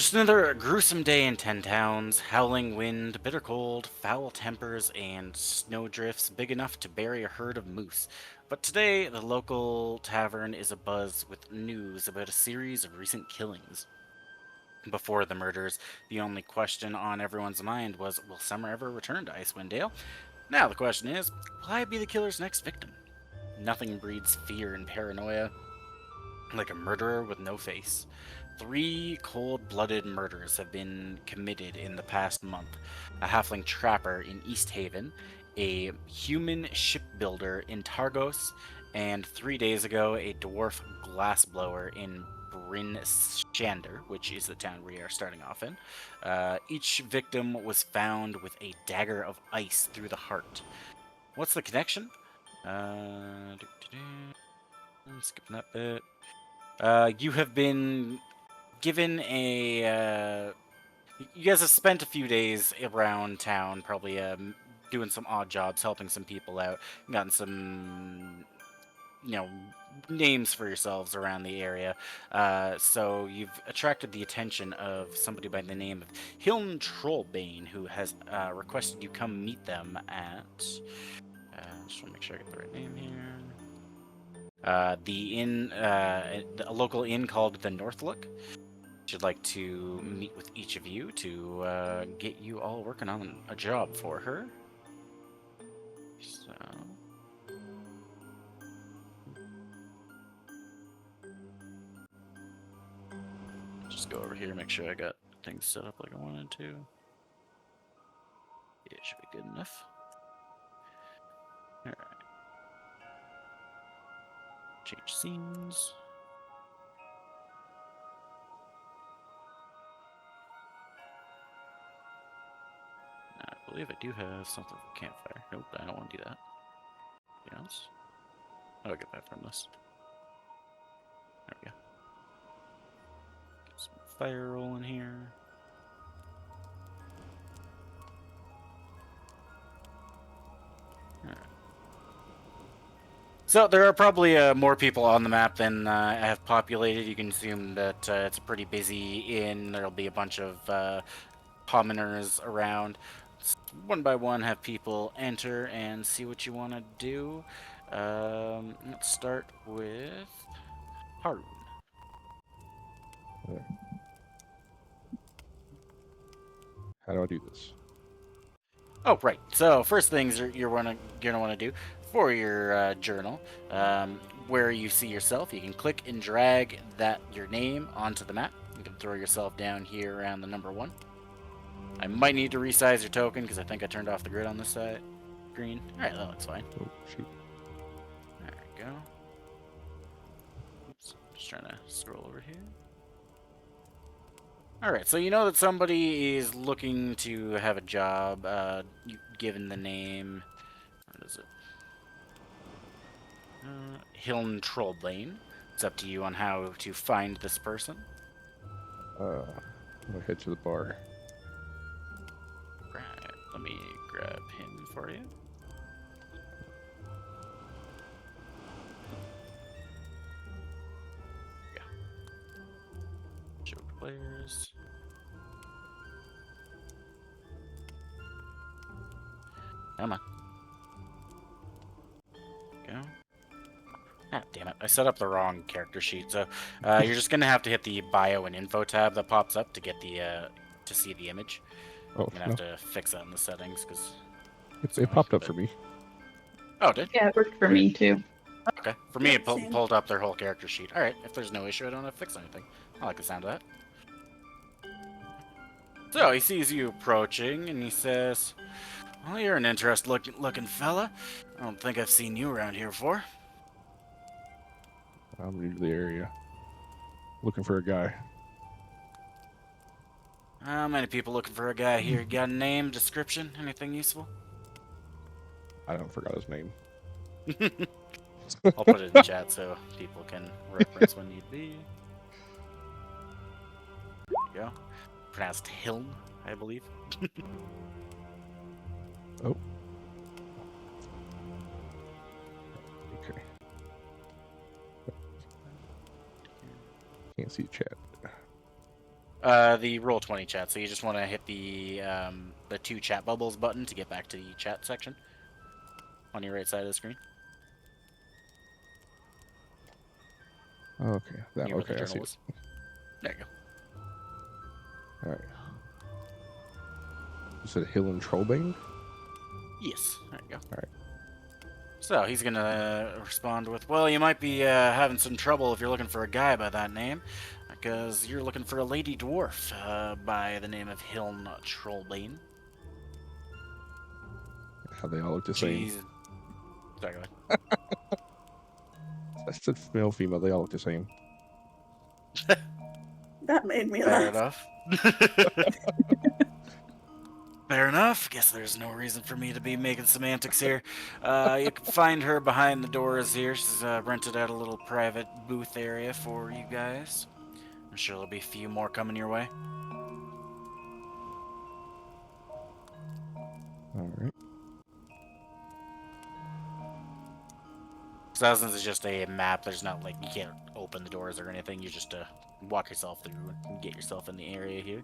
Just another gruesome day in 10 towns. Howling wind, bitter cold, foul tempers, and snowdrifts big enough to bury a herd of moose. But today, the local tavern is abuzz with news about a series of recent killings. Before the murders, the only question on everyone's mind was, will Summer ever return to Icewind Dale? Now the question is, will I be the killer's next victim? Nothing breeds fear and paranoia like a murderer with no face. 3 cold-blooded murders have been committed in the past month. A halfling trapper in East Haven, a human shipbuilder in Targos, and 3 days ago, a dwarf glassblower in Bryn Shander, which is the town we are starting off in. Each victim was found with a dagger of ice through the heart. What's the connection? Skipping that bit. You have been given a. You guys have spent a few days around town, probably doing some odd jobs, helping some people out, gotten some, names for yourselves around the area. So you've attracted the attention of somebody by the name of Hiln Trollbane, who has requested you come meet them at. Just want to make sure I get the right name here. The inn, a local inn called the Northlook. She'd like to meet with each of you to get you all working on a job for her. So, just go over here, make sure I got things set up like I wanted to. Yeah, it should be good enough. All right. Change scenes. I believe I do have something for campfire. Nope, I don't want to do that. Yes. I'll get that from this. There we go. Get some fire rolling here. Alright. So there are probably more people on the map than I have populated. You can assume that it's a pretty busy inn. There'll be a bunch of commoners around. One by one, have people enter and see what you want to do. Let's start with Haru. How do I do this? Oh, right. So first things you're gonna want to do for your journal, where you see yourself, you can click and drag your name onto the map. You can throw yourself down here around the number 1. I might need to resize your token because I think I turned off the grid on this side. Green. All right, that looks fine. Oh, shoot. There we go. Oops, just trying to scroll over here. Alright, so you know that somebody is looking to have a job, given the name... What is it? Hiln Trollbane. It's up to you on how to find this person. I'll head to the bar. Right, let me grab him for you. Yeah. Show players. Come on. Go. Ah, damn it. I set up the wrong character sheet, so you're just gonna have to hit the bio and info tab that pops up to get the to see the image. Oh, I'm gonna have to fix that in the settings because it popped up for me. Oh, it did? Yeah, it worked for me too. Okay. For me, it pulled up their whole character sheet. All right. If there's no issue, I don't have to fix anything. I like the sound of that. So he sees you approaching, and he says, "Well, you're an interesting-looking fella. I don't think I've seen you around here before." I'm new to the area. Looking for a guy. How many people looking for a guy here? Got a name, description, anything useful? I don't forgot his name. I'll put it in chat so people can reference when need be. There you go. Pronounced Hiln, I believe. Oh. Okay. Can't see chat. The Roll20 chat. So you just want to hit the 2 chat bubbles button to get back to the chat section on your right side of the screen. Okay, that Near where the okay. I see journal it. is. There you go. All right. You said Hill and Trollbane. Yes, there you go. All right. So he's gonna respond with, "Well, you might be having some trouble if you're looking for a guy by that name, because you're looking for a lady dwarf by the name of Hiln Trollbane." How they all look the same. She's sorry, go ahead. I said male, female. They all look the same. That made me Fair laugh. enough. Fair enough. Guess there's no reason for me to be making semantics here. You can find her behind the doors here. She's rented out a little private booth area for you guys. I'm sure there'll be a few more coming your way. All right. Thousands is just a map. There's not like you can't open the doors or anything. You just walk yourself through and get yourself in the area here.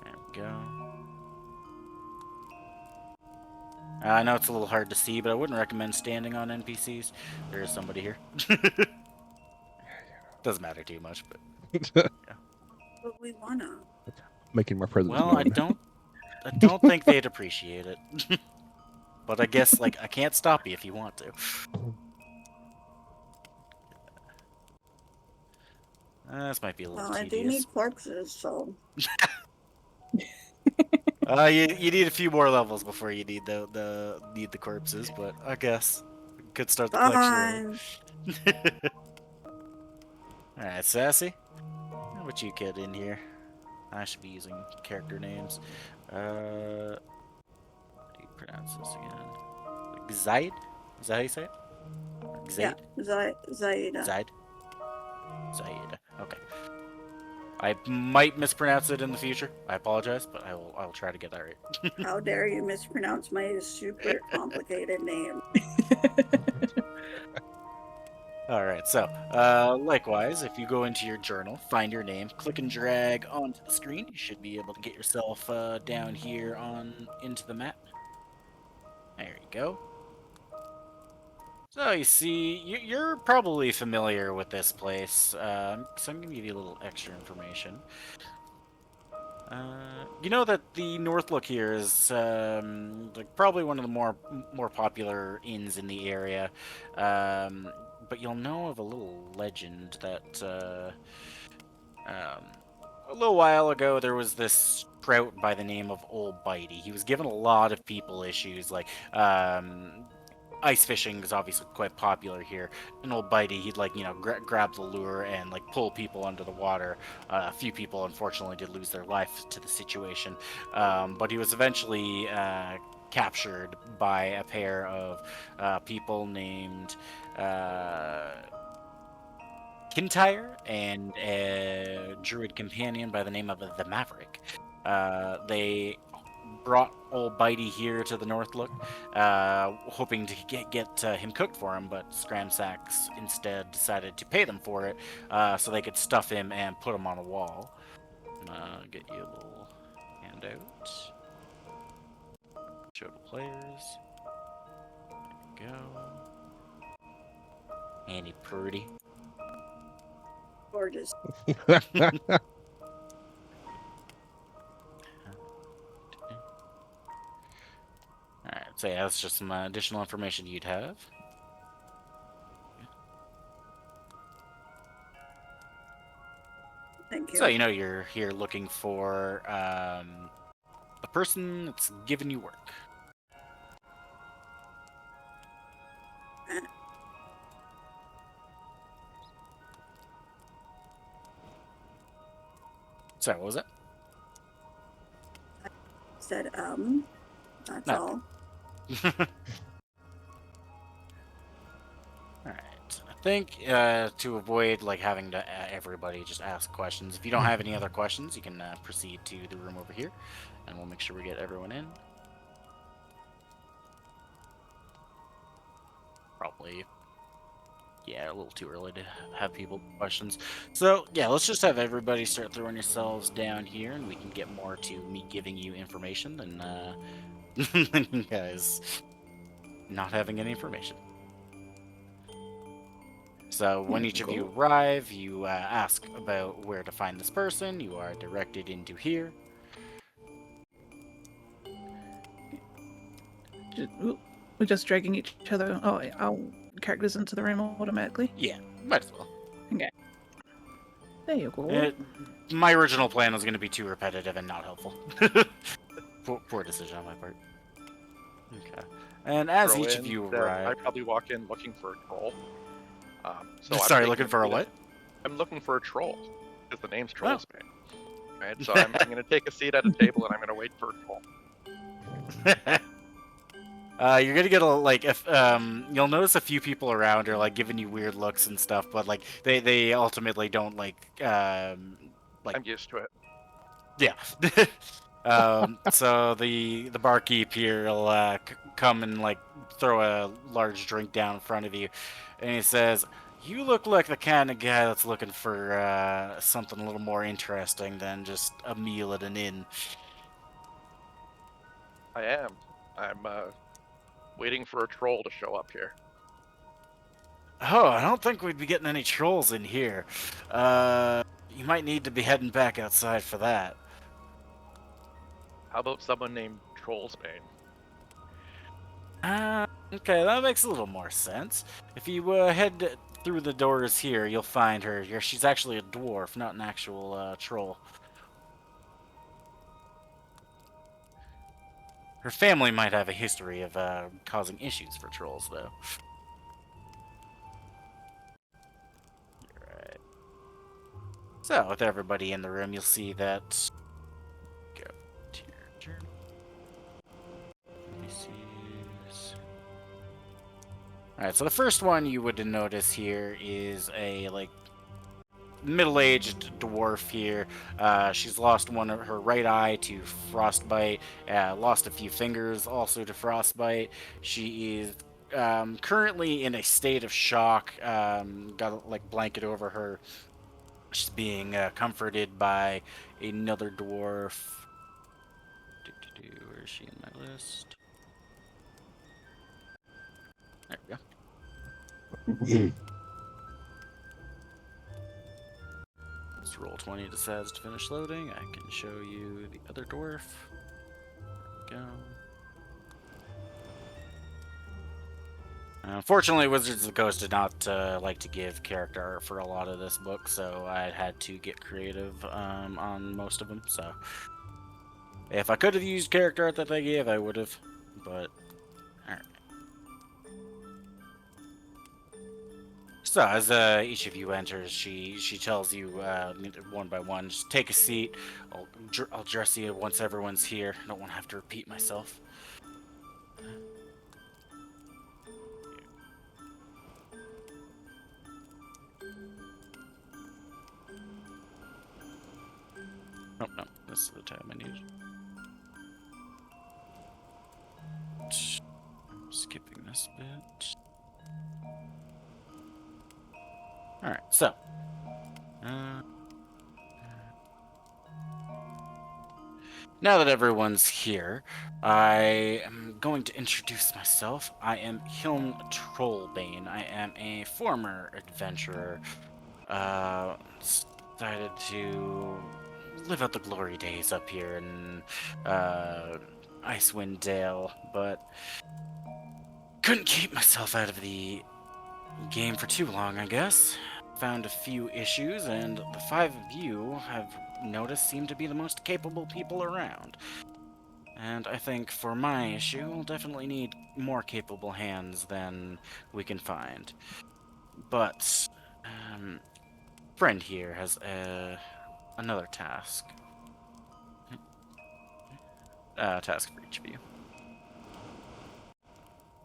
There we go. I know it's a little hard to see, but I wouldn't recommend standing on NPCs. There is somebody here. Doesn't matter too much, but But we wanna. Making my presence well, known. I don't think they'd appreciate it. But I guess like I can't stop you if you want to. This might be a little Well, I do tedious. need corpses, so. You need a few more levels before you need the corpses, but I guess we could start the collection Fine. early. Alright, Sassy. How about you kid in here? I should be using character names. How do you pronounce this again? Zaid? Is that how you say it? Or Yeah, Zaid? Zaida. Zaid? Zaid. Okay. I might mispronounce it in the future. I apologize, but I'll try to get that right. How dare you mispronounce my super complicated name? Alright, so, likewise, if you go into your journal, find your name, click and drag onto the screen, you should be able to get yourself down here into the map. There you go. So you see, you're probably familiar with this place, so I'm going to give you a little extra information. You know that the North Look here is like probably one of the more popular inns in the area, but you'll know of a little legend that a little while ago there was this trout by the name of Old Bitey. He was giving a lot of people issues, like ice fishing is obviously quite popular here. And Old Bitey, he'd like, grab the lure and like pull people under the water. A few people, unfortunately, did lose their life to the situation. But he was eventually captured by a pair of people named Kintyre and a druid companion by the name of the Maverick. They brought Old Bitey here to the North Look, hoping to get him cooked for him, but Scramsacks instead decided to pay them for it, so they could stuff him and put him on a wall. Get you a little handout. Show the players. There you go. Annie Purdy. Gorgeous. Alright, so yeah, that's just some additional information you'd have. Thank you. So you know you're here looking for the person that's giving you work. Sorry, what was that? Said, that's No. all. Alright. I think to avoid like having to everybody just ask questions, if you don't have any other questions, you can proceed to the room over here, and we'll make sure we get everyone in. Probably yeah, a little too early to have people questions. So yeah, let's just have everybody start throwing yourselves down here, and we can get more to me giving you information than than you guys not having any information. So when Yeah, each of you cool. arrive, you ask about where to find this person. You are directed into here. We're just dragging each other, our characters into the room automatically. Yeah, might as well. Okay. There you go. My original plan was going to be too repetitive and not helpful. Poor decision on my part. Okay. And as Throw each of in you that I arrive... probably walk in looking for a troll. So Sorry, I'm looking for a what? I'm looking for a troll because the name's Oh. Trollsbane. Right, so I'm going to take a seat at a table and I'm going to wait for a troll. You're gonna get a if you'll notice a few people around are like giving you weird looks and stuff, but like they ultimately don't like I'm used to it. yeah. So the barkeep here will come and like throw a large drink down in front of you, and he says, "You look like the kind of guy that's looking for something a little more interesting than just a meal at an inn." I am. I'm waiting for a troll to show up here. Oh, I don't think we'd be getting any trolls in here. You might need to be heading back outside for that. How about someone named Trollsbane? Okay, that makes a little more sense. If you head through the doors here, you'll find her. She's actually a dwarf, not an actual troll. Her family might have a history of causing issues for trolls, though. Right. So, with everybody in the room, you'll see that. Go to your journal. Alright, so the first one you would notice here is a middle-aged dwarf here. She's lost one of her right eye to frostbite, lost a few fingers also to frostbite. She is currently in a state of shock. Got a blanket over her. She's being comforted by another dwarf. Where is she in my list? There we go. Let's roll 20 to says to finish loading. I can show you the other dwarf. There we go. Unfortunately, Wizards of the Coast did not like to give character art for a lot of this book, so I had to get creative on most of them. So, if I could have used character art that they gave, I would have. But, alright. So, as each of you enters, she tells you one by one, just take a seat. I'll address you once everyone's here. I don't want to have to repeat myself. Oh, no, this is the time I need. Skipping this bit. Alright, so. Now that everyone's here, I am going to introduce myself. I am Hilm Trollbane. I am a former adventurer. Decided to live out the glory days up here in Icewind Dale, but couldn't keep myself out of the game for too long, I guess. Found a few issues, and the five of you have noticed seem to be the most capable people around. And I think for my issue, we'll definitely need more capable hands than we can find. But, friend here has another task. Task for each of you.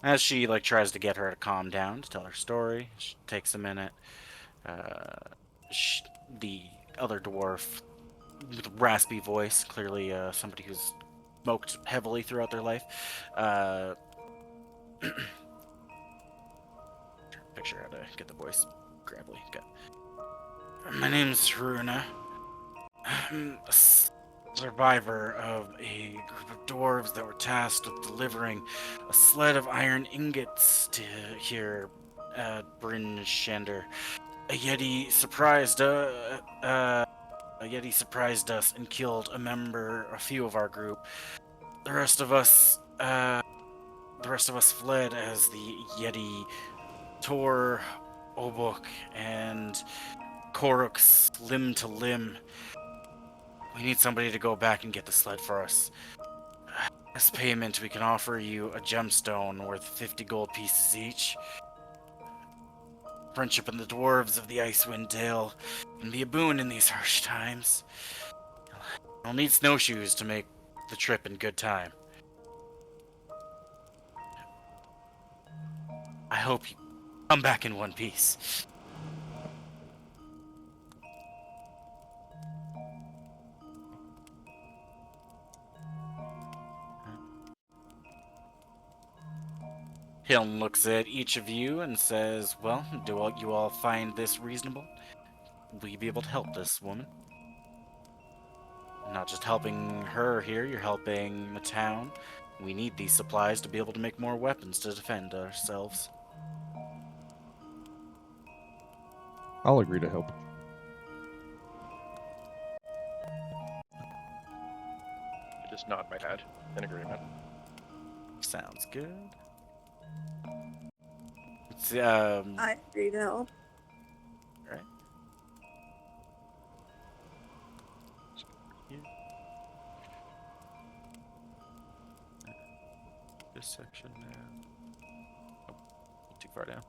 As she tries to get her to calm down, to tell her story, she takes a minute. The other dwarf with a raspy voice, clearly somebody who's smoked heavily throughout their life. Bear picture how to get the voice gravelly. Okay. My name's Haruna. I'm a survivor of a group of dwarves that were tasked with delivering a sled of iron ingots to here at Bryn Shander. A Yeti surprised us and killed a few of our group. The rest of us fled as the Yeti tore Obok and Koruk's limb to limb. We need somebody to go back and get the sled for us. As payment, we can offer you a gemstone worth 50 gold pieces each. Friendship and the dwarves of the Icewind Dale can be a boon in these harsh times. You'll need snowshoes to make the trip in good time. I hope you come back in one piece. Hilton looks at each of you and says, well, do you all find this reasonable? Will you be able to help this woman? Not just helping her here, you're helping the town. We need these supplies to be able to make more weapons to defend ourselves. I'll agree to help. I just nod my head in agreement. Sounds good. It's, I agree to help. right. This section now. Oh, too far down.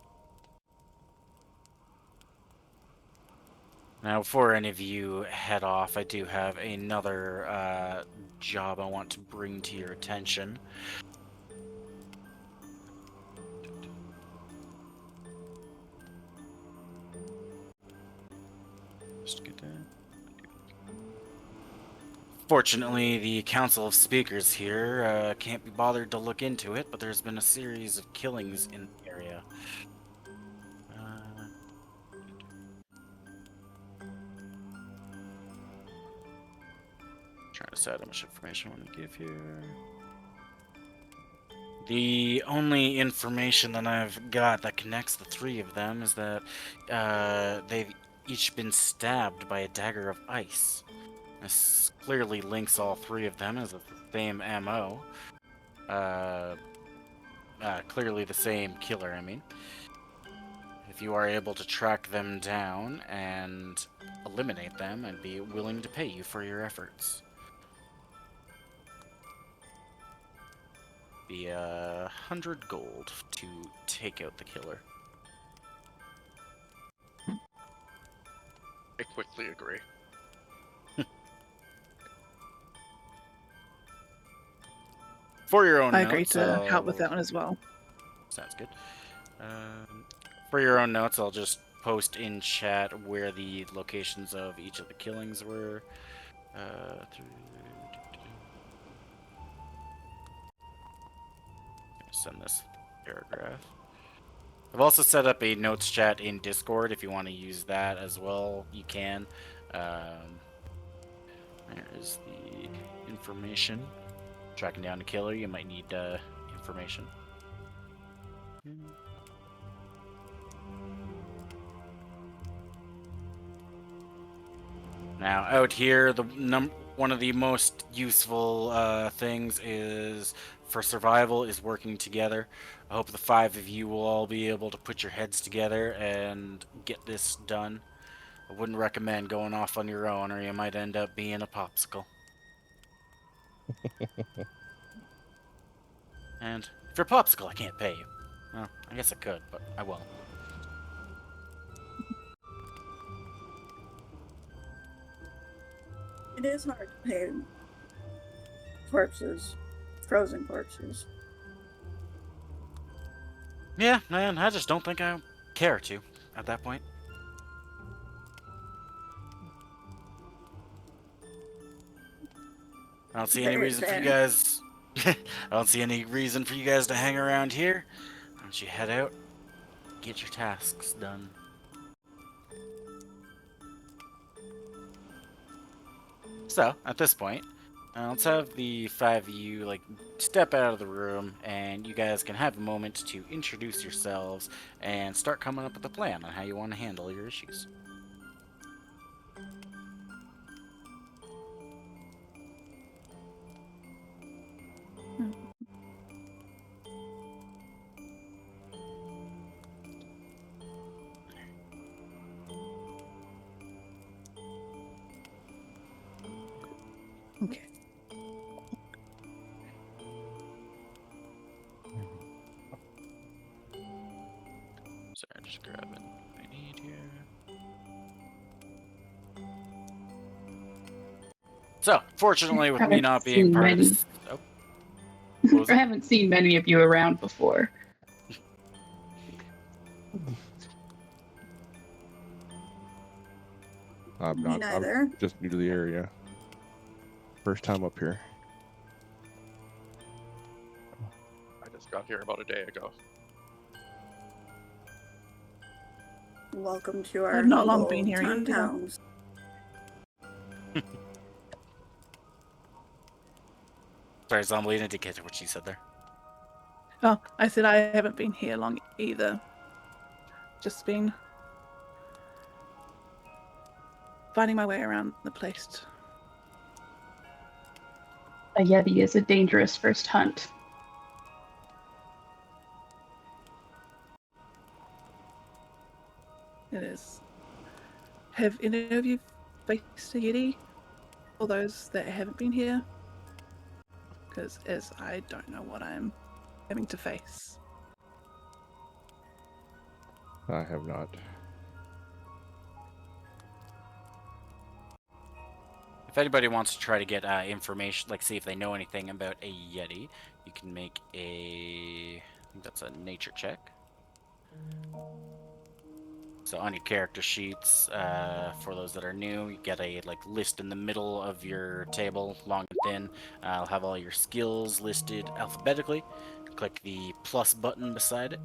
Now, before any of you head off, I do have another job I want to bring to your attention. Just get that. Fortunately, the Council of Speakers here can't be bothered to look into it, but there's been a series of killings in the area. Trying to decide how much information I want to give here. The only information that I've got that connects the three of them is that they've each been stabbed by a dagger of ice. This clearly links all three of them as the same MO. Clearly the same killer, I mean. If you are able to track them down and eliminate them, I'd be willing to pay you for your efforts. Be 100 gold to take out the killer. I quickly agree. For your own I notes, agree to help with that one as well. Sounds good. For your own notes, I'll just post in chat where the locations of each of the killings were. Send this paragraph. I've also set up a notes chat in Discord. If you want to use that as well, you can. There is the information. Tracking down a killer, you might need information. Now, out here, one of the most useful things is for survival is working together. I hope the five of you will all be able to put your heads together and get this done. I wouldn't recommend going off on your own, or you might end up being a popsicle. And if you're a popsicle, I can't pay you. Well, I guess I could, but I won't. It is hard to pay corpses, frozen corpses. Yeah, man, I just don't think I care to at that point. I don't see any Very reason for you fair. guys. I don't see any reason for you guys to hang around here. Why don't you head out? get your tasks done. So, at this point, let's have the five of you, like, step out of the room, and you guys can have a moment to introduce yourselves and start coming up with a plan on how you want to handle your issues. Okay. Sorry, just grabbing what I need here. So, fortunately, with me Haven't not being seen part of many. this... Oh, what was I it? haven't seen many of you around before. I'm Me not. I'm neither. just new to the area. First time up here. I just got here about a day ago. Welcome to our I've not long humble been here 10 either. towns. Sorry, Zombielina did get what she said there. Oh, I said I haven't been here long either. Just been finding my way around the place. A Yeti is a dangerous first hunt. It is. Have any of you faced a Yeti? Or those that haven't been here? Because as I don't know what I'm having to face. I have not. If anybody wants to try to get information, like see if they know anything about a Yeti, you can make a... I think that's a nature check. So on your character sheets, for those that are new, you get a list in the middle of your table, long and thin. I'll have all your skills listed alphabetically. Click the plus button beside it.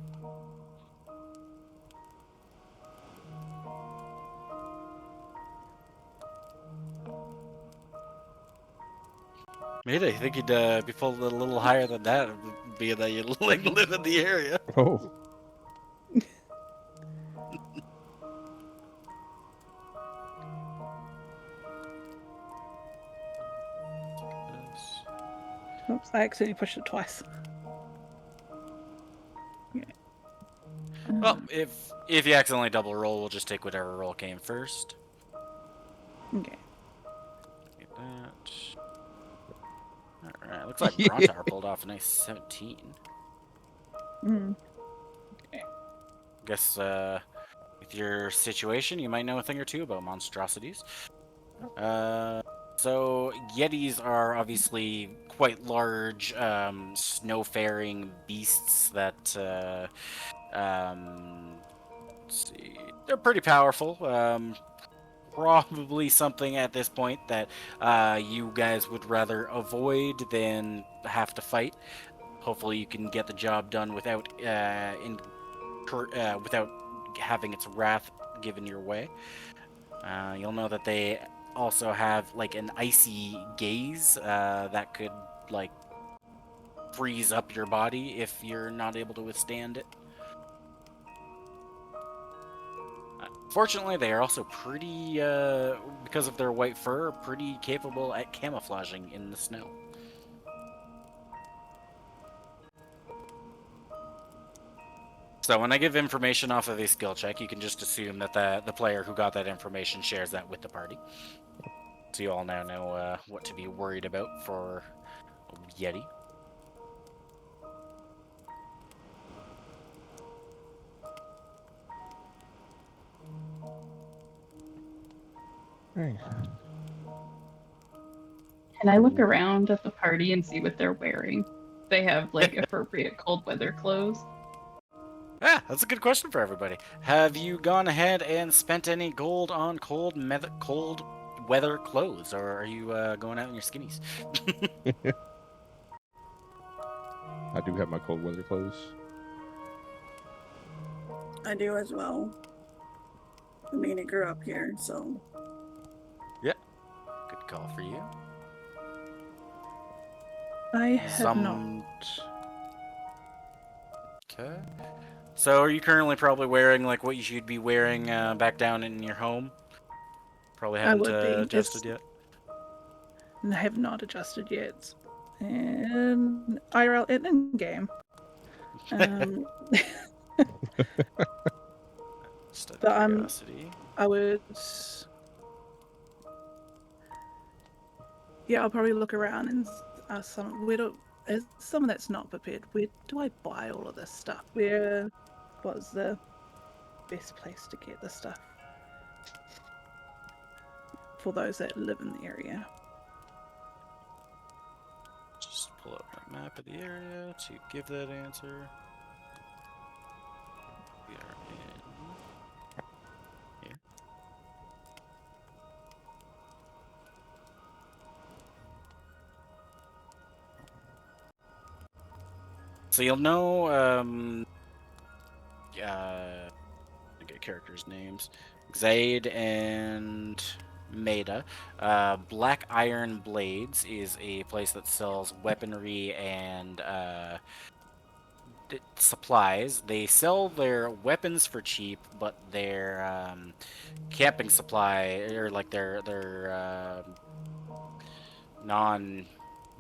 Maybe I think you'd be pulled a little higher than that, being that you live in the area. Oh, Oops, I accidentally pushed it twice. Well, if you accidentally double roll, we'll just take whatever roll came first. Okay. Get that. Alright, looks like Brontar pulled off a nice 17. Mm. Guess, with your situation, you might know a thing or two about monstrosities. So, Yetis are obviously quite large, snow-faring beasts that, let's see, they're pretty powerful. Probably something at this point that you guys would rather avoid than have to fight. Hopefully, you can get the job done without without having its wrath given your way. You'll know that they also have an icy gaze that could freeze up your body if you're not able to withstand it. Fortunately, they are also pretty, because of their white fur, pretty capable at camouflaging in the snow. So when I give information off of a skill check, you can just assume that the player who got that information shares that with the party. So you all now know what to be worried about for Yeti. hey. Can I look around at the party and see what they're wearing? They have appropriate cold weather clothes. Ah, that's a good question for everybody. Have you gone ahead and spent any gold on cold weather clothes, or are you going out in your skinnies? I do have my cold weather clothes. I do as well. I mean, I grew up here, so Yeah. Good call for you. I have not. Okay. So are you currently probably wearing like what you should be wearing back down in your home? Probably I haven't would be. adjusted yet. I have not adjusted yet. And IRL and in game. Just out of But curiosity. I would. Yeah, I'll probably look around and ask as someone that's not prepared, where do I buy all of this stuff? Where was the best place to get the stuff for those that live in the area? Just pull up my map of the area to give that answer. We are in here. So you'll know, I get characters' names. Zaid and Maida. Black Iron Blades is a place that sells weaponry and supplies. They sell their weapons for cheap, but their camping supply or like their non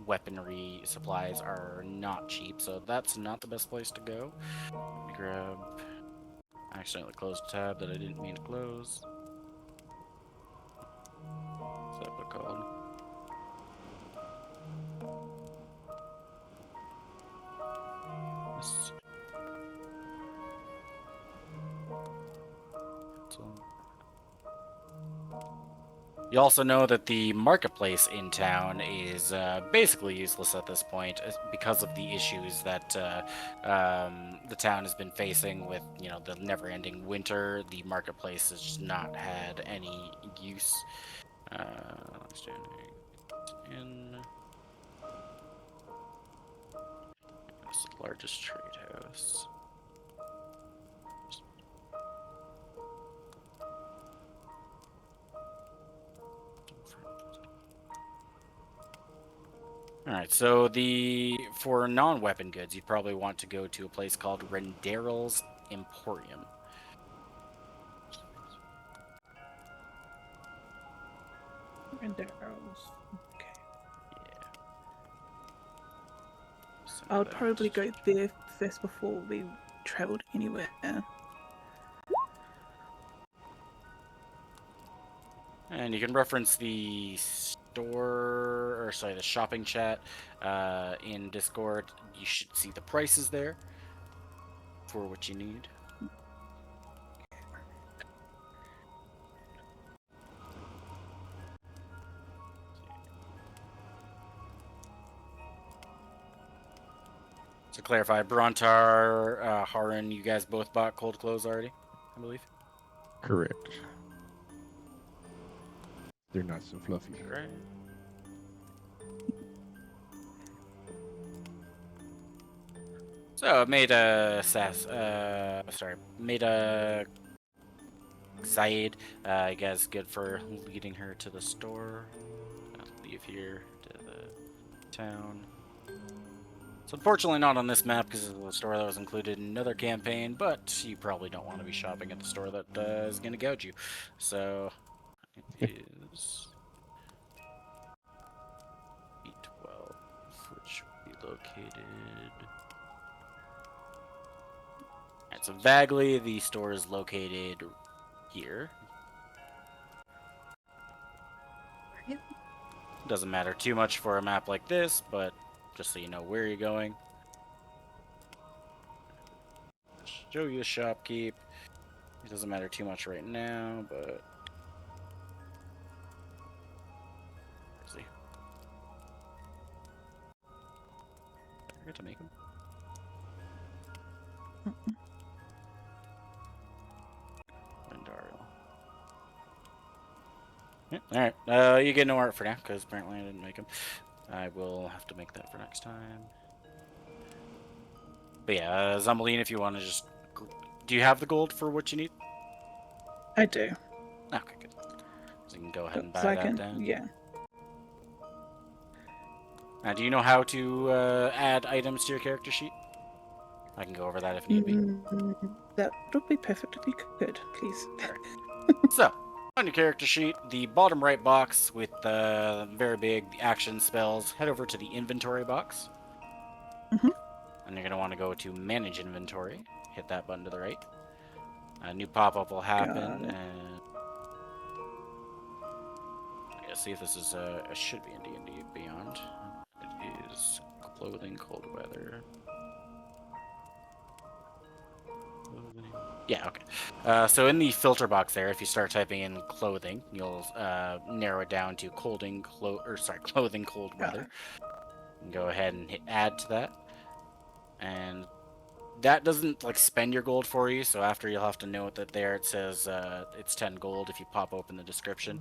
weaponry supplies are not cheap, so that's not the best place to go. Let me grab. I accidentally closed a tab that I didn't mean to close. What's that book called? This- You also know that the marketplace in town is basically useless at this point because of the issues that the town has been facing with, you know, the never-ending winter. The marketplace has just not had any use. Standing in. It's the largest trade house. Alright, so for non-weapon goods, you'd probably want to go to a place called Rendaryl's Emporium. And arrows. Okay. Yeah. I would probably go there first before we travelled anywhere. And you can reference the the shopping chat in Discord. You should see the prices there for what you need. To clarify, Brontar, Haran, you guys both bought cold clothes already, I believe? Correct. They're not so fluffy. Right. So made a Zaid. You guys good for leading her to the store? I'll leave here to the town. So unfortunately not on this map because of the store that was included in another campaign, but you probably don't want to be shopping at the store that is going to gouge you. So it is B12, which will be located. Alright, so vaguely the store is located here. Doesn't matter too much for a map like this, but just so you know where you're going. Show you the shopkeep. It doesn't matter too much right now, but let's see. Did I forget to make them? Rendaryl. Yeah, alright, you get no art for now, because apparently I didn't make them. I will have to make that for next time. But yeah, Zambaline, if you want to just Do you have the gold for what you need? I do. Okay, good. So you can go ahead and buy So I that can, then. yeah. Do you know how to add items to your character sheet? I can go over that if need be. That would be perfect if you could, please. So, on your character sheet, the bottom right box with the very big action spells, head over to the inventory box. Mhm. And you're going to want to go to manage inventory. Hit that button to the right. A new pop-up will happen. Got it. And yeah, see if this is it should be in D&D Beyond. It is clothing, cold weather. Clothing. Yeah, okay. So in the filter box there, if you start typing in clothing, you'll narrow it down to clothing, cold Got weather. it. And go ahead and hit add to that. And that doesn't like spend your gold for you, so after you'll have to note that there it says it's 10 gold if you pop open the description.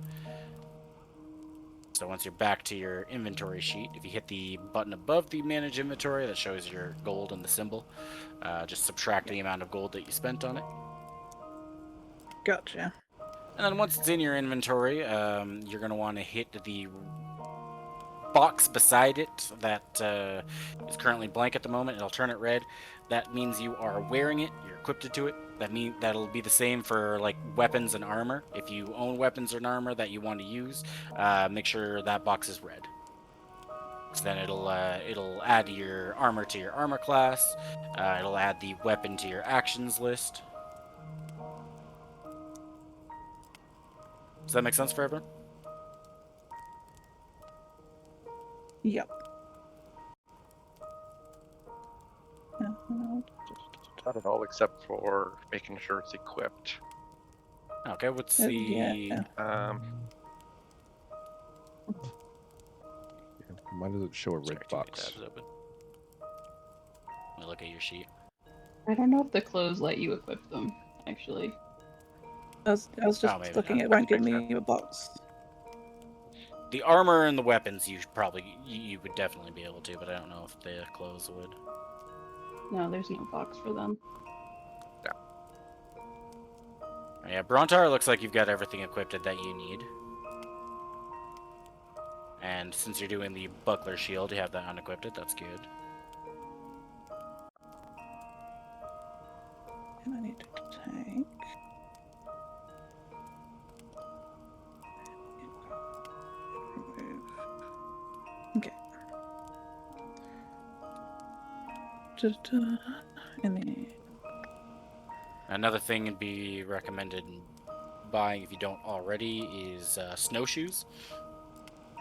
So once you're back to your inventory sheet, if you hit the button above the manage inventory that shows your gold and the symbol, just subtract the amount of gold that you spent on it. Gotcha. And then once it's in your inventory, you're going to want to hit the box beside it that is currently blank at the moment. It'll turn it red. That means you are wearing it. You're equipped to it. That'll be the same for like weapons and armor. If you own weapons and armor that you want to use, make sure that box is red. So then it'll add your armor to your armor class. It'll add the weapon to your actions list. Does that make sense for everyone? Yep. Not at all, except for making sure it's equipped. Okay, what's Yeah. the... Why does it show a Sorry, red too many box? tabs open. Let me look at your sheet. I don't know if the clothes let you equip them, actually. I was just maybe looking. not. It won't give me a box. The armor and the weapons, you would definitely be able to, but I don't know if the clothes would. No, there's no box for them. Yeah, Brontar looks like you've got everything equipped that you need. And since you're doing the buckler shield, you have that unequipped. That's good. And I need to take. Remove. Okay. And then. Another thing would be recommended buying if you don't already is snowshoes.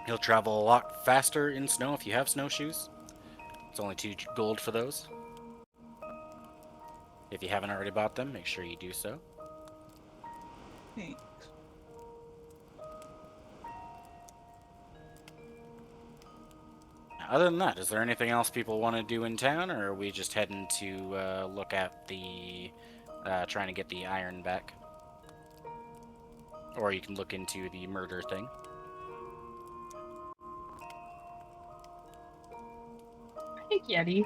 You'll travel a lot faster in snow if you have snowshoes. It's only 2 gold for those. If you haven't already bought them, make sure you do so. Thanks. Other than that, is there anything else people want to do in town, or are we just heading to look at the trying to get the iron back? Or you can look into the murder thing. I think Yeti.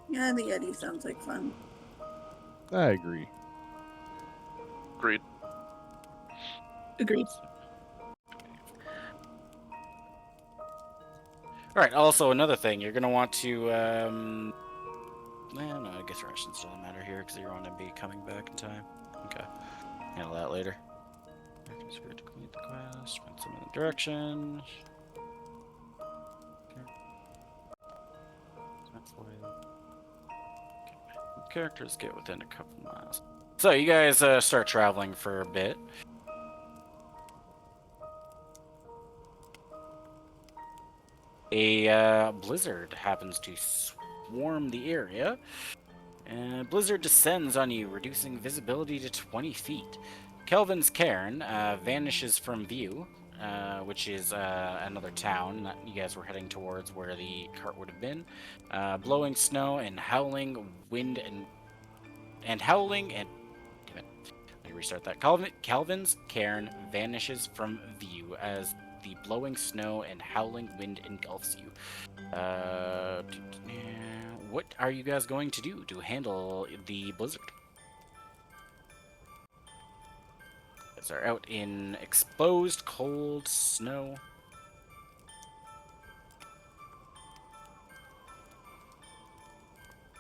Yeah, the Yeti sounds like fun. I agree. Agreed. Agreed. Alright, also another thing, you're going to want to... no, I guess rations doesn't matter here because you're going to be coming back in time. Okay. Handle that later. To complete the quest, find some in the direction. Characters get within a couple miles. So you guys start traveling for a bit. A blizzard happens to swarm the area. Blizzard descends on you, reducing visibility to 20 feet. Kelvin's Cairn vanishes from view, which is another town that you guys were heading towards where the cart would have been. Blowing snow and howling wind and howling and... Damn it. Let me restart that. Kelvin's Cairn vanishes from view as the blowing snow and howling wind engulfs you. what are you guys going to do to handle the blizzard? You guys are out in exposed, cold snow.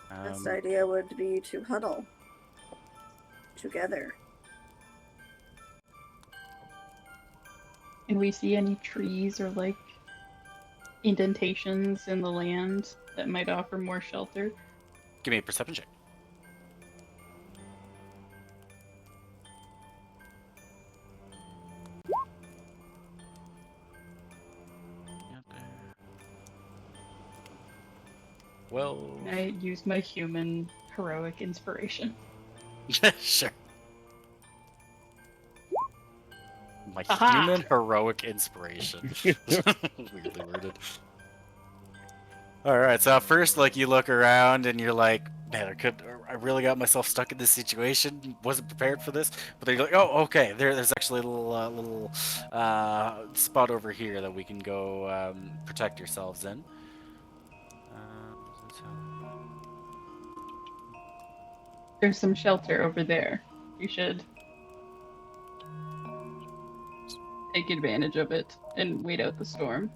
Best idea would be to huddle together. Can we see any trees or like indentations in the land that might offer more shelter? Give me a perception check. Well, I use my human heroic inspiration. sure. My Aha! human heroic inspiration. Weirdly worded. Alright, so at first, like, you look around and you're like, man, I really got myself stuck in this situation. Wasn't prepared for this. But then you're like, oh, okay, there's actually a little spot over here that we can go protect yourselves in. There's some shelter over there. You should take advantage of it and wait out the storm.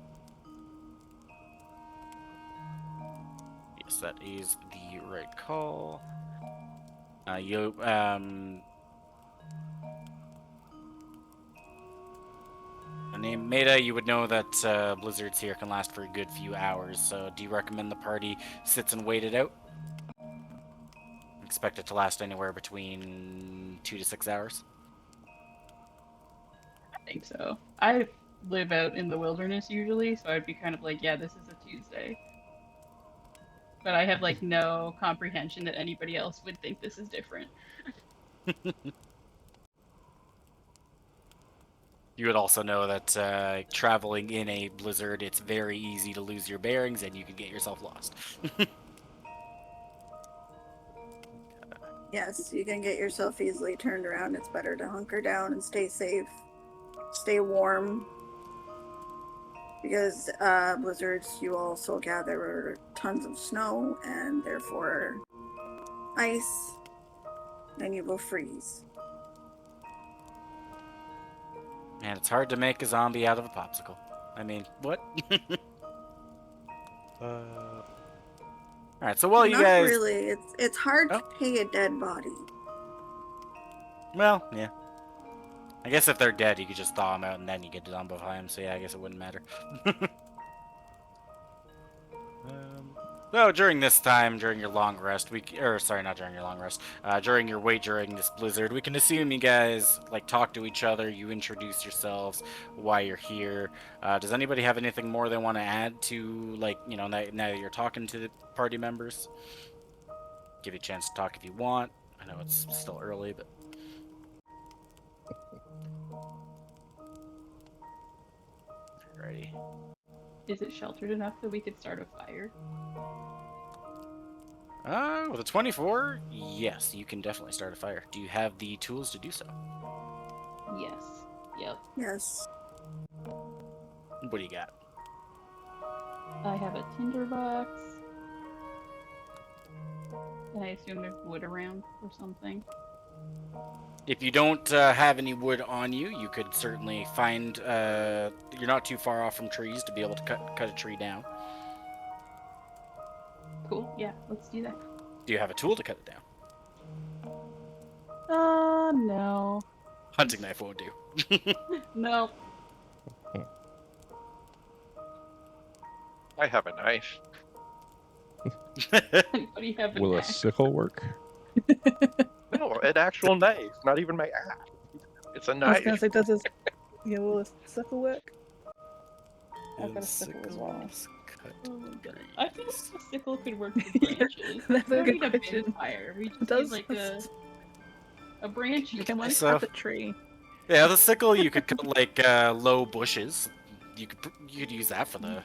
Yes, that is the right call. Name Meta, you would know that blizzards here can last for a good few hours, so do you recommend the party sits and wait it out? Expect it to last anywhere between 2 to 6 hours. I think so. I live out in the wilderness usually, so I'd be kind of like, yeah, this is a Tuesday. But I have like no comprehension that anybody else would think this is different. You would also know that traveling in a blizzard, it's very easy to lose your bearings and you could get yourself lost. Yes, you can get yourself easily turned around. It's better to hunker down and stay safe, stay warm. Because blizzards, you also gather tons of snow and therefore ice, and you will freeze. Man, it's hard to make a zombie out of a popsicle. I mean, what? Alright, so while you Not guys... really. It's hard Oh. to pay a dead body. Well, yeah. I guess if they're dead, you could just thaw them out and then you get to zombify them, so yeah, I guess it wouldn't matter. So during this time, during your long rest, sorry, not during your long rest, during your wait during this blizzard, we can assume you guys, like, talk to each other, you introduce yourselves, why you're here. Does anybody have anything more they want to add to, like, you know, now that you're talking to the party members? Give you a chance to talk if you want. I know it's still early, but... Alrighty. Is it sheltered enough that we could start a fire? With a 24, yes, you can definitely start a fire. Do you have the tools to do so? Yes. Yep. Yes. What do you got? I have a tinderbox. And I assume there's wood around or something. If you don't have any wood on you, you could certainly find. You're not too far off from trees to be able to cut a tree down. Cool. Yeah, let's do that. Do you have a tool to cut it down? No. Hunting knife won't do. No. I have a knife. Anybody have an Will a axe? sickle work? No, an actual knife, not even my axe. It's a I was knife. gonna say, does this, yeah, will a sickle work? I've got a sickle as well. Oh my God. I feel like a sickle could work with branches. That's We a don't good need a big question. fire. We just Does need like a branch. you can like So- cut the tree? Yeah, the sickle you could cut like low bushes. You could use that for the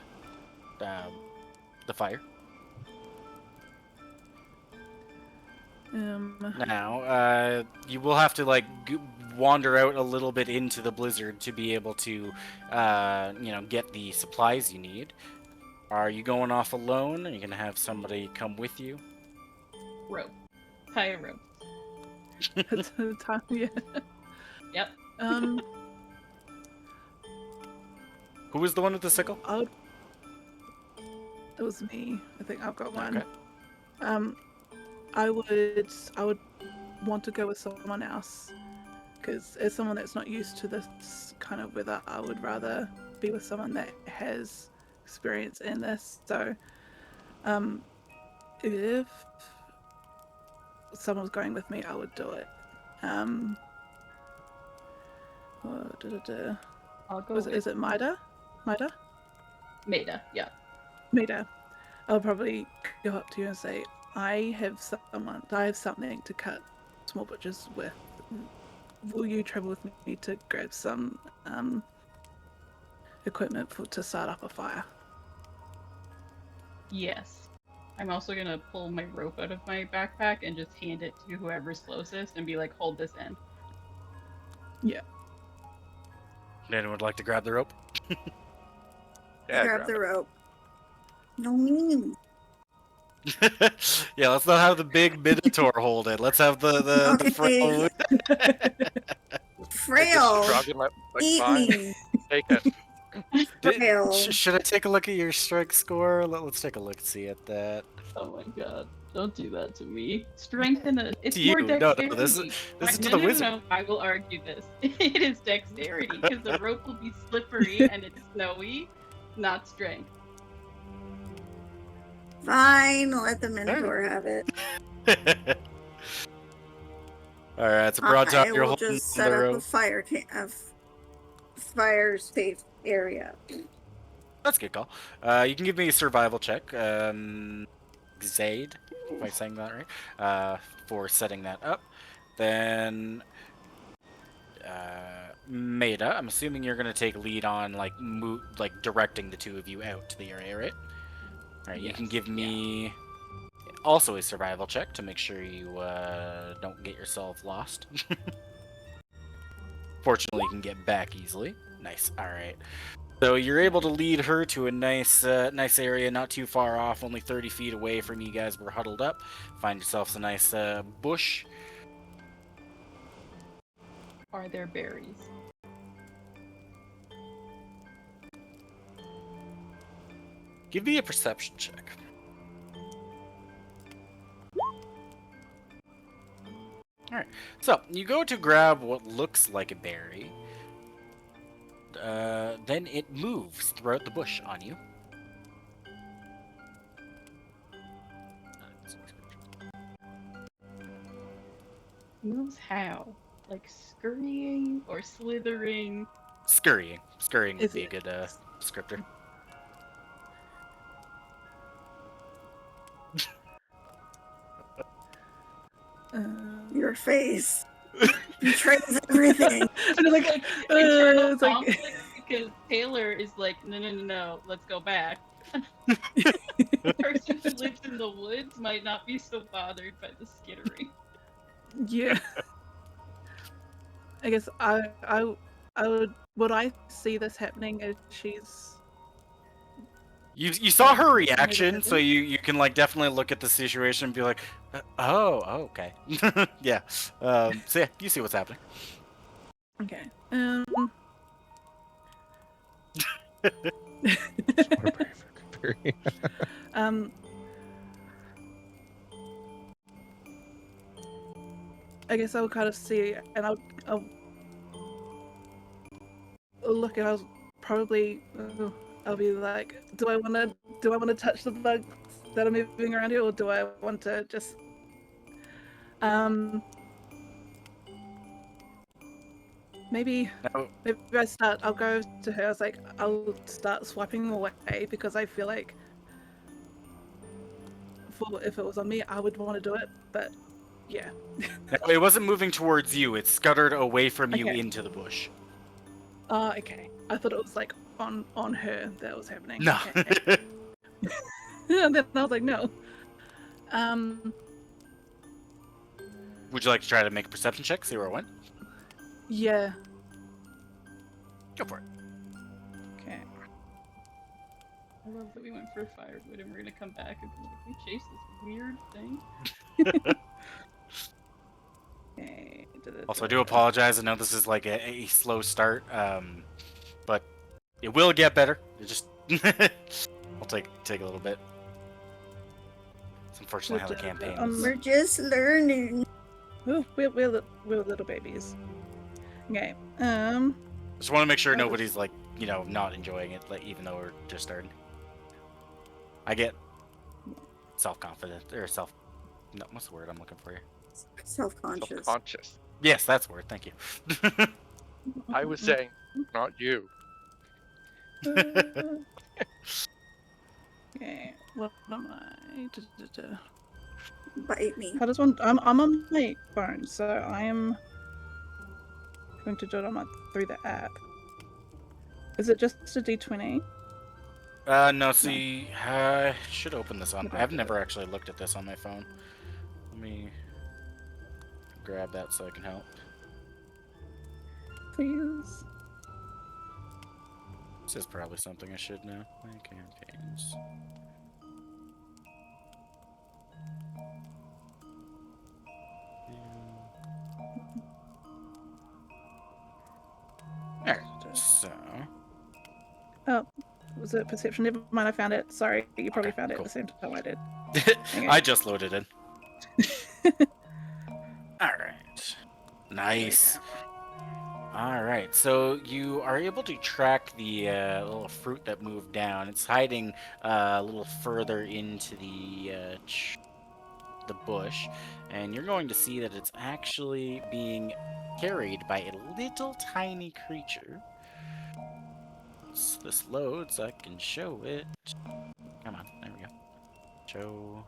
fire. Now, you will have to like wander out a little bit into the blizzard to be able to, you know, get the supplies you need. Are you going off alone? Are you gonna have somebody come with you? Rope. Tie a rope. It's the time, yeah. Yep. Who was the one with the sickle? It was me. I think I've got one. Okay. I would want to go with someone else, because as someone that's not used to this kind of weather, I would rather be with someone that has experience in this. So, if someone was going with me, I would do it. I'll go Is with it Mida? Mida? Maida. Yeah. Mida. I'll probably go up to you and say, I have something to cut small butchers with. Will you travel with me to grab some equipment to start up a fire? Yes. I'm also gonna pull my rope out of my backpack and just hand it to whoever's closest and be like, hold this end. Yeah. Anyone would like to grab the rope? Yeah, Grab the it. rope. No. Yeah, let's not have the big Minotaur hold it. Let's have the Okay. frail. Frail. Just shrug him like Eat fine. me. Take it. Frail. Should I take a look at your strength score? Let's take a look and see at that. Oh my god. Don't do that to me. Strengthen it. It's To you. more No, no, dexterity. this is to No, the no, wizard. no, I will argue this. It is dexterity, because the rope will be slippery and it's snowy, not strength. Fine, let the Minotaur have it. Alright, it's a broad top. I You're will holding just the set up a rope. fire safe area. That's a good call. You can give me a survival check. Zaid, if I'm saying that right, for setting that up. Then, Maida, I'm assuming you're gonna take lead on like directing the two of you out to the area, right? All right, you can Yes, give me also a survival check to make sure you don't get yourself lost. Fortunately, you can get back easily. Nice. All right. So you're able to lead her to a nice area, not too far off, only 30 feet away from you guys were huddled up. Find yourselves a nice bush. Are there berries? Give me a perception check. Alright, so you go to grab what looks like a berry. Then it moves throughout the bush on you. Moves how? Like scurrying or slithering? Scurrying. Scurrying would Is be a it- good descriptor. Your face betrays everything. And it's like, Internal it's like conflict because Taylor is like, no, let's go back. The person who lives in the woods might not be so bothered by the skittering. yeah. I guess I would I see this happening as she's You saw her reaction, happen. so you can like definitely look at the situation and be like, oh, okay. Yeah. So yeah, you see what's happening. okay. What a perfect theory. I guess I'll kind of see, and I'll look, and I'll probably I'll be like, do I want to touch the bugs that are moving around here, or do I want to just maybe No. I'll go to her. I was like, I'll start swiping away because I feel like if it was on me, I would want to do it, but yeah. No, it wasn't moving towards you. It scuttered away from you Okay. into the bush. Okay. I thought it was like on her that was happening. No. Okay. And then I was like, no. Would you like to try to make a perception check, see where it went? Yeah. Go for it. Okay. I love that we went for firewood and we're gonna come back and be like, we chased this weird thing. Okay. Also, I do apologize. I know this is like a slow start, but it will get better. It just will take a little bit. It's unfortunately how the campaign is. We're just learning. Ooh, we're little babies. Okay. Just want to make sure That was- nobody's like, not enjoying it, like even though we're just starting. I get self-confident or no, what's the word I'm looking for here? Self-conscious. Self-conscious. Yes, that's the word. Thank you. I was saying, not you. Okay. What am I? Bite me. How does one? I'm on my phone, so I am going to do it through the app. Is it just a D20? No, see, I should open this on. Okay. I've never actually looked at this on my phone. Let me grab that so I can help. Please. This is probably something I should know. My campaigns. Alright, so. Oh, was it perception? Never mind, I found it. Sorry, you probably Okay, found it cool. at the same time I did. I just loaded in. Alright. Nice. Alright, so you are able to track the little fruit that moved down. It's hiding a little further into the bush, and you're going to see that it's actually being carried by a little tiny creature. Once this loads, I can show it. Come on, there we go. Show.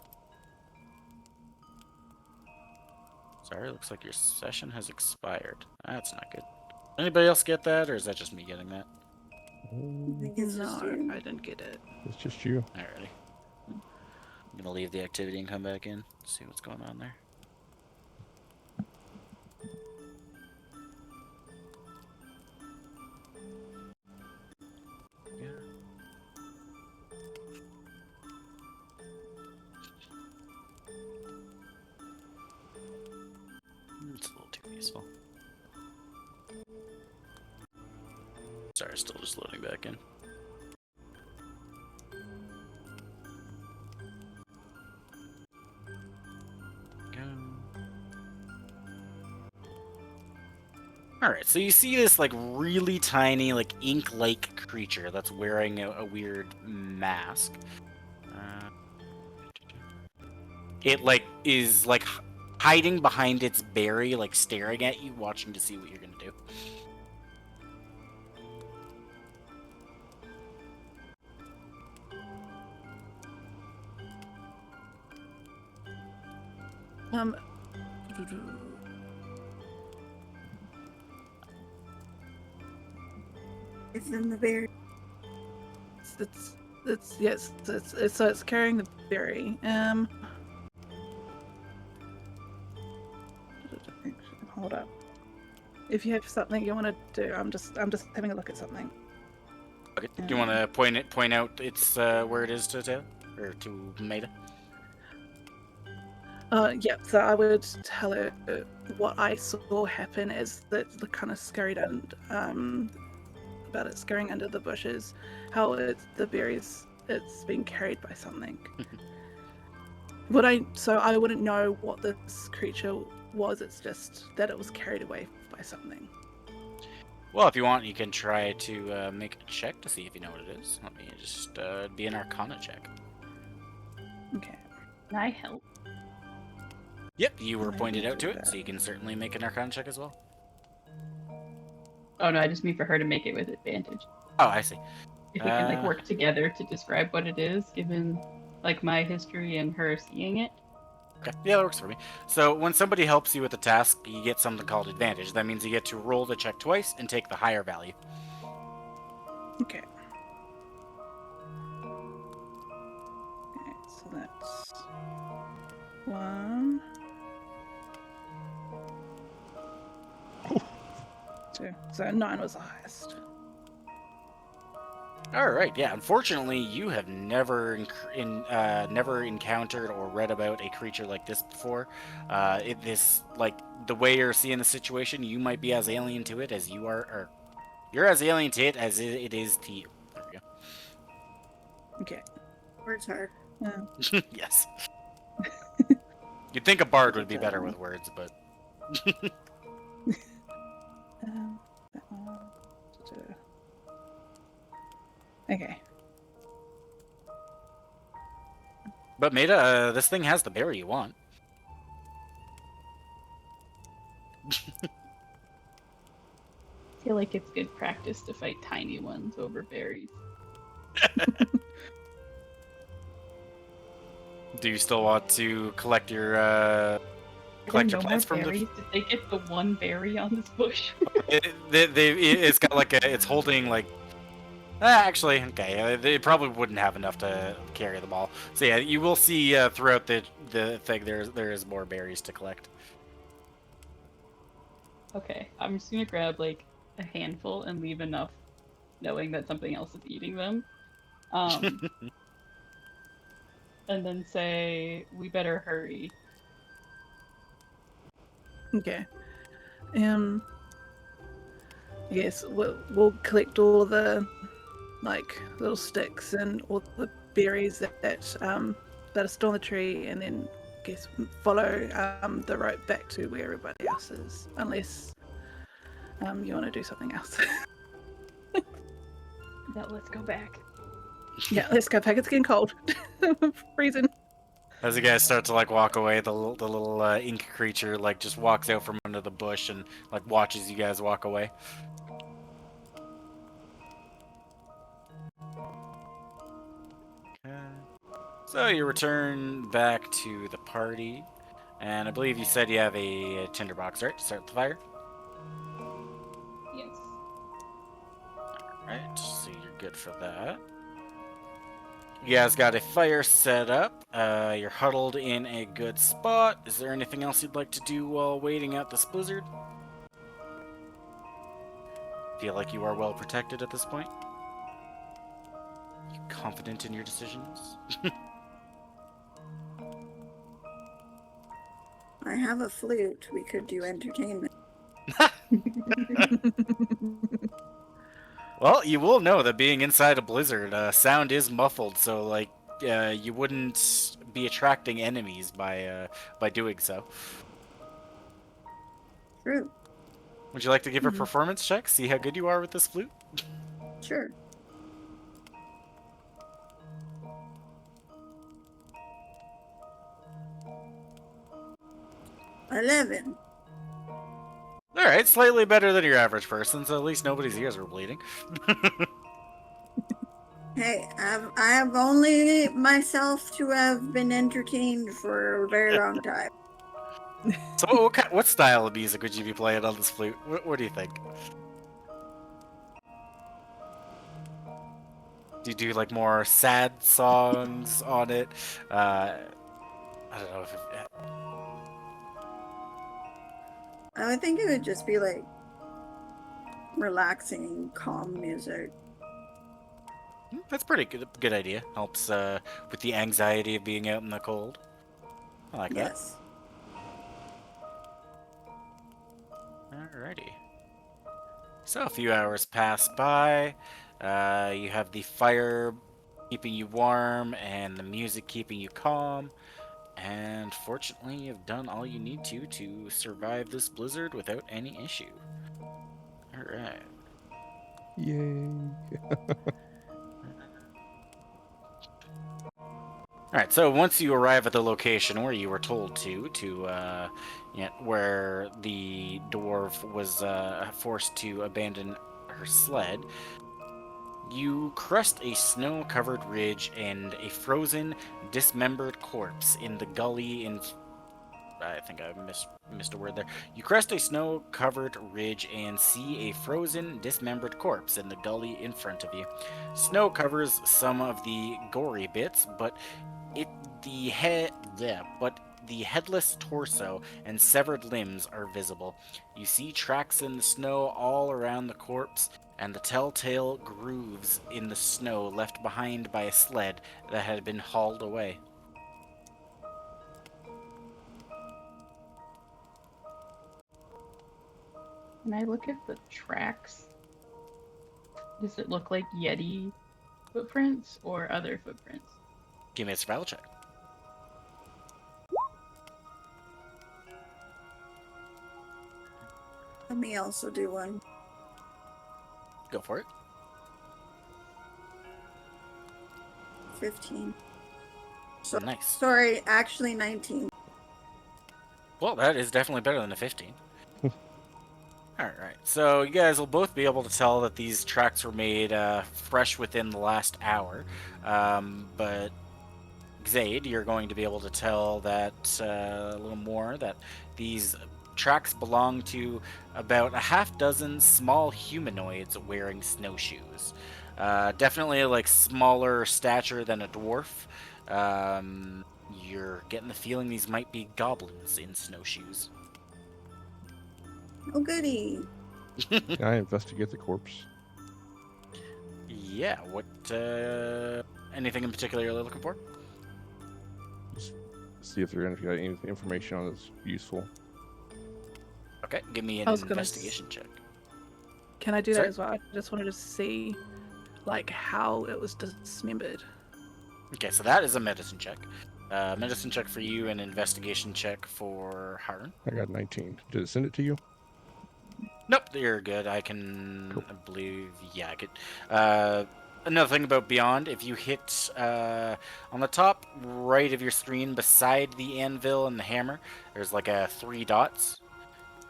Sorry, looks like your session has expired. That's not good. Anybody else get that, or is that just me getting that? I think it's just No, you. I didn't get it. It's just you. Alrighty. I'm gonna leave the activity and come back in, see what's going on there. Yeah. It's a little too peaceful. Sorry, still just loading back in. Alright, so you see this like really tiny, like ink-like creature that's wearing a weird mask. It like is like hiding behind its berry, like staring at you, watching to see what you're gonna do. It's in the berry. It's yes, so it's carrying the berry. Hold up. If you have something you want to do, I'm just having a look at something. Okay. Do you want to point out its where it is to Taylor or to Maida? Yeah. So I would tell her what I saw happen is that the kind of scurried and about it scurrying under the bushes, how the berries it's being carried by something. So I wouldn't know what this creature was. It's just that it was carried away by something. Well, if you want, you can try to make a check to see if you know what it is. Let me just be an Arcana check. Okay. Can I help? Yep, you were I pointed will out do to it, that. so you can certainly make an Arcana check as well. Oh no, I just mean for her to make it with advantage. Oh, I see. If we can like work together to describe what it is, given like my history and her seeing it. Okay, yeah, that works for me. So when somebody helps you with a task, you get something called advantage. That means you get to roll the check twice and take the higher value. Okay. Okay, so that's 1, 2. So 9 was the highest. All right, yeah. Unfortunately, you have never never encountered or read about a creature like this before. Like the way you're seeing the situation, you might be as alien to it as you are, or you're as alien to it as it is to you. There we Okay. Words hard. Um, go. Yes. You'd think a bard would be better with words, but that one. Okay. Maida, this thing has the berry you want. I feel like it's good practice to fight tiny ones over berries. Do you still want to collect your Are there no more plants from berries? Did they get the one berry on this bush? It's got like it's holding like. Actually, okay, they probably wouldn't have enough to carry them all. So yeah, you will see throughout the thing there is more berries to collect. Okay, I'm just gonna grab like a handful and leave enough, knowing that something else is eating them. And then say, we better hurry. Okay. Yes, we'll collect all of the like little sticks and all the berries that are still on the tree, and then follow the rope back to where everybody else is, unless you want to do something else. Now let's go back. Yeah, let's go back. It's getting cold. Freezing. As you guys start to like walk away, the little ink creature like just walks out from under the bush and like watches you guys walk away. Okay. So you return back to the party, and I believe you said you have a tinderbox, right, to start the fire? Yes. Alright, so you're good for that. You guys got a fire set up. You're huddled in a good spot. Is there anything else you'd like to do while waiting out this blizzard? Feel like you are well protected at this point? You confident in your decisions? I have a flute. We could do entertainment. Well, you will know that being inside a blizzard, sound is muffled, so like you wouldn't be attracting enemies by doing so. True. Would you like to give a performance check? See how good you are with this flute? Sure. $11. All right, slightly better than your average person, so at least nobody's ears were bleeding. Hey, I have only myself to have been entertained for a very long time. So what style of music would you be playing on this flute? What do you think? Do you do like more sad songs on it? I don't know if I would think it would just be like relaxing, calm music. that's pretty good idea. Helps with the anxiety of being out in the cold. I like Yes. that. Alrighty. So a few hours pass by. You have the fire keeping you warm and the music keeping you calm. And fortunately, you've done all you need to survive this blizzard without any issue. Alright. Yay. Alright, so once you arrive at the location where you were told where the dwarf was forced to abandon her sled, you crest a snow-covered ridge and a frozen, dismembered corpse in the gully in... I think I missed a word there. You crest a snow-covered ridge and see a frozen, dismembered corpse in the gully in front of you. Snow covers some of the gory bits, but the headless torso and severed limbs are visible. You see tracks in the snow all around the corpse, and the telltale grooves in the snow left behind by a sled that had been hauled away. Can I look at the tracks? Does it look like Yeti footprints or other footprints? Give me a survival check. Let me also do one. Go for it. 15. Nice. Sorry, actually 19. Well, that is definitely better than a 15. Alright, so you guys will both be able to tell that these tracks were made fresh within the last hour. But Xade, you're going to be able to tell that a little more, that these tracks belong to about a half dozen small humanoids wearing snowshoes. Definitely like smaller stature than a dwarf. You're getting the feeling these might be goblins in snowshoes. Oh, goody. Can I investigate the corpse? Yeah, what, anything in particular you're looking for? Just see if there's any information on this useful. Okay, give me an I was gonna investigation check. Can I do Sorry? that as well? I just wanted to see, like, how it was dismembered. Okay, so that is a medicine check. Medicine check for you and investigation check for Harun. I got 19. Did it send it to you? Nope, you're good. I can, Cool. I believe, yeah, I could. Another thing about Beyond, if you hit on the top right of your screen beside the anvil and the hammer, there's like a 3 dots.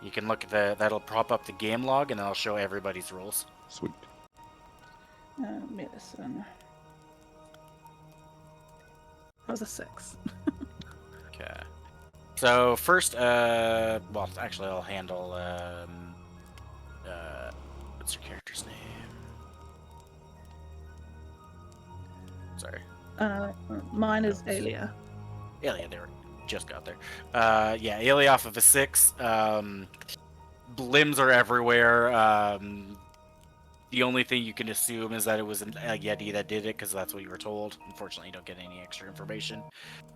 You can look at that'll prop up the game log and that'll show everybody's rolls. Sweet. Medicine. That was a 6. Okay. So first, well, actually, I'll handle. What's your character's name? Sorry, Mine is Alia. Alia. They were just got there. Yeah, Alia off of a 6. Limbs are everywhere. The only thing you can assume is that it was a Yeti that did it, because that's what you were told. Unfortunately, you don't get any extra information.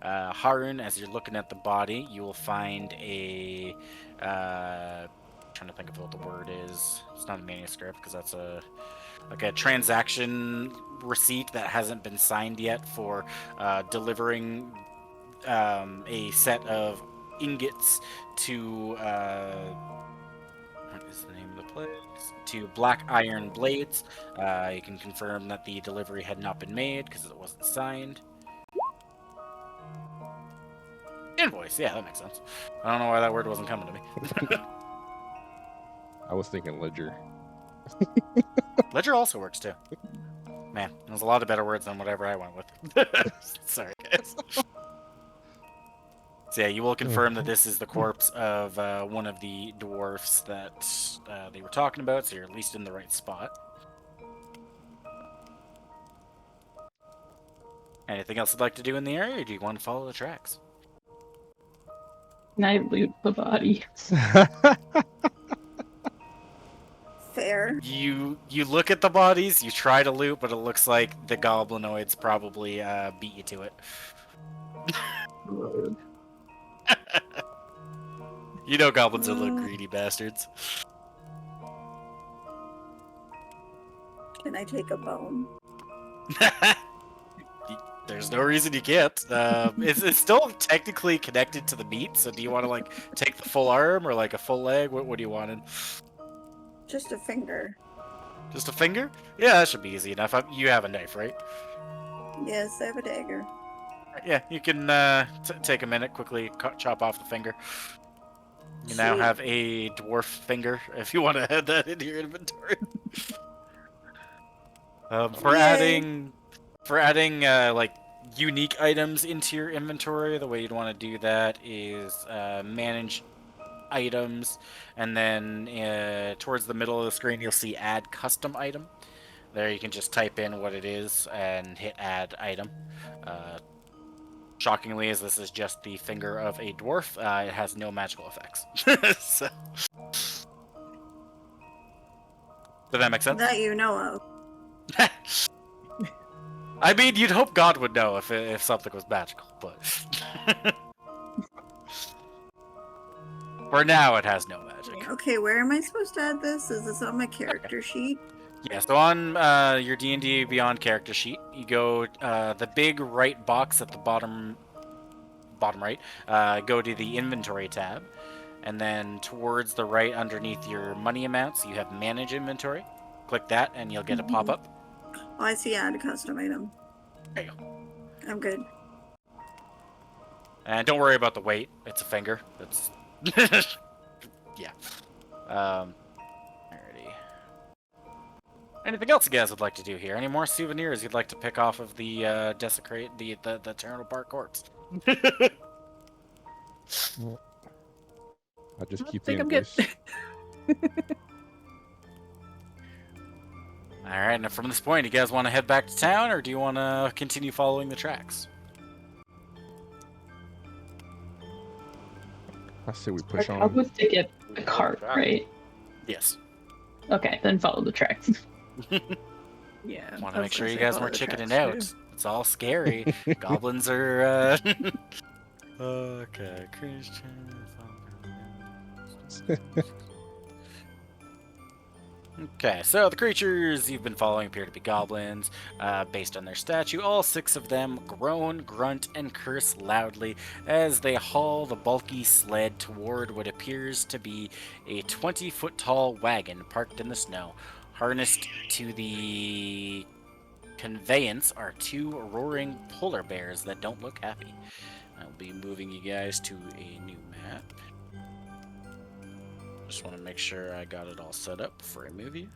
Harun, as you're looking at the body, you will find a... trying to think of what the word is. It's not a manuscript, because that's like a transaction receipt that hasn't been signed yet for delivering a set of ingots to... what is the name of the place? To Black Iron Blades. You can confirm that the delivery had not been made because it wasn't signed. Invoice, yeah, that makes sense. I don't know why that word wasn't coming to me. I was thinking ledger. Ledger also works too. Man, there's a lot of better words than whatever I went with. Sorry, guys. So yeah, you will confirm that this is the corpse of one of the dwarfs that they were talking about, so you're at least in the right spot. Anything else you'd like to do in the area, or do you want to follow the tracks? Can I loot the body? Fair. You look at the bodies, you try to loot, but it looks like the goblinoids probably beat you to it. You know goblins are little greedy bastards. Can I take a bone? There's no reason you can't. It's still technically connected to the meat, so do you want to like take the full arm or like a full leg? What do you want? Just a finger. Just a finger? Yeah, that should be easy enough. You have a knife, right? Yes, I have a dagger. Yeah, you can take a minute, quickly chop off the finger. You now Sweet. have a dwarf finger if you want to add that into your inventory. For Yay. adding like unique items into your inventory, the way you'd want to do that is manage items, and then towards the middle of the screen you'll see add custom item. There you can just type in what it is and hit add item. Shockingly, as this is just the finger of a dwarf, it has no magical effects. So... Did that make sense? That you know of. I mean, you'd hope God would know if something was magical, but for now, it has no magic. Okay, where am I supposed to add this? Is this on my character sheet? Yeah, so on your D&D Beyond character sheet, you go the big right box at the bottom right. Go to the inventory tab, and then towards the right, underneath your money amounts, you have manage inventory. Click that, and you'll get a pop-up. Oh, I see. Add a custom item. There you go. I'm good. And don't worry about the weight. It's a finger. That's yeah. Alrighty. Anything else you guys would like to do here? Any more souvenirs you'd like to pick off of the desecrate the Terminal Park corpse? I just I keep the think I'm good. invoice. Alright, and from this point, you guys want to head back to town, or do you want to continue following the tracks? I say we push I'll on. go to get We a follow cart, the track. right? Yes. Okay, then follow the tracks. Yeah. Want I to was make sure gonna you say guys follow weren't the chickening tracks, out. It's all scary. Goblins are, Okay, Christian... Okay, so the creatures you've been following appear to be goblins. Based on their statue, all 6 of them groan, grunt, and curse loudly as they haul the bulky sled toward what appears to be a 20-foot tall wagon parked in the snow. Harnessed to the conveyance are 2 roaring polar bears that don't look happy. I'll be moving you guys to a new map. Just want to make sure I got it all set up before I move you.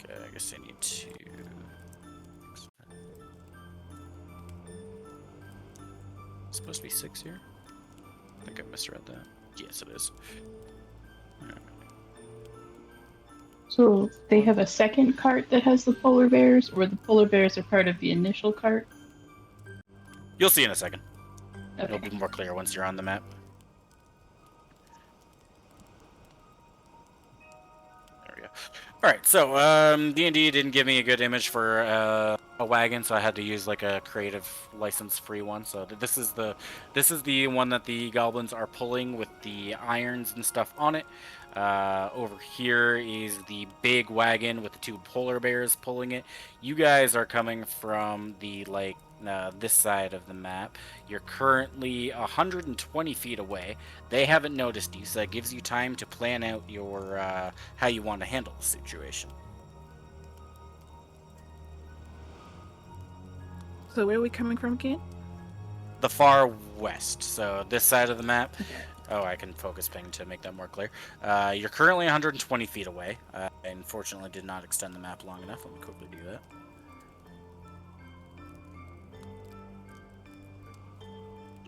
Okay, I guess I need to... It's supposed to be 6 here? I think I misread that. Yes, it is. Alright. So they have a second cart that has the polar bears, or the polar bears are part of the initial cart? You'll see in a second. It'll Okay. be more clear once you're on the map. There we go. Alright, so D&D didn't give me a good image for a wagon, so I had to use like a creative license-free one. So this is the one that the goblins are pulling with the irons and stuff on it. Over here is the big wagon with the 2 polar bears pulling it. You guys are coming from the this side of the map. You're currently 120 feet away. They haven't noticed you, so that gives you time to plan out your how you want to handle the situation. So where are we coming from again? The far west, so this side of the map. Oh, I can focus ping to make that more clear. You're currently 120 feet away. I unfortunately did not extend the map long enough. Let me quickly do that.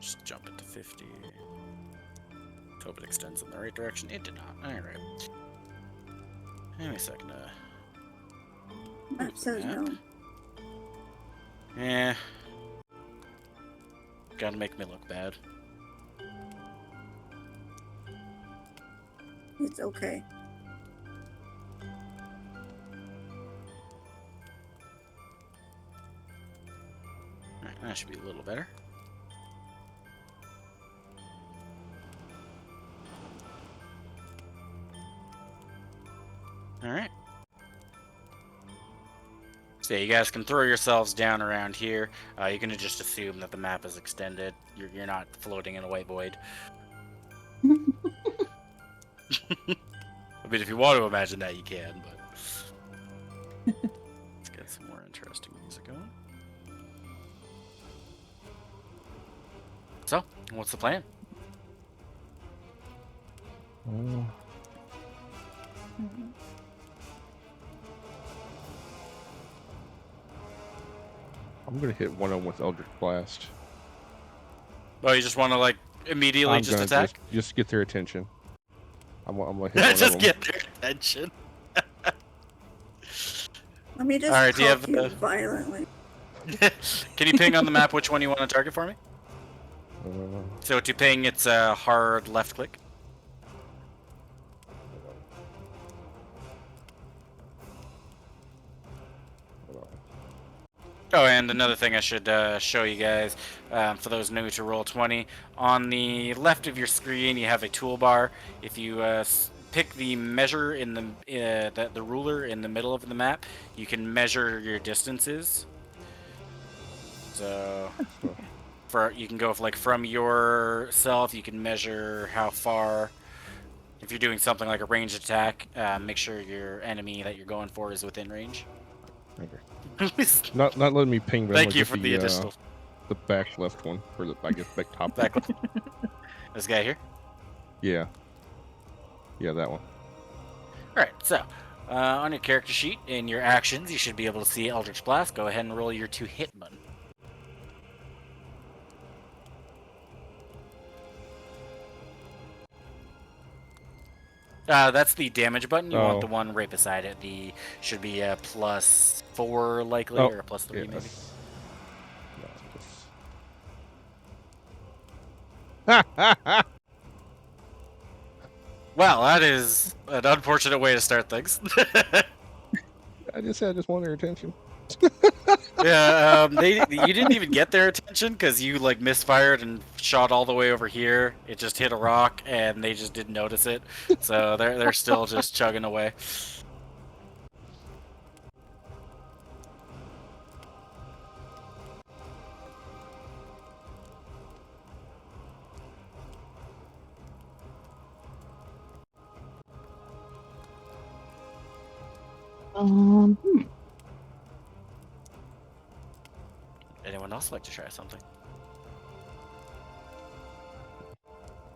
Just jump it to 50. Let's hope it extends in the right direction. It did not. Alright. Give me a second. Map says no. Eh. Gotta make me look bad. It's okay. Alright, that should be a little better. Alright. So yeah, you guys can throw yourselves down around here. You can just assume that the map is extended. You're not floating in a white void. I mean, if you want to imagine that, you can, but... Let's get some more interesting music going. So, what's the plan? I'm gonna hit one of them with Eldritch Blast. Oh, you just want to, like, immediately I'm just gonna attack? Just get their attention. I'm gonna hit one Just of them. get their attention. Let me just Alright, do you poke have you the- violently. Can you ping on the map which one you want to target for me? Uh, So to ping, it's a hard left click. hold on. Oh, and another thing I should show you guys, for those new to Roll20, on the left of your screen you have a toolbar. If you pick the measure in the ruler in the middle of the map, you can measure your distances. So, you can go like from yourself, you can measure how far. If you're doing something like a ranged attack, make sure your enemy that you're going for is within range. Okay. Not letting me ping, but Thank I'm you gonna for get the additional. the back left one, or the I guess back top. Back left. This guy here. Yeah. Yeah, that one. All right, so on your character sheet in your actions, you should be able to see Eldritch Blast. Go ahead and roll your 2 hit button. That's the damage button. You want the one right beside it. The should be a +4 likely, or a +3 yeah, maybe. that's- that's- Well, that is an unfortunate way to start things. I just want their attention. Yeah, you didn't even get their attention because you like misfired and shot all the way over here. It just hit a rock and they just didn't notice it. So they're still just chugging away. Hmm. Anyone else like to try something?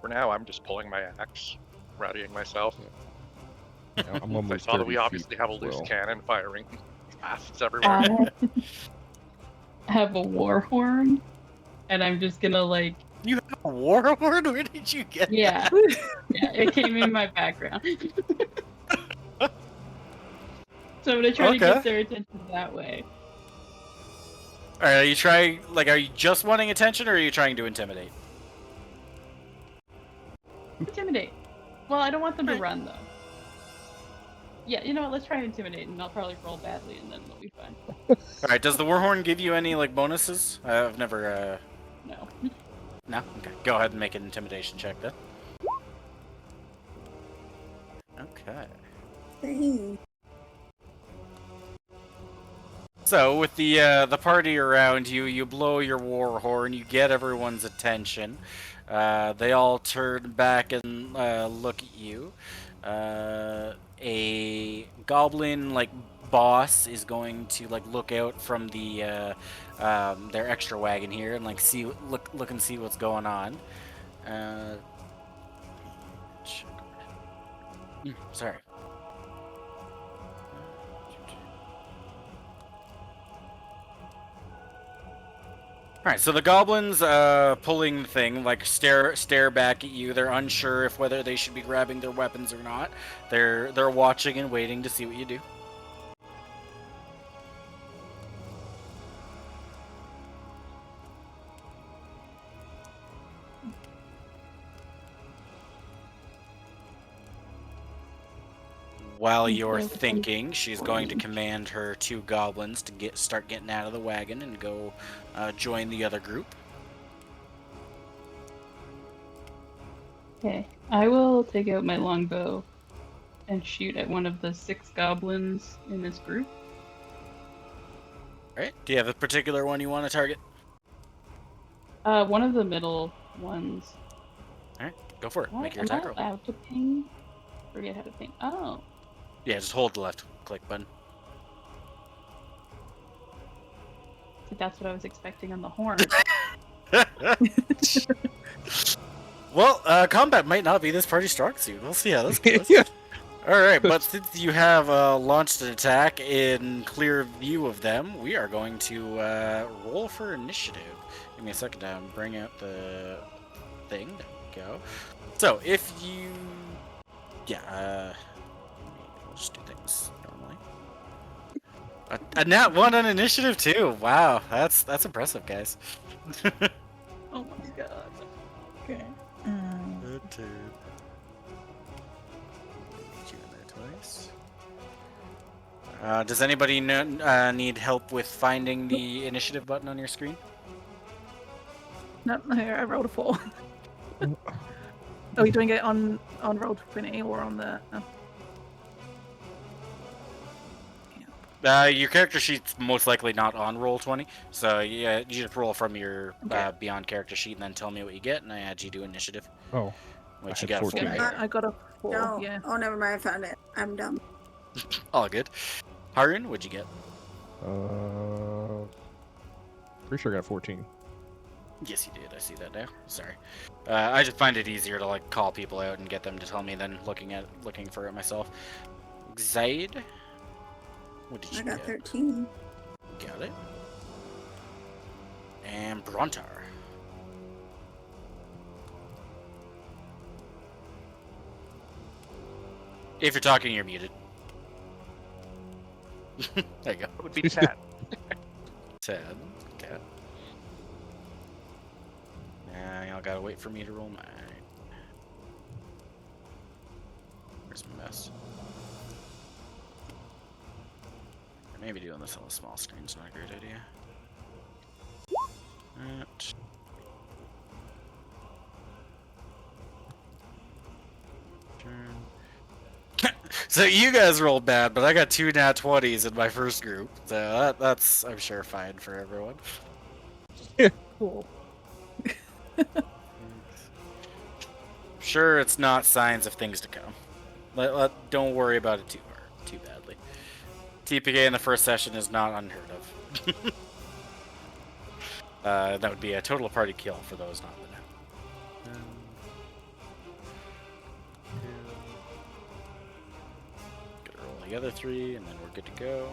For now, I'm just pulling my axe, readying myself. Yeah, I'm I almost saw that 30 we obviously feet have a as loose well. cannon firing blasts everywhere. I have a war horn, and I'm just gonna like, You have a warlord? Where did you get yeah, that? yeah, it came in my background. So I'm gonna try to Okay. get their attention that way. All right, are you just wanting attention, or are you trying to intimidate? Intimidate. Well, I don't want them to Right. run though. Yeah, you know what? Let's try and intimidate, and I'll probably roll badly, and then they'll be fine. All right, does the warhorn give you any like bonuses? I've never. No. No. Okay. Go ahead and make an intimidation check then. Okay. Dang. So with the party around you, you blow your war horn, you get everyone's attention. They all turn back and look at you. A goblin like boss is going to like look out from the their extra wagon here and like look and see what's going on. Sorry. Alright, so the goblins pulling the thing, like stare back at you. They're unsure if whether they should be grabbing their weapons or not. They're watching and waiting to see what you do. While you're thinking, she's going to command her 2 goblins to start getting out of the wagon and go join the other group. Okay, I will take out my longbow and shoot at one of the 6 goblins in this group. Alright, do you have a particular one you want to target? One of the middle ones. Alright, go for it. What? Make your Am I attack roll. allowed to ping? Forget how to ping. Oh. Yeah, just hold the left click button. See, that's what I was expecting on the horn. Well, combat might not be this party's strong suit. We'll see how this goes. Yeah. Alright, but since you have launched an attack in clear view of them, we are going to roll for initiative. Give me a second to bring out the thing. There we go. So, if you... Yeah, we'll just do things normally. A nat 1 on initiative too. Wow, that's impressive, guys. Oh my god. Okay. Good dude. Get you in there twice. Does anybody need help with finding the initiative button on your screen? No, I rolled a 4. Are we doing it on roll 20 or on the? Your character sheet's most likely not on roll 20, so yeah, you just roll from your beyond character sheet and then tell me what you get, and I add you to initiative. Oh, Which I you had got 14. right? I got a 4. No. Yeah. Oh, never mind. I found it. I'm dumb. All good. Harun, what'd you get? Pretty sure I got 14. Yes, you did. I see that now. Sorry. I just find it easier to like call people out and get them to tell me than looking for it myself. Zaid, what did you I got get? 13. Got it. And Brontar. If you're talking, you're muted. There you go. It would be 10. 10. Okay. Now y'all gotta wait for me to roll mine. Where's my mess? Maybe doing this on a small screen is not a great idea. Turn. So you guys rolled bad, but I got 2 nat 20s in my first group. So that's, I'm sure, fine for everyone. Cool. Sure, it's not signs of things to come. Don't worry about it too badly. TPK in the first session is not unheard of. That would be a total party kill for those not to know. Gonna roll the other 3, and then we're good to go.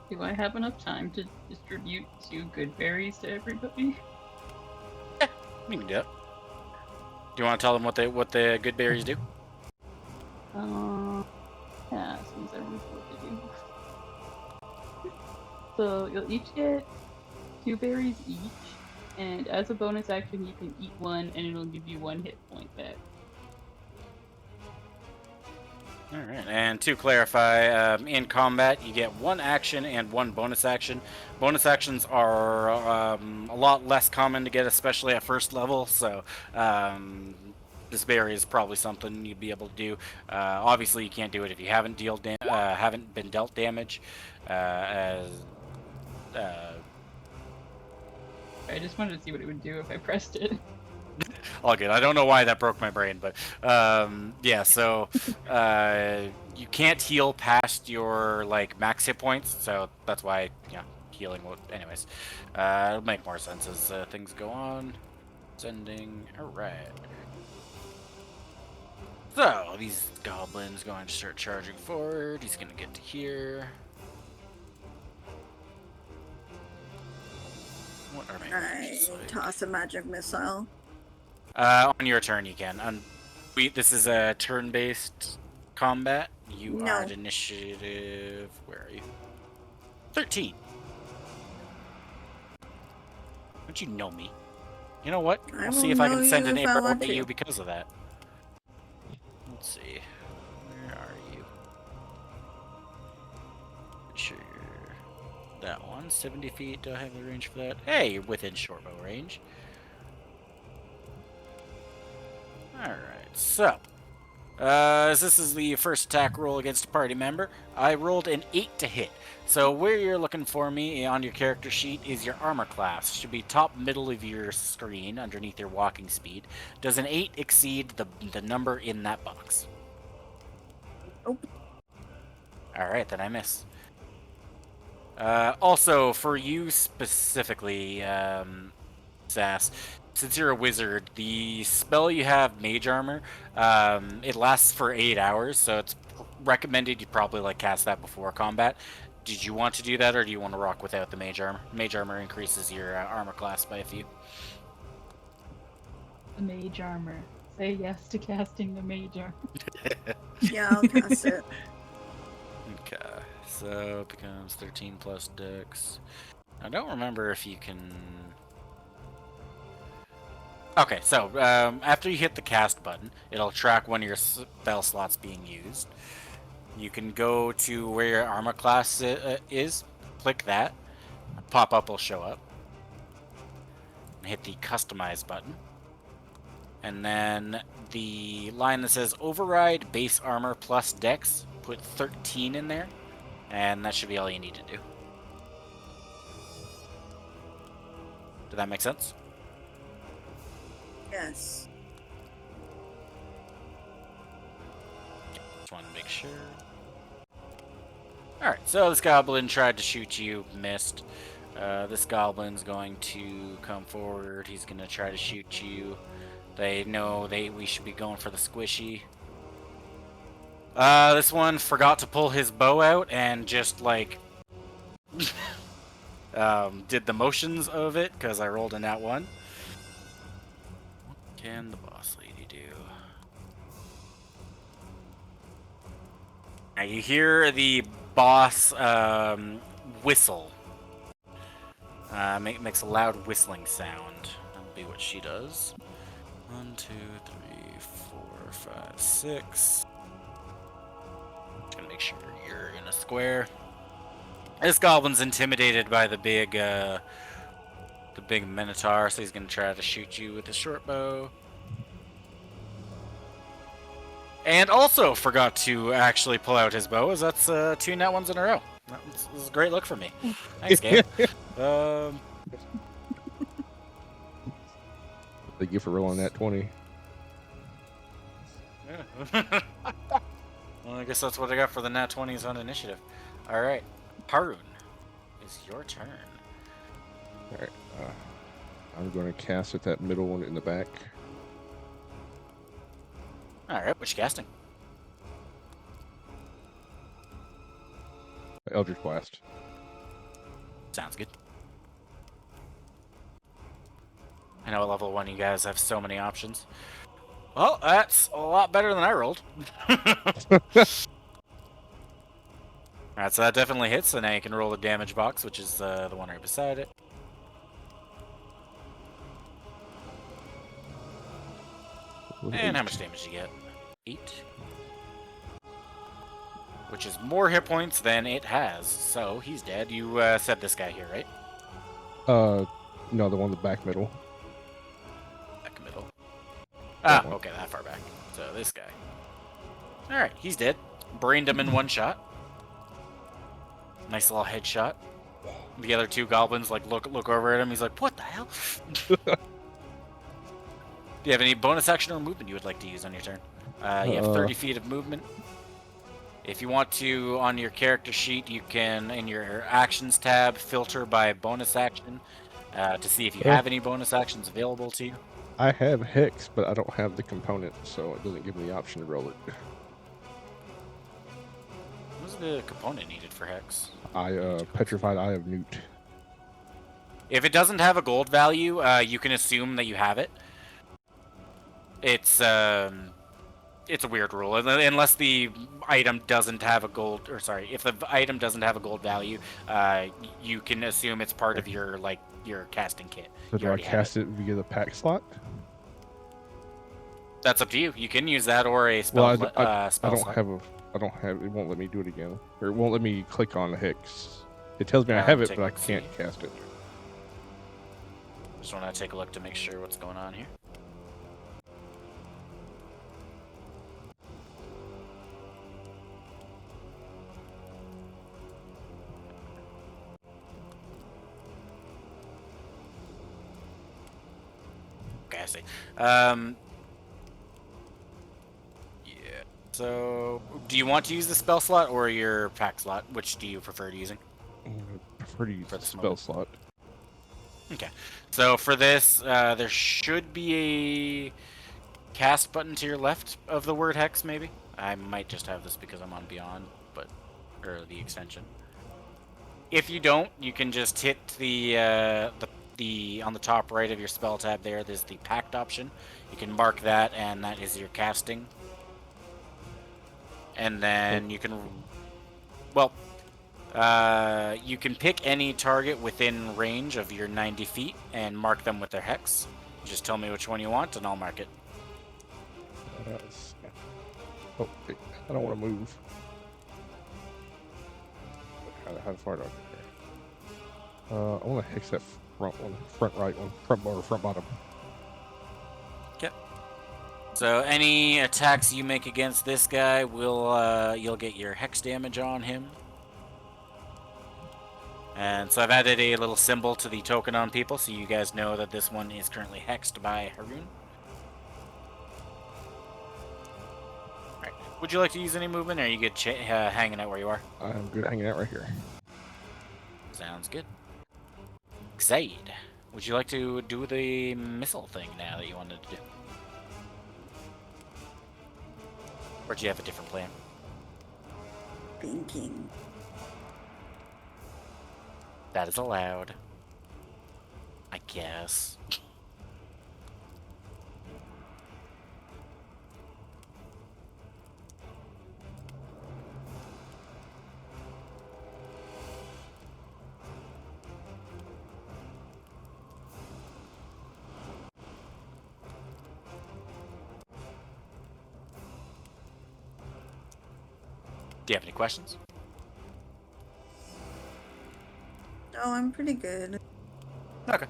Do I have enough time to distribute 2 good berries to everybody? We can do it. Do you want to tell them what the good berries do? Yeah, since I remember what they do. So you'll each get 2 berries each, and as a bonus action, you can eat 1, and it'll give you 1 hit point back. Alright, and to clarify, in combat you get 1 action and 1 bonus action. Bonus actions are a lot less common to get, especially at first level, so this berry is probably something you'd be able to do. Obviously you can't do it if you haven't been dealt damage. I just wanted to see what it would do if I pressed it. All good. I don't know why that broke my brain, but yeah. So you can't heal past your like max hit points, so that's why healing will. Anyways, it'll make more sense as things go on. Sending. All right. So these goblins going to start charging forward. He's gonna get to here. What are my I ranges like? toss a magic missile. On your turn, you can. This is a turn-based combat. You No. are at initiative. Where are you? 13. Don't you know me? You know what? I I'll see will if I know can send you an if I arrow want at to. you because of that. Let's see. Where are you? Sure. That one, 70 feet. Do I have the range for that? Hey, you're within short bow range. Alright, so. As this is the first attack roll against a party member, I rolled an 8 to hit. So where you're looking for me on your character sheet is your armor class. Should be top middle of your screen underneath your walking speed. Does an 8 exceed the number in that box? Nope. Alright, then I miss. Also, for you specifically, Sass, since you're a wizard, the spell you have, Mage Armor, it lasts for 8 hours, so it's recommended you probably like cast that before combat. Did you want to do that, or do you want to rock without the mage armor? Mage armor increases your armor class by a few. The mage armor. Say yes to casting the mage armor. Yeah, I'll cast it. Okay, so it becomes 13 plus dex. I don't remember if you can... Okay, so after you hit the cast button, it'll track one of your spell slots being used. You can go to where your armor class is, click that, a pop-up will show up, and hit the customize button. And then the line that says override base armor plus dex, put 13 in there, and that should be all you need to do. Did that make sense? Yes. Just want to make sure. Alright, so this goblin tried to shoot you, missed. This goblin's going to come forward. He's going to try to shoot you. They know we should be going for the squishy. This one forgot to pull his bow out and just, like, did the motions of it, because I rolled a nat 1. What can the boss lady do? Now you hear the boss whistle. Makes a loud whistling sound. That'll be what she does. 1, 2, 3, 4, 5, 6. Just gonna make sure you're in a square. This goblin's intimidated by the big minotaur, so he's gonna try to shoot you with his short bow. And also forgot to actually pull out his bow, as that's 2 nat 1s in a row. This is a great look for me. Thanks, game. Thank you for rolling that 20. Yeah. Well, I guess that's what I got for the nat 20s on initiative. Alright, Harun, it's your turn. Alright, I'm going to cast at that middle one in the back. Alright, what you casting? Eldritch Blast. Sounds good. I know at level 1 you guys have so many options. Well, that's a lot better than I rolled. Alright, so that definitely hits, so now you can roll the damage box, which is the one right beside it. And how much damage do you get? 8. Which is more hit points than it has, so he's dead. You said this guy here, right? No, the one in the back middle. Back middle. Ah, okay, that far back. So this guy. Alright, he's dead. Brained him in one shot. Nice little headshot. The other 2 goblins like look over at him. He's like, "What the hell?" Do you have any bonus action or movement you would like to use on your turn? You have 30 feet of movement. If you want to, on your character sheet, you can, in your actions tab, filter by bonus action to see if you have any bonus actions available to you. I have Hex, but I don't have the component, so it doesn't give me the option to roll it. What's the component needed for Hex? Petrified Eye of Newt. If it doesn't have a gold value, you can assume that you have it. It's a weird rule, unless the item doesn't have a gold, or sorry, if the item doesn't have a gold value, you can assume it's part of your casting kit. So do I cast it via the pack slot? That's up to you. You can use that or a spell. Well, I spell don't have a. I don't have. It won't let me do it again, or it won't let me click on the Hex. It tells me I have it, but I can't cast it. Just want to take a look to make sure what's going on here. Okay, I see. Yeah. So, do you want to use the spell slot or your pack slot? Which do you prefer to using? I prefer to use For the the spell slot. Okay. So for this, there should be a cast button to your left of the word hex, maybe? I might just have this because I'm on Beyond, or the extension. If you don't, you can just hit the on the top right of your spell tab there. There's the pact option. You can mark that, and that is your casting. And then you can, well, you can pick any target within range of your 90 feet and mark them with their hex. Just tell me which one you want, and I'll mark it. Oh, wait, I don't want to move. How far do I get there? I want to hex that front one, front right one, front bottom. Okay. So any attacks you make against this guy will you'll get your hex damage on him. And so I've added a little symbol to the token on people, so you guys know that this one is currently hexed by Haroon. Alright. Would you like to use any movement, or are you good hanging out where you are? I'm good hanging out right here. Sounds good. Xade, would you like to do the missile thing now that you wanted to do? Or do you have a different plan? Thinking. That is allowed. I guess. Do you have any questions? Oh, I'm pretty good. Okay.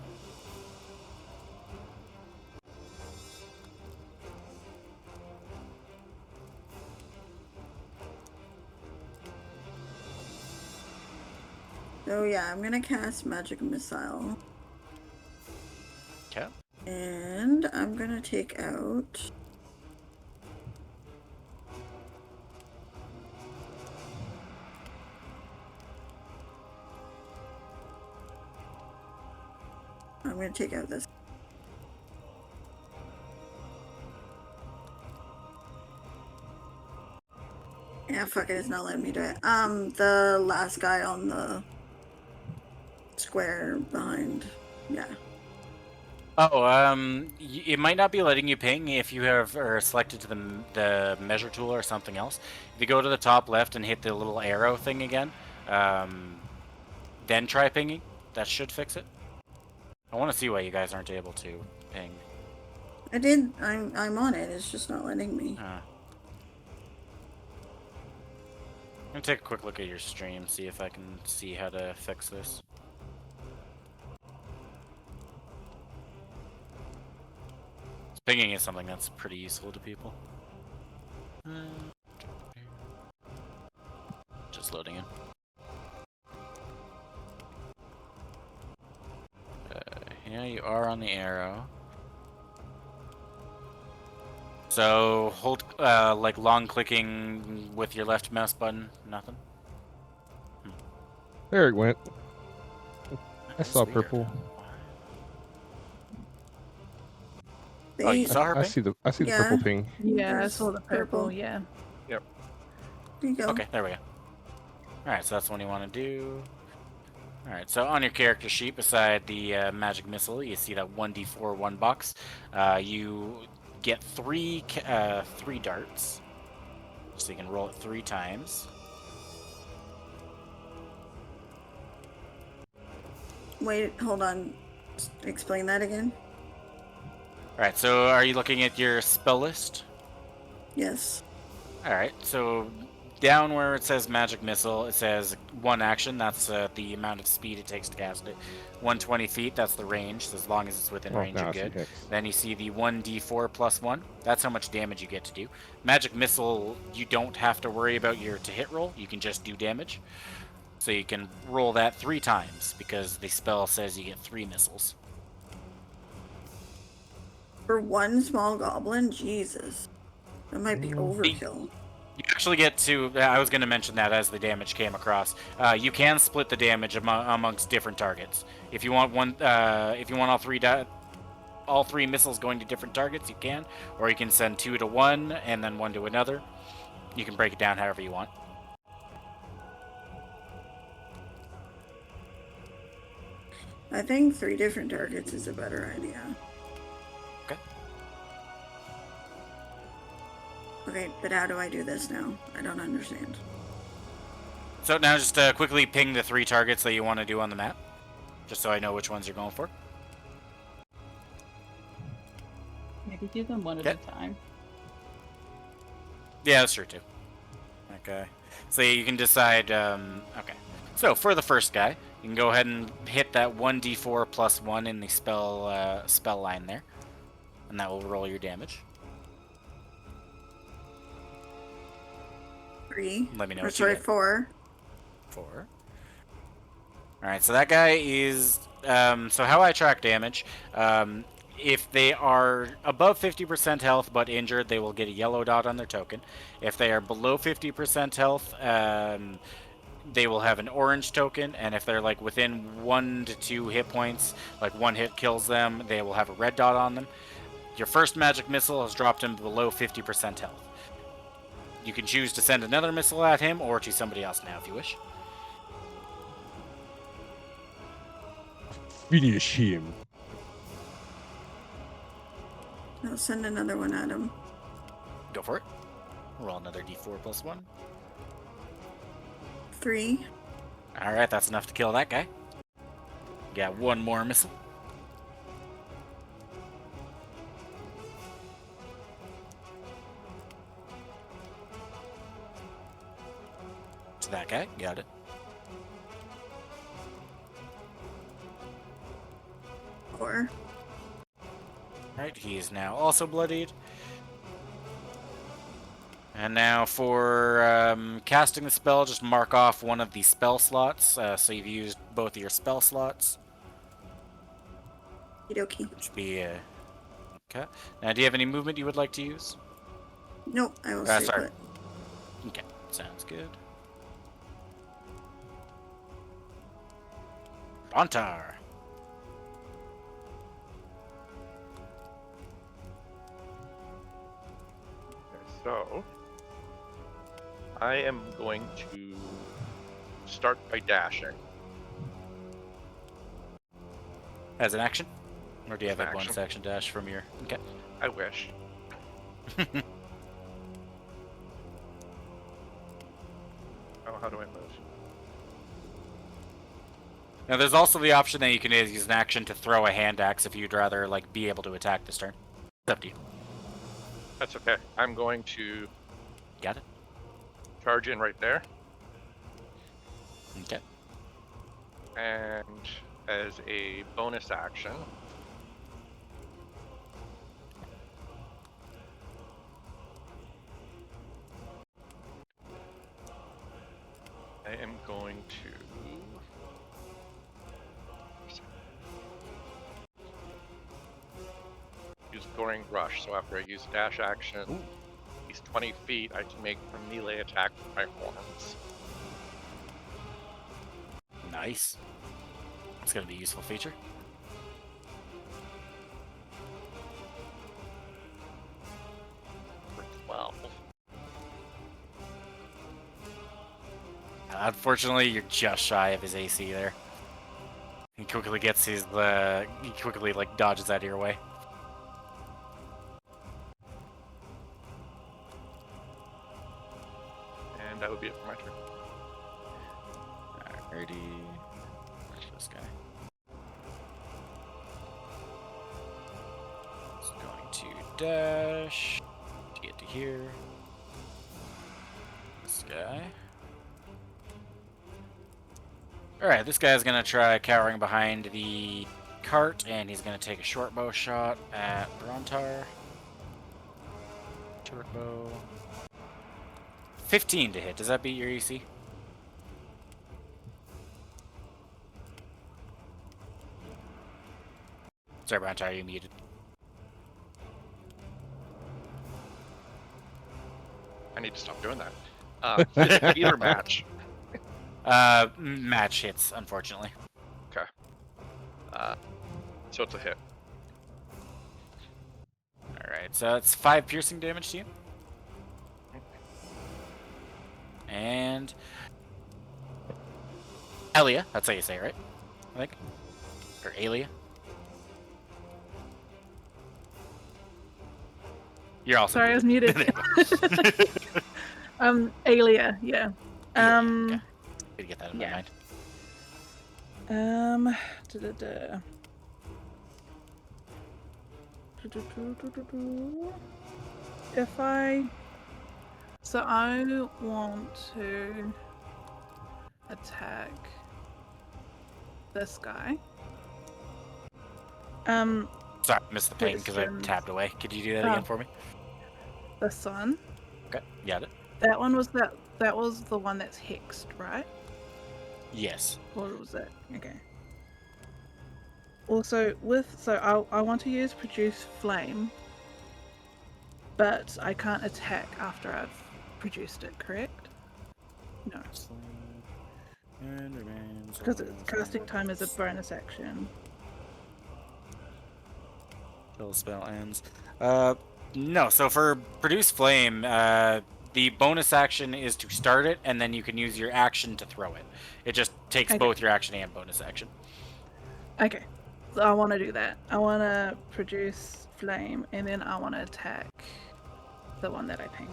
So yeah, I'm gonna cast Magic Missile. Okay. And I'm gonna take out... I'm gonna take out this. Yeah, fuck it, it's not letting me do it. The last guy on the square behind. Yeah. Oh, it might not be letting you ping if you have selected to the measure tool or something else. If you go to the top left and hit the little arrow thing again, then try pinging. That should fix it. I want to see why you guys aren't able to ping. I did. I'm on it. It's just not letting me. I'm gonna take a quick look at your stream, see if I can see how to fix this. Pinging is something that's pretty useful to people. Just loading in. Yeah, you are on the arrow. So hold like long clicking with your left mouse button. Nothing. There it went. I That's saw weird. purple. Oh, you saw her I ping? see the Yeah. purple ping. Yeah, I There's saw the purple, purple. yeah. There you go. Okay, there we go. Alright, so that's the one you want to do. Alright, so on your character sheet, beside the magic missile, you see that 1d4 1 box. You get three darts. So you can roll it 3 times. Wait, hold on. Explain that again. Alright, so are you looking at your spell list? Yes. Alright, so down where it says magic missile, it says 1 action. That's the amount of speed it takes to cast it. 120 feet, that's the range. So as long as it's within range, now you're I see good. hex. Then you see the 1d4 plus 1. That's how much damage you get to do. Magic missile, you don't have to worry about your to hit roll. You can just do damage. So you can roll that 3 times because the spell says you get 3 missiles. For one small goblin, Jesus. That might be overkill. You actually get to. I was going to mention that as the damage came across. You can split the damage amongst different targets. If you want if you want all three missiles going to different targets, you can, or you can send 2 to one and then 1 to another. You can break it down however you want. I think 3 different targets is a better idea. Okay. Okay, but how do I do this now? I don't understand. So now just quickly ping the 3 targets that you want to do on the map, just so I know which ones you're going for. Maybe do them one at a time. Yeah, that's true too. Okay. So you can decide. Okay. So for the first guy, you can go ahead and hit that 1d4 plus 1 in the spell line there, and that will roll your damage. 3. Let me know Or what you sorry, get. 4. 4. All right. So that guy is. So how I track damage. If they are above 50% health but injured, they will get a yellow dot on their token. If they are below 50% health, they will have an orange token, and if they're like within 1 to 2 hit points, like 1 hit kills them, they will have a red dot on them. Your first magic missile has dropped him below 50% health. You can choose to send another missile at him or to somebody else now if you wish. Finish him. I'll send another one at him. Go for it. Roll another d4 plus 1. 3. Alright, that's enough to kill that guy. Got 1 more missile. To that guy. Got it. 4. Alright, he is now also bloodied. And now for casting the spell, just mark off one of the spell slots. So you've used both of your spell slots. Okie Which would be okay. Now, do you have any movement you would like to use? Nope, I will stay sorry. put. Okay, sounds good. Brontar. So, I am going to start by dashing. As an action? Or do you have As a an bonus action dash from your... Okay. I wish. Oh, how do I move? Now, there's also the option that you can use an action to throw a hand axe if you'd rather, like, be able to attack this turn. It's up to you. That's okay. I'm going to Got it? charge in right there. Okay. And as a bonus action, I am going to use Goring Rush. So after I use dash action, he's 20 feet, I can make a melee attack with my horns. Nice. It's going to be a useful feature. For 12. Unfortunately, you're just shy of his AC there. He quickly gets his, he quickly, like, dodges out of your way. And that would be it for my turn. Alrighty. Where's this guy? He's going to dash to get to here. This guy. Alright, this guy's gonna try cowering behind the cart, and he's gonna take a short bow shot at Brontar. Short bow. 15 to hit. Does that beat your EC? Sorry, Brontar, you muted. I need to stop doing that. Either match. Match hits, unfortunately. Okay. So it's a hit. Alright, so that's 5 piercing damage to you. And... Elia, that's how you say it, right? I think. Or Alia? You're also Sorry, I was muted. Alia, yeah. Okay. Gotta get that in my yeah. mind. If I want to attack this guy. Sorry, I missed the ping because I questions. tapped away. Could you do that again for me? This one. Okay, got it. That one was that was the one that's hexed, right? Yes. Or was it? Okay. Also, I want to use produce flame, but I can't attack after I've produced it, correct? No. Because casting time is a bonus action. Till spell ends. No, so for produce flame, the bonus action is to start it, and then you can use your action to throw it. It just takes both your action and bonus action. Okay. So I want to do that. I want to produce flame, and then I want to attack the one that I pinged.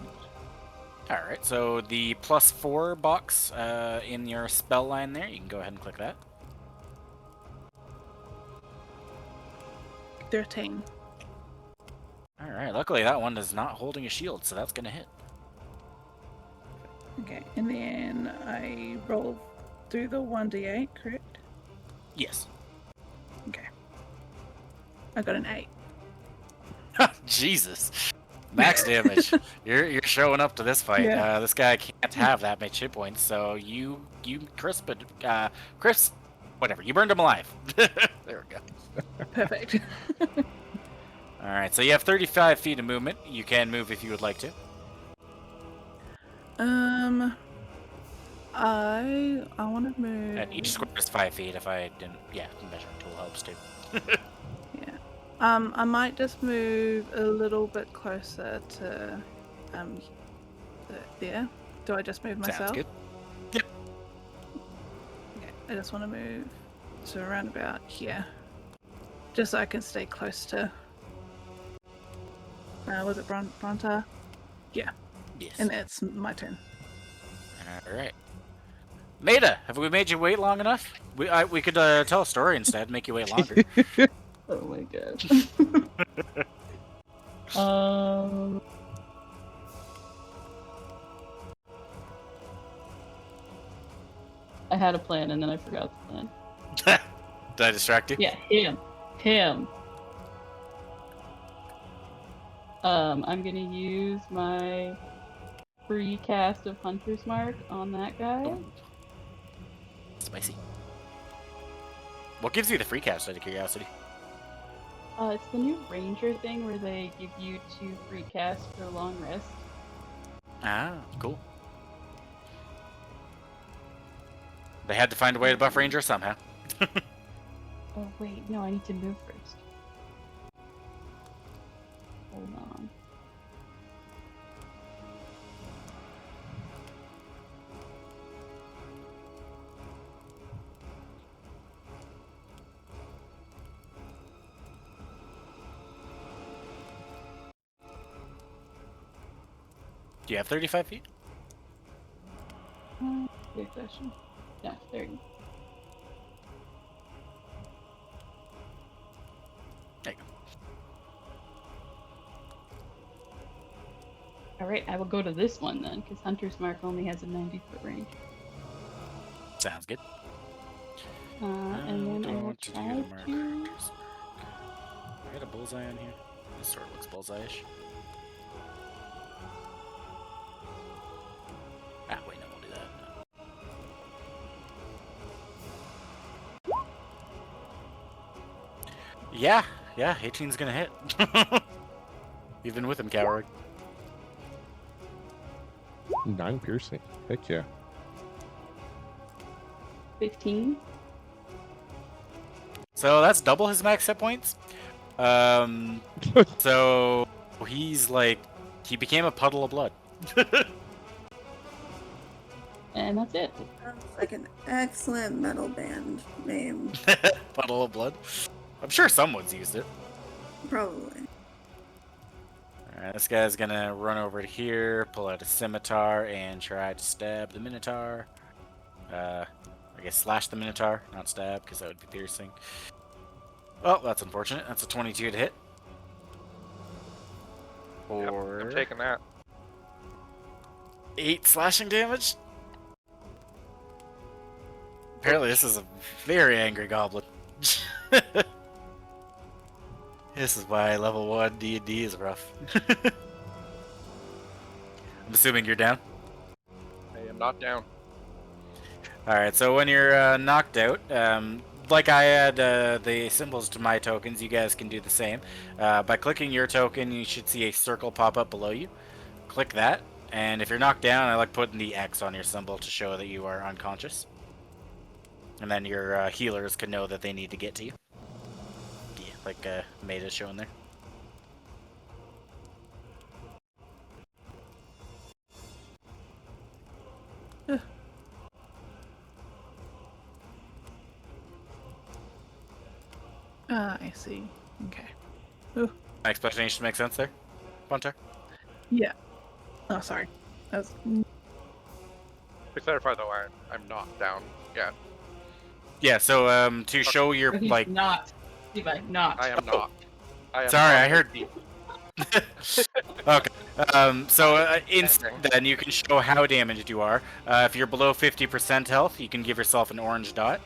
Alright, so the +4 box in your spell line there, you can go ahead and click that. 13. Alright, luckily that one is not holding a shield, so that's gonna hit. Okay, and then I roll through the 1d8, correct? Yes. Okay. I got an 8. Jesus. Max damage. You're showing up to this fight. Yeah. This guy can't have that many hit points, so you crisp, whatever. You burned him alive. There we go. Perfect. All right, so you have 35 feet of movement. You can move if you would like to. I want to move. And each square is 5 feet. If I didn't, measuring tool helps too. Yeah. I might just move a little bit closer to, there. Do I just move myself? Sounds good. Yep. Okay. I just want to move to around about here, just so I can stay close to. Was it Bronta? Yeah. Yes. And it's my turn. All right. Maida, have we made you wait long enough? We could tell a story instead, make you wait longer. Oh my god. I had a plan and then I forgot the plan. Did I distract you? Yeah, him. I'm gonna use my free cast of Hunter's Mark on that guy. Oh. Spicy. What gives you the free cast, out of curiosity? It's the new Ranger thing where they give you 2 free casts for a long rest. Ah, cool. They had to find a way to buff Ranger somehow. Oh wait, no, I need to move first. Hold on. Do you have 35 feet? Good question. No, 30. There you go. Alright, I will go to this one then, because Hunter's Mark only has a 90-foot range. Sounds good. And then I will try to... I got a bullseye on here. This sort of looks bullseye-ish. Ah, wait, no, we'll do that. Yeah, 18's gonna hit. You've been with him, coward. 9 piercing. Heck yeah. 15. So that's double his max hit points. So he became a puddle of blood. And that's it. Sounds like an excellent metal band name. Puddle of blood. I'm sure someone's used it. Probably. Alright, this guy's gonna run over to here, pull out a scimitar, and try to stab the Minotaur. I guess slash the Minotaur, not stab, because that would be piercing. Oh, that's unfortunate. That's a 22 to hit. Yep, Or I'm taking that. 8 slashing damage. Apparently, this is a very angry goblin. This is why level 1 D&D is rough. I'm assuming you're down. I am not down. Alright, so when you're knocked out, like I add the symbols to my tokens, you guys can do the same. By clicking your token, you should see a circle pop up below you. Click that, and if you're knocked down, I like putting the X on your symbol to show that you are unconscious. And then your healers can know that they need to get to you. Yeah, like Maida's showing there. I see. Okay. My explanation makes sense there, Bunter? Yeah. Oh, sorry. That was... To clarify though, I'm not down yet. Yeah, so to show your But he's like. not. Levi, not. I am not. I am Sorry, not I heard. deep. Okay. So then you can show how damaged you are. If you're below 50% health, you can give yourself an orange dot.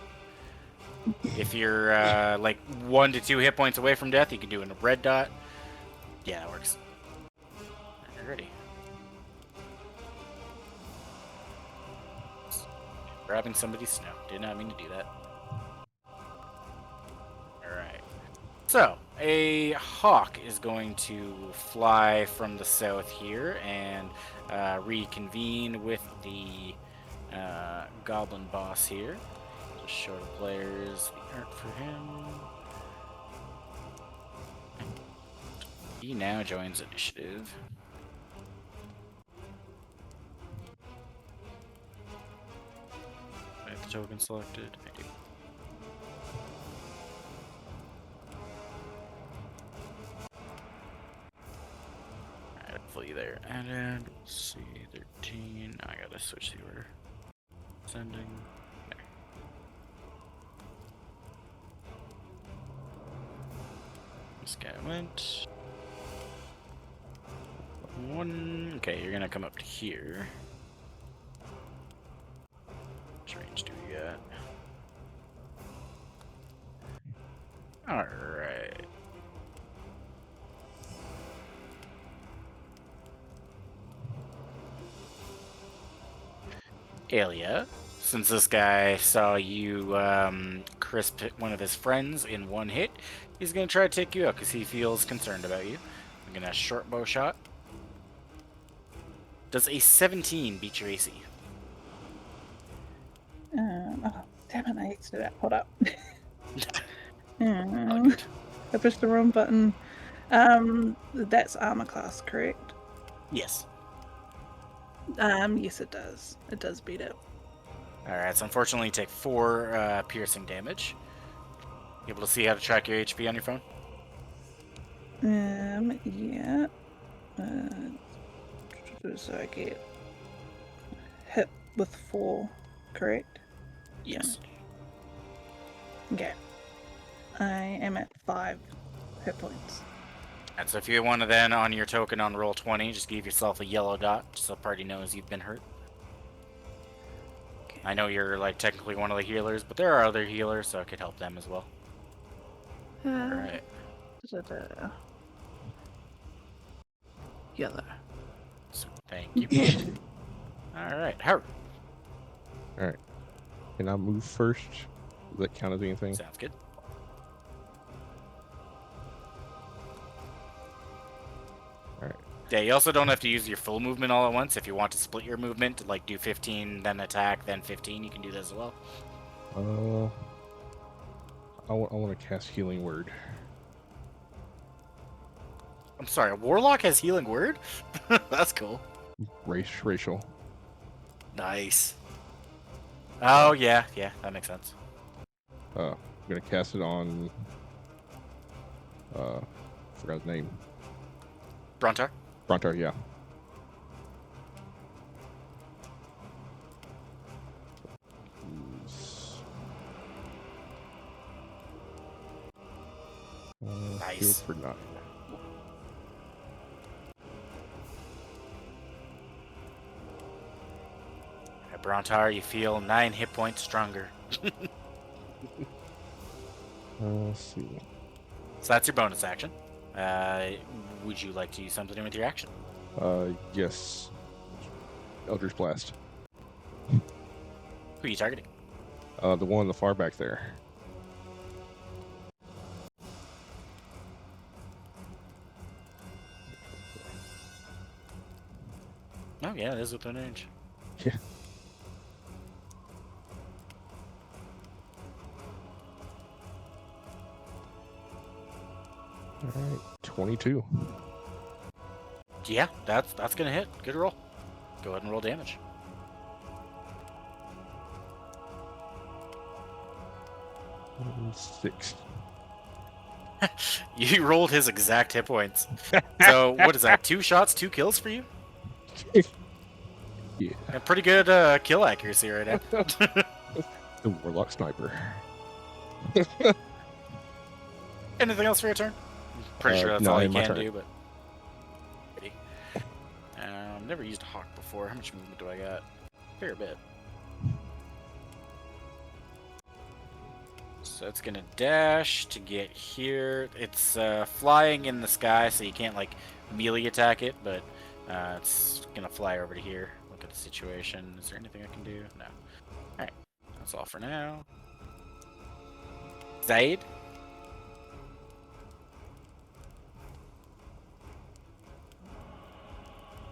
If you're like 1 to 2 hit points away from death, you can do a red dot. Yeah, that works. Alrighty. Grabbing somebody's snow. Did not mean to do that. Alright. So, a hawk is going to fly from the south here and reconvene with the goblin boss here. Just show the players the art for him. He now joins initiative. I have the token selected. I do. Alright, hopefully there. And let's see, 13. I gotta switch the order. Sending. There. This guy went. 1. Okay, you're gonna come up to here. Which range do we got? Alright. Alia, since this guy saw you crisp one of his friends in 1 hit, he's gonna try to take you out because he feels concerned about you. I'm gonna short bow shot. Does a 17 beat your AC? Oh, damn it, I exited that. Hold up. All good. I pushed the wrong button. That's armor class, correct? Yes. Yes, it does. It does beat it. Alright, so unfortunately you take 4 piercing damage. You able to see how to track your HP on your phone? Yeah. So I get hit with 4, correct? Yes. Okay. I am at 5 hit points. And so if you want to then, on your token on roll 20, just give yourself a yellow dot so the party knows you've been hurt. Okay. I know you're like technically one of the healers, but there are other healers, so I could help them as well. Alright. Yellow. So, thank you. Alright, Howard. Alright. Can I move first? Does that count as anything? Sounds good. Alright. Yeah, you also don't have to use your full movement all at once. If you want to split your movement to like do 15, then attack, then 15, you can do that as well. I want to cast Healing Word. I'm sorry, a warlock has healing word? That's cool. Racial. Nice. Oh, yeah, that makes sense. I'm gonna cast it on. Forgot his name. Brontar? Brontar, yeah. Nice. Shield for 9. At Brontar, you feel 9 hit points stronger. Let's see. So that's your bonus action. Would you like to use something with your action? Yes. Eldritch Blast. Who are you targeting? The one in the far back there. Oh, yeah, it is within range. Yeah. All right, 22. Yeah, that's gonna hit. Good roll. Go ahead and roll damage. And 6. You rolled his exact hit points. So what is that? 2 shots, 2 kills for you? Yeah. And pretty good kill accuracy right now. The Warlock Sniper. Anything else for your turn? Pretty sure that's no, all you my can turn. do, but. Never used a hawk before. How much movement do I got? Fair bit. So it's gonna dash to get here. It's flying in the sky, so you can't like melee attack it, but it's gonna fly over to here. Look at the situation. Is there anything I can do? No. Alright. That's all for now. Zaid?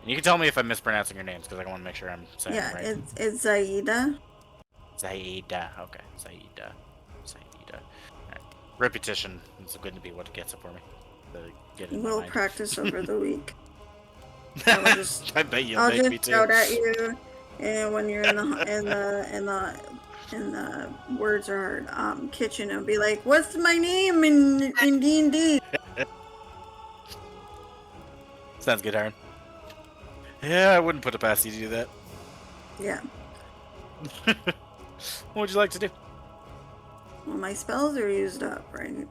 You can tell me if I'm mispronouncing your names, because I want to make sure I'm saying Yeah, it right. it's Zaida. Zaida. Okay. Zaida. Alright. Repetition is going to be what gets it for me. Get it in my We'll mind. practice over the week. I'll just, I bet you'll I'll make me just too. shout at you, and when you're in the words are kitchen, and be like, "What's my name in D&D?" Sounds good, Aaron. Yeah, I wouldn't put it past you to do that. Yeah. What would you like to do? Well, my spells are used up, right?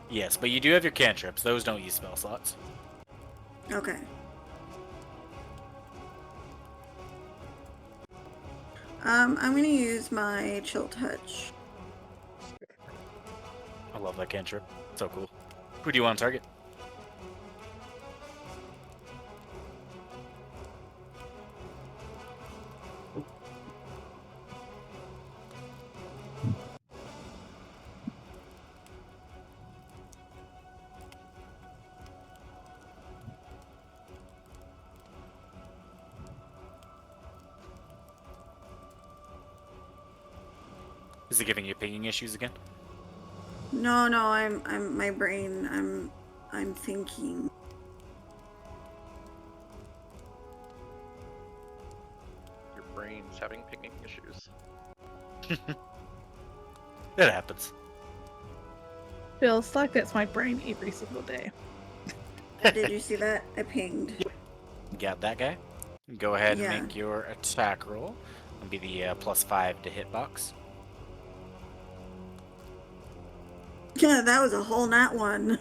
Yes, but you do have your cantrips. Those don't use spell slots. Okay. I'm gonna use my chill touch. I love that cantrip. So cool. Who do you want to target? Is it giving you pinging issues again? No, I'm my brain. I'm thinking. Your brain's having pinging issues. It happens. Feels like that's my brain every single day. Did you see that? I pinged. Got that guy? Go ahead and Yeah. make your attack roll. It'll be the +5 to hitbox. Yeah, that was a whole nat one.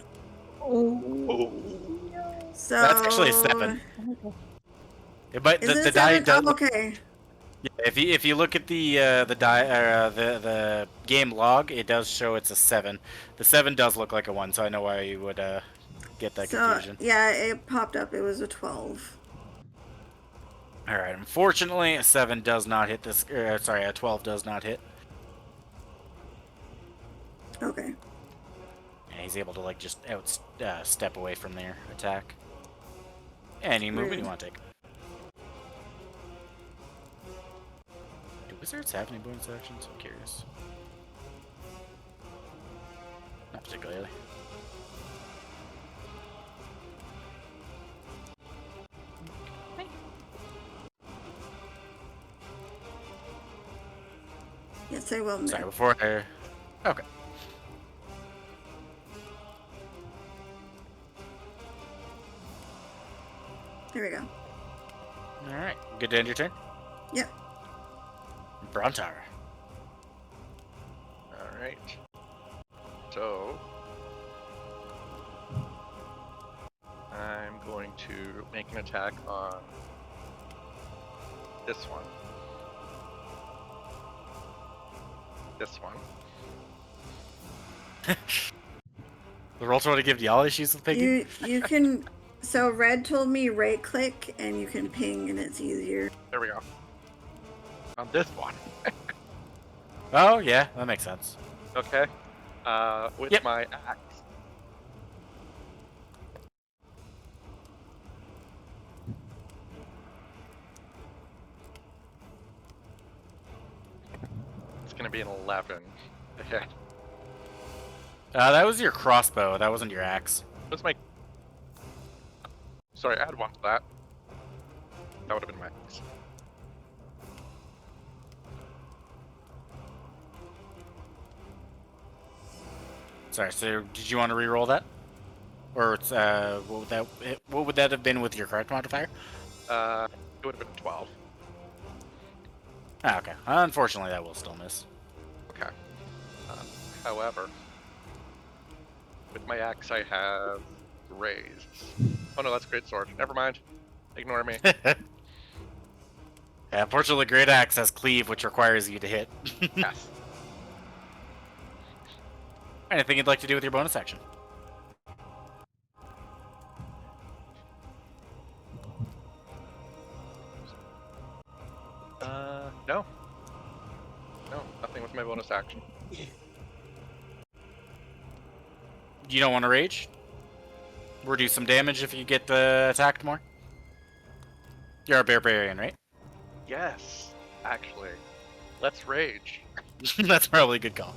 Oh. So That's actually a 7. But Is it the a die 7? does. Oh, okay. Yeah, if you look at the the game log, it does show it's a 7. The 7 does look like a 1, so I know why you would get that So confusion. yeah, it popped up. It was a 12. All right. Unfortunately, a 7 does not hit this. Sorry, a 12 does not hit. Okay. And he's able to like just step away from their attack. Any movement you Rude. want to take. Do wizards have any bonus actions? I'm curious. Not particularly. Yes, I will. Mid. Sorry, before I... Okay. There we go. Alright, good to end your turn. Yep. Brontar. Alright. So I'm going to make an attack on this one. This one. The roll to give y'all issues with picking? You can. So Red told me right click and you can ping and it's easier. There we go. On this one. Oh, yeah, that makes sense. Okay. With Yep. my axe. It's gonna be an 11 to hit. That was your crossbow, that wasn't your axe. What's my... Sorry, add 1 to that. That would have been my axe. Sorry, so did you want to re-roll that? Or it's, what would that have been with your correct modifier? It would have been 12. Ah, okay. Unfortunately, that will still miss. Okay. However, with my axe I have raised. Oh no, that's great sword. Never mind. Ignore me. Yeah, unfortunately, Great Axe has Cleave, which requires you to hit. Yes. Anything you'd like to do with your bonus action? No. No, nothing with my bonus action. You don't want to rage? Reduce some damage if you get attacked more? You're a barbarian, right? Yes, actually. Let's rage. That's probably a good call.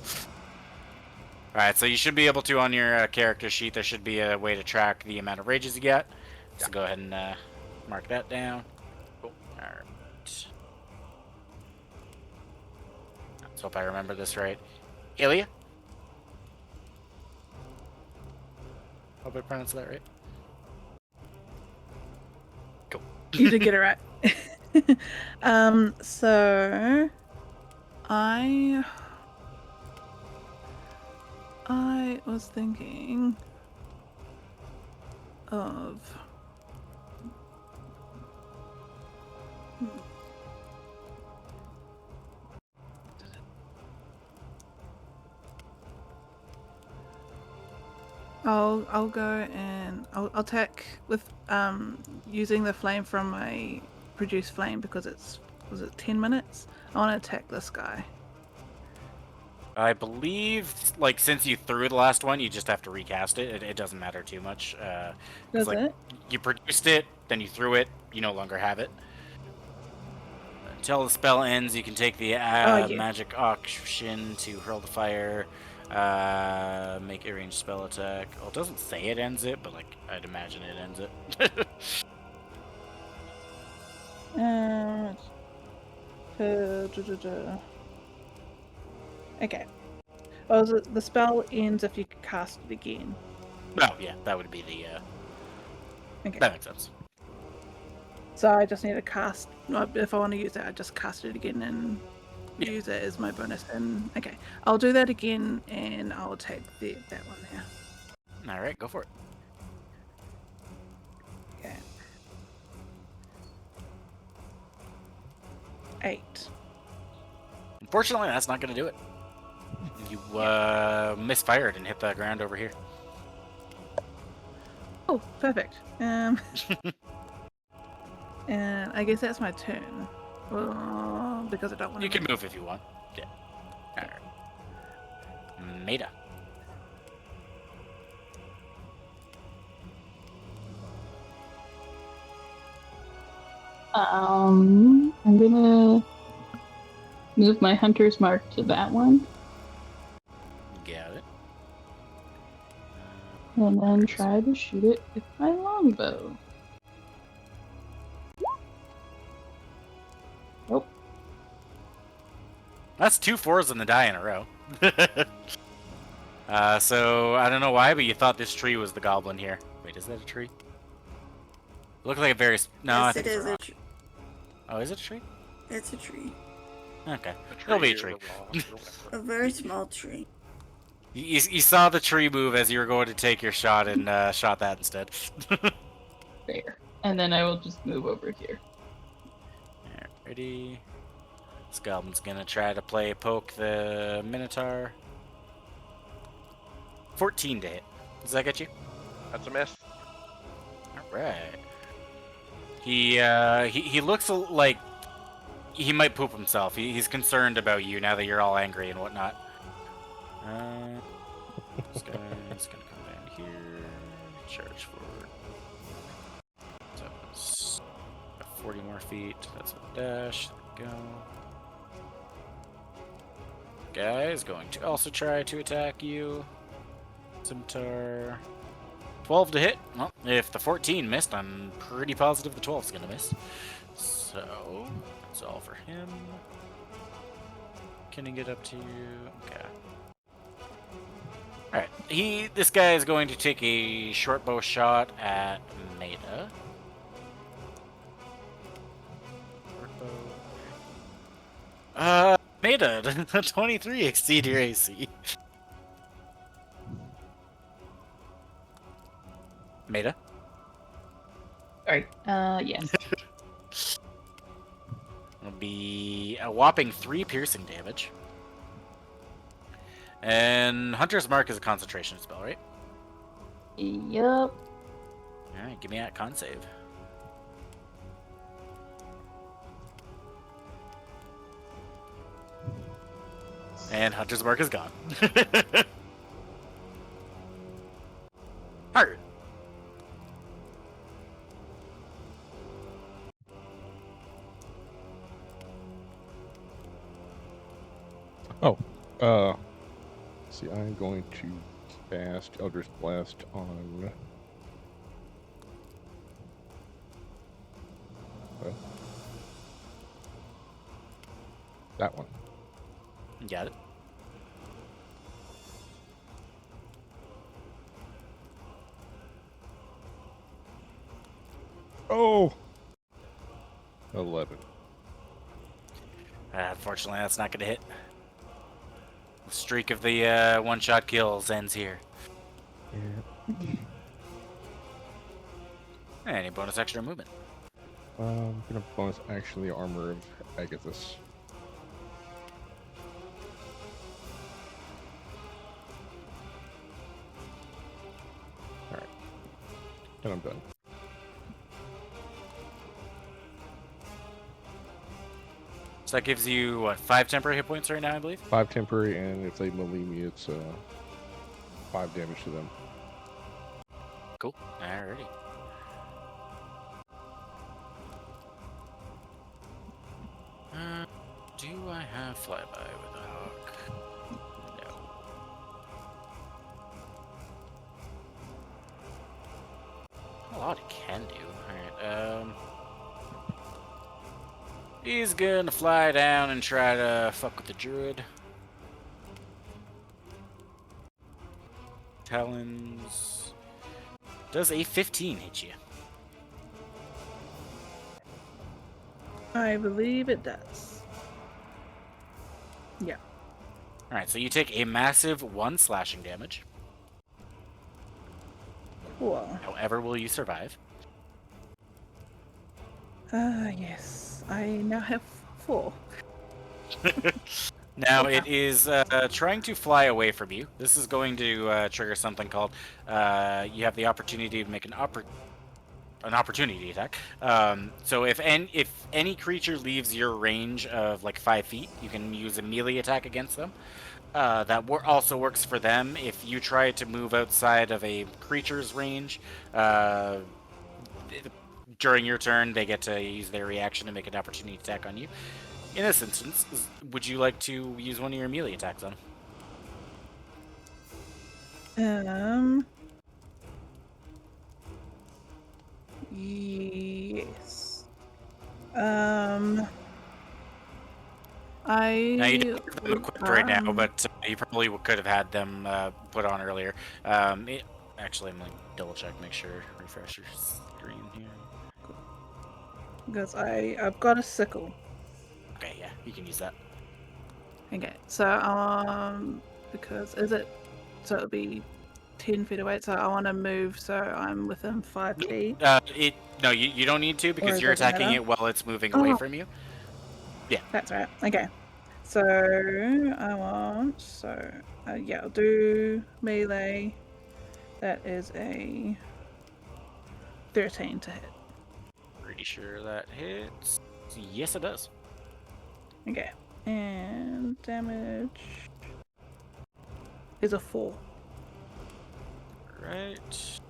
Alright, so you should be able to, on your character sheet, there should be a way to track the amount of rages you get. So go ahead and mark that down. Cool. Alright. Let's hope I remember this right. Ilya? Hope I pronounced that right. Cool. You did get it right. So I was thinking of I'll go and I'll attack with using the flame from my produce flame because was it 10 minutes? I want to attack this guy. I believe, like, since you threw the last one, you just have to recast it. It doesn't matter too much. Does like, it? You produced it, then you threw it, you no longer have it. Until the spell ends, you can take the yeah. magic auction to hurl the fire, make a ranged spell attack. Well, it doesn't say it ends it, but, like, I'd imagine it ends it. Okay. Oh, the spell ends if you cast it again. Oh, yeah, that would be the, Okay. that makes sense. So I just need to cast, if I want to use it, I just cast it again and use it as my bonus. And okay, I'll do that again and I'll take that one there. Alright, go for it. Okay. 8. Unfortunately, that's not going to do it. You misfired and hit the ground over here. Oh, perfect. And I guess that's my turn. Well, because I don't want to. You can move if you want. Yeah. Alright. Maida. I'm gonna move my hunter's mark to that one. Got it. And then try to shoot it with my longbow. Nope. That's 2 4s in the die in a row. So I don't know why, but you thought this tree was the goblin here. Wait, is that a tree? Look like a very no. I Yes, think it it's is a a rock. tree. Oh, is it a tree? It's a tree. Okay, A it'll be a tree tree. or a rock or whatever. A very small tree. You saw the tree move as you were going to take your shot and shot that instead. Fair. And then I will just move over here. Ready? This goblin's gonna try to poke the Minotaur. 14 to hit. Does that get you? That's a miss. Alright. He looks like he might poop himself. He's concerned about you now that you're all angry and whatnot. This guy's gonna come down here. Charge forward. So it's 40 more feet. That's a dash. There we go. Guy is going to also try to attack you. Scimitar. 12 to hit. Well, if the 14 missed, I'm pretty positive the 12 is going to miss. So, that's all for him. Can he get up to you? Okay. Alright, this guy is going to take a short bow shot at Maida. Maida, 23 exceed your AC. Maida? Sorry. Yes. It'll be a whopping 3 piercing damage. And Hunter's Mark is a concentration spell, right? Yup. Alright, give me that con save. And Hunter's Mark is gone. Heart. Oh, see, I'm going to cast Eldritch Blast on. That one. Got it. Oh! 11. Unfortunately, that's not going to hit. The streak of the one-shot kills ends here. Yeah. Any bonus extra movement? I'm gonna bonus action the armor of Agathis. Alright. And I'm done. So that gives you, what, 5 temporary hit points right now, I believe? 5 temporary, and if they melee me, it's 5 damage to them. Cool. Alrighty. Do I have flyby with a hawk? No. A lot it can do. Alright, he's gonna fly down and try to fuck with the druid. Talons. Does a 15 hit you? I believe it does. Yeah. Alright, so you take a massive 1 slashing damage. Cool. However, will you survive? Yes. I now have 4. Now it is trying to fly away from you. This is going to trigger something called you have the opportunity to make an opportunity attack. So if any creature leaves your range of like 5 feet, you can use a melee attack against them. That also works for them. If you try to move outside of a creature's range, during your turn, they get to use their reaction to make an opportunity attack on you. In this instance, would you like to use one of your melee attacks on him? Yes. Now you don't have the equipped right now, but you probably could have had them put on earlier. Actually, I'm gonna double check, make sure, refresh your screen here. Because I've got a sickle. Okay, yeah, you can use that. Okay, so because so it'll be 10 feet away. So I want to move so I'm within 5 feet. No, you don't need to because it you're doesn't attacking matter? it while it's moving away Oh. from you. Yeah. That's right. Okay. So I want yeah, I'll do melee. That is a 13 to hit. Pretty sure that hits. Yes, it does. Okay. And damage is a 4. Right.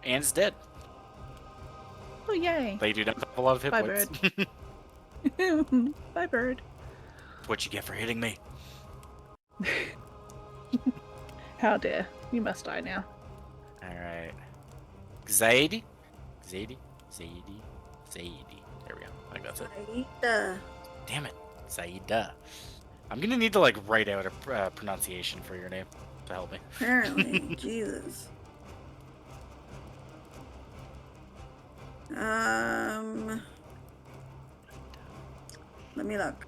And it's dead. Oh yay! They do not have a lot of hit Bye, points. Bye, bird. That's what you get for hitting me. How dare. You must die now. Alright. Zadie? There we go. I think that's it. Saida. Damn it. Saida. I'm gonna need to, like, write out a pronunciation for your name to help me. Apparently. Jesus. Let me look.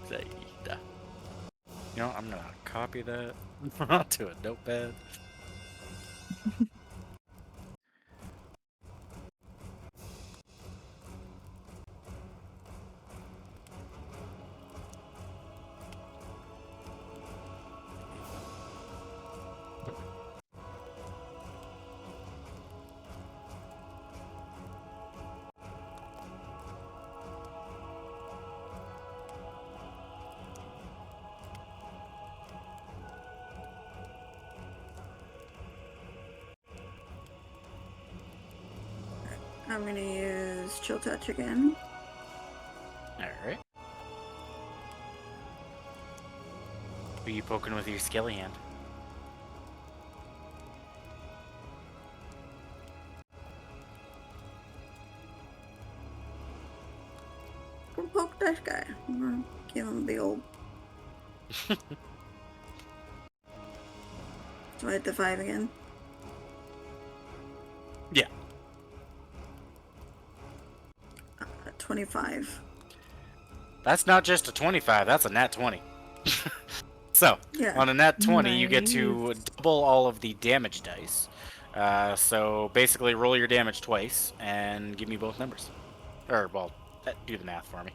Zaida. You know, I'm gonna copy that onto a notepad. I'm gonna use Chill Touch again. Alright. Who are you poking with your skelly hand? Go poke that guy. I'm gonna give him the old. Do I hit the 5 again? Yeah. 25. That's not just a 25, that's a nat 20. So, Yeah. on a nat 20, you get to Nice. double all of the damage dice. So basically roll your damage twice and give me both numbers. Or, well, do the math for me.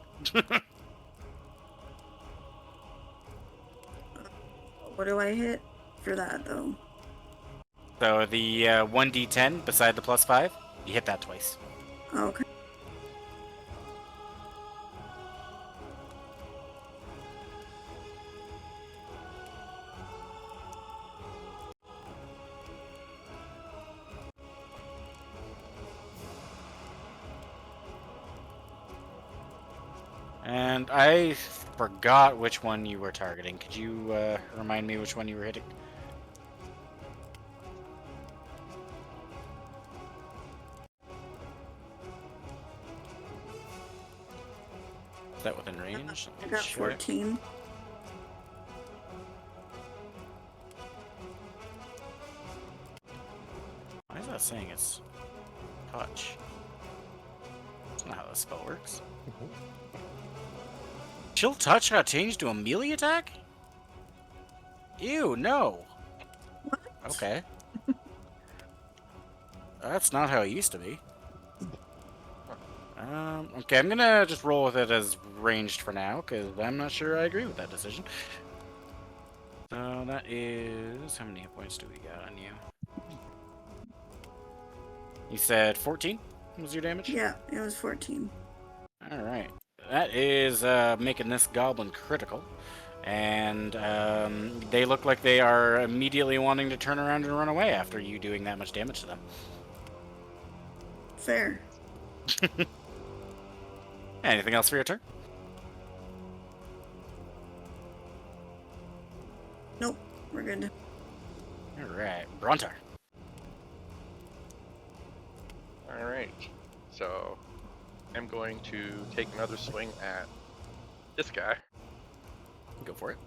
What do I hit for that, though? So the 1d10 beside the +5, you hit that twice. Okay. And I forgot which one you were targeting. Could you remind me which one you were hitting? Is that within range? I got 14. Why is that saying it's touch? That's not how the spell works. Chill touch got changed to a melee attack? Ew, no. What? Okay. That's not how it used to be. Okay, I'm gonna just roll with it as ranged for now, because I'm not sure I agree with that decision. So that is... How many hit points do we got on you? You said 14 was your damage? Yeah, it was 14. Alright. That is making this goblin critical. And they look like they are immediately wanting to turn around and run away after you doing that much damage to them. Fair. Anything else for your turn? Nope, we're good. Alright. Brontar. Alright. So, I'm going to take another swing at this guy. Go for it.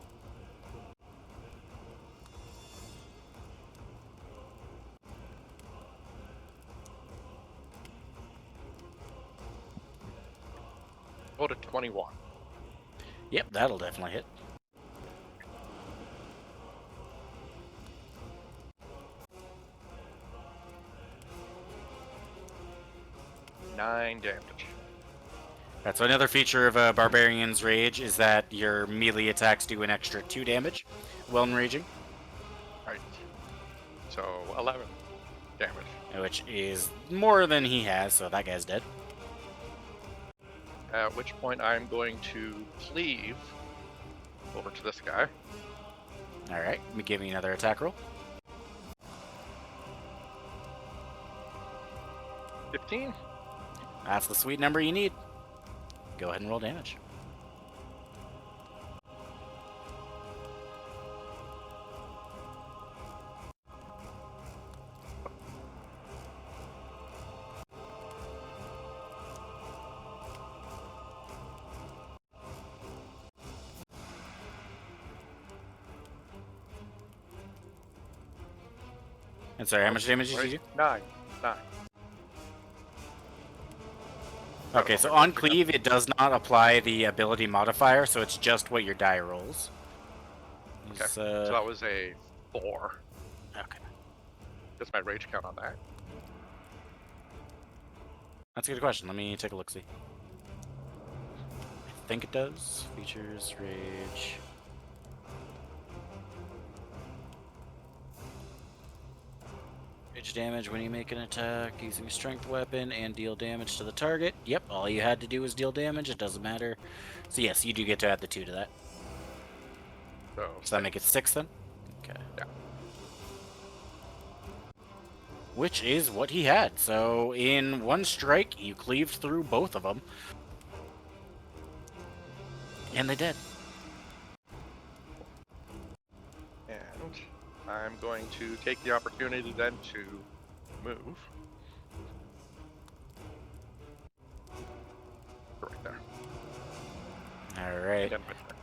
Go to 21. Yep, that'll definitely hit. Nine damage. That's another feature of a Barbarian's Rage, is that your melee attacks do an extra 2 damage while enraging, Right. So 11 damage. which is more than he has, so that guy's dead. At which point I'm going to cleave over to this guy. Alright, give me another attack roll. 15. That's the sweet number you need. Go ahead and roll damage. And sorry, how much damage did you do? 9. Okay, so on cleave, it does not apply the ability modifier, so it's just what your die rolls. Okay. It's, So that was a 4. okay. What's my rage count on that? That's a good question. Let me take a look-see. I think it does. Features, rage. Rage damage when you make an attack using a strength weapon and deal damage to the target. Yep, all you had to do was deal damage. It doesn't matter. So yes, you do get to add the 2 to that. So Does that make it 6 then? Okay. Yeah. Which is what he had. So in one strike, you cleaved through both of them. And they did. And I'm going to take the opportunity then to move. Right there. Alright. Again, right there.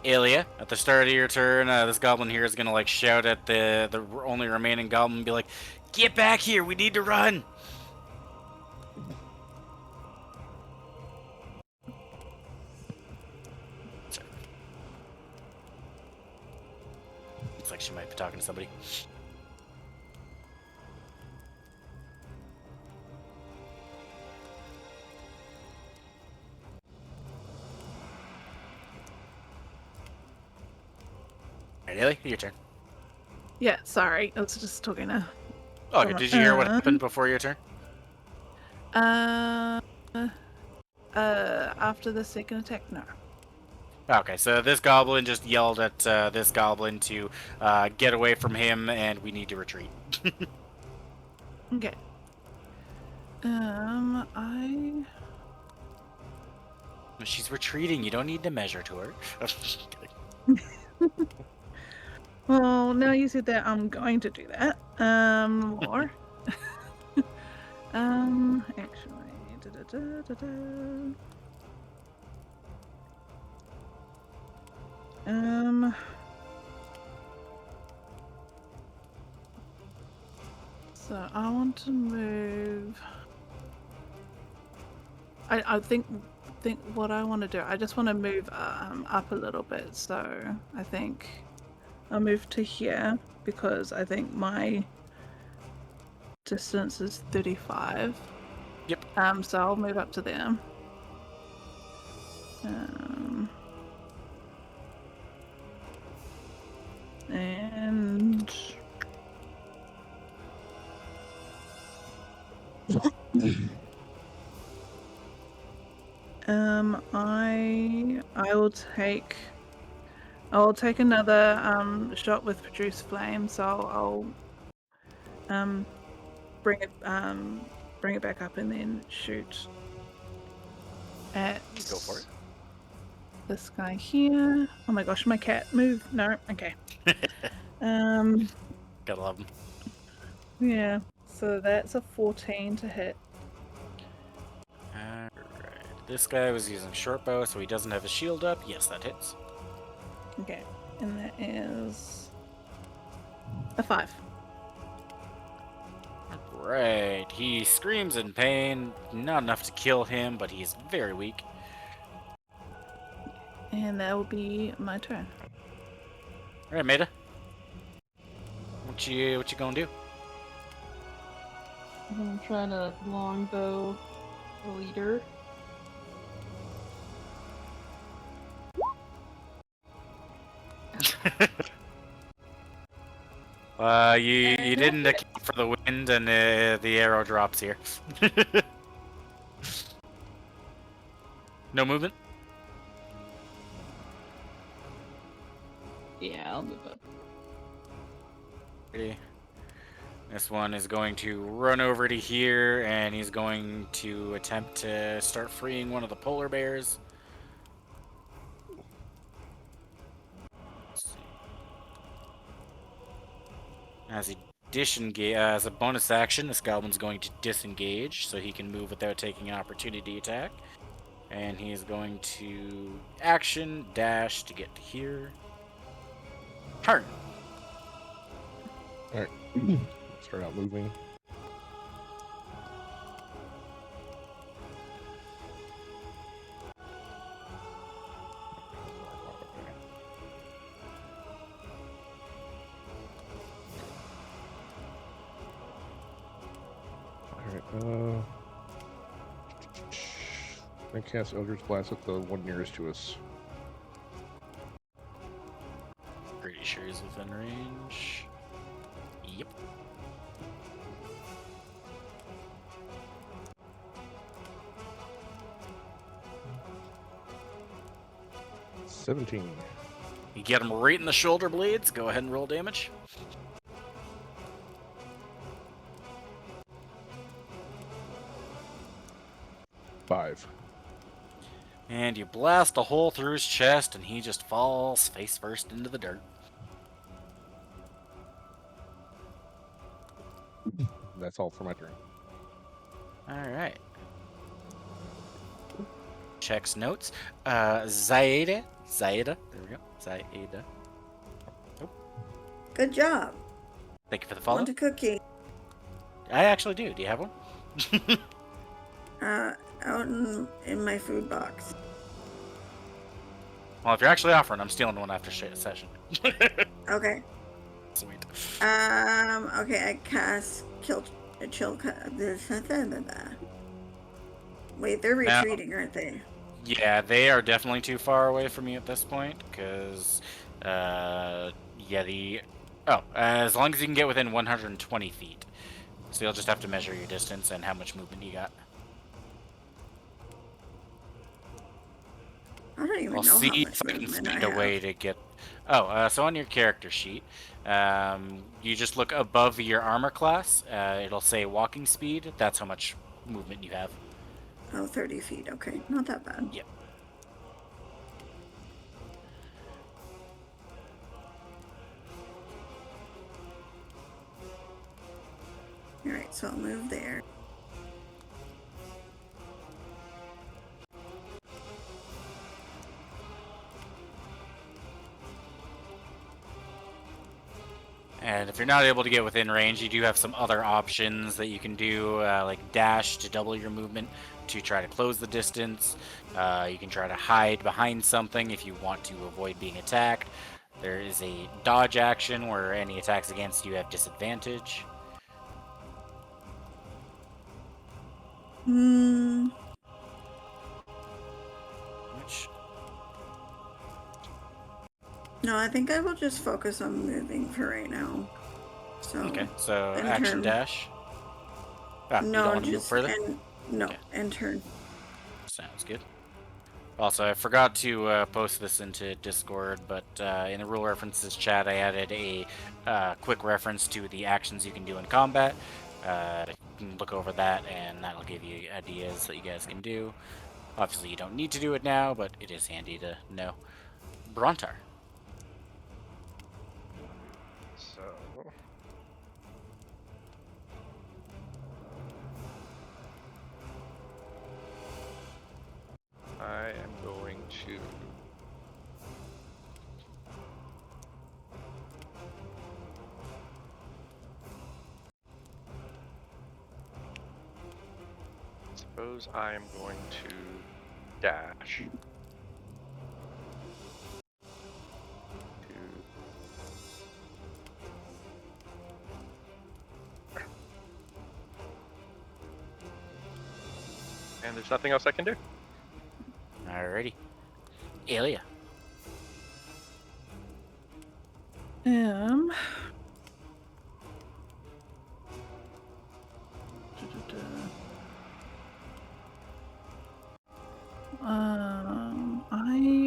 Ilya, at the start of your turn, this goblin here is gonna like shout at the only remaining goblin and be like, "Get back here! We need to run!" Sorry. Looks like she might be talking to somebody. Alright, Ilya, your turn. Yeah, sorry. I was just talking to. Oh, okay. Did you hear what happened before your turn? After the second attack, no. Okay, so this goblin just yelled at this goblin to get away from him, and we need to retreat. Okay. She's retreating. You don't need to measure to her. Well, now you said that, I'm going to do that. More. Actually. So I want to move. I think what I want to do, I just want to move up a little bit. So I think I'll move to here because I think my distance is 35. Yep. So I'll move up to there. And I'll take another shot with produce flame, so I'll bring it back up and then shoot at Go for it. this guy here. Oh my gosh, my cat move. No, okay. Gotta love him. Yeah. So that's a 14 to hit. Alright. This guy was using short bow, so he doesn't have a shield up. Yes, that hits. Okay. And that is a 5. Right. He screams in pain. Not enough to kill him, but he's very weak. And that will be my turn. Alright, Maida. What you gonna do? I'm gonna try to longbow the leader. You didn't account for the wind, and the arrow drops here. No movement? Yeah, I'll move up. Okay. This one is going to run over to here, and he's going to attempt to start freeing one of the polar bears. Let's see. As a bonus action, this goblin's going to disengage, so he can move without taking an opportunity attack. And he's going to action dash to get here. Turn. All right. Start out moving. Alright, I cast Eldritch Blast at the one nearest to us. Pretty sure he's within range. Yep. – 17. You get him right in the shoulder blades. Go ahead and roll damage. Five. And you blast a hole through his chest, and he just falls face first into the dirt. That's all for my turn. Alright. Checks notes. Zaida. There we go. Zaida. Good job. Thank you for the follow. Want a cookie? I actually do. Do you have one? Out in my food box. Well, if you're actually offering, I'm stealing one after session. Okay. Sweet. Okay, I cast chill. Wait, they're Now- retreating, aren't they? Yeah, they are definitely too far away from you at this point, because, as long as you can get within 120 feet. So you'll just have to measure your distance and how much movement you got. I don't even We'll know see how if much I can movement I find a way have. to get... so on your character sheet, you just look above your armor class. It'll say walking speed. That's how much movement you have. Oh, 30 feet. Okay, not that bad. Yep. Alright, so I'll move there. And if you're not able to get within range, you do have some other options that you can do, like dash to double your movement to try to close the distance. You can try to hide behind something if you want to avoid being attacked. There is a dodge action where any attacks against you have disadvantage. Which... No, I think I will just focus on moving for right now. So Okay, so in action turn. dash. Ah, you don't No, want to move just further? no, end turn. Sounds good. Also, I forgot to post this into Discord, but in the rule references chat, I added a quick reference to the actions you can do in combat. You can look over that, and that'll give you ideas that you guys can do. Obviously, you don't need to do it now, but it is handy to know. Brontar. So. I am going to. Suppose I am going to dash. And there's nothing else I can do. Alrighty. Aelia. I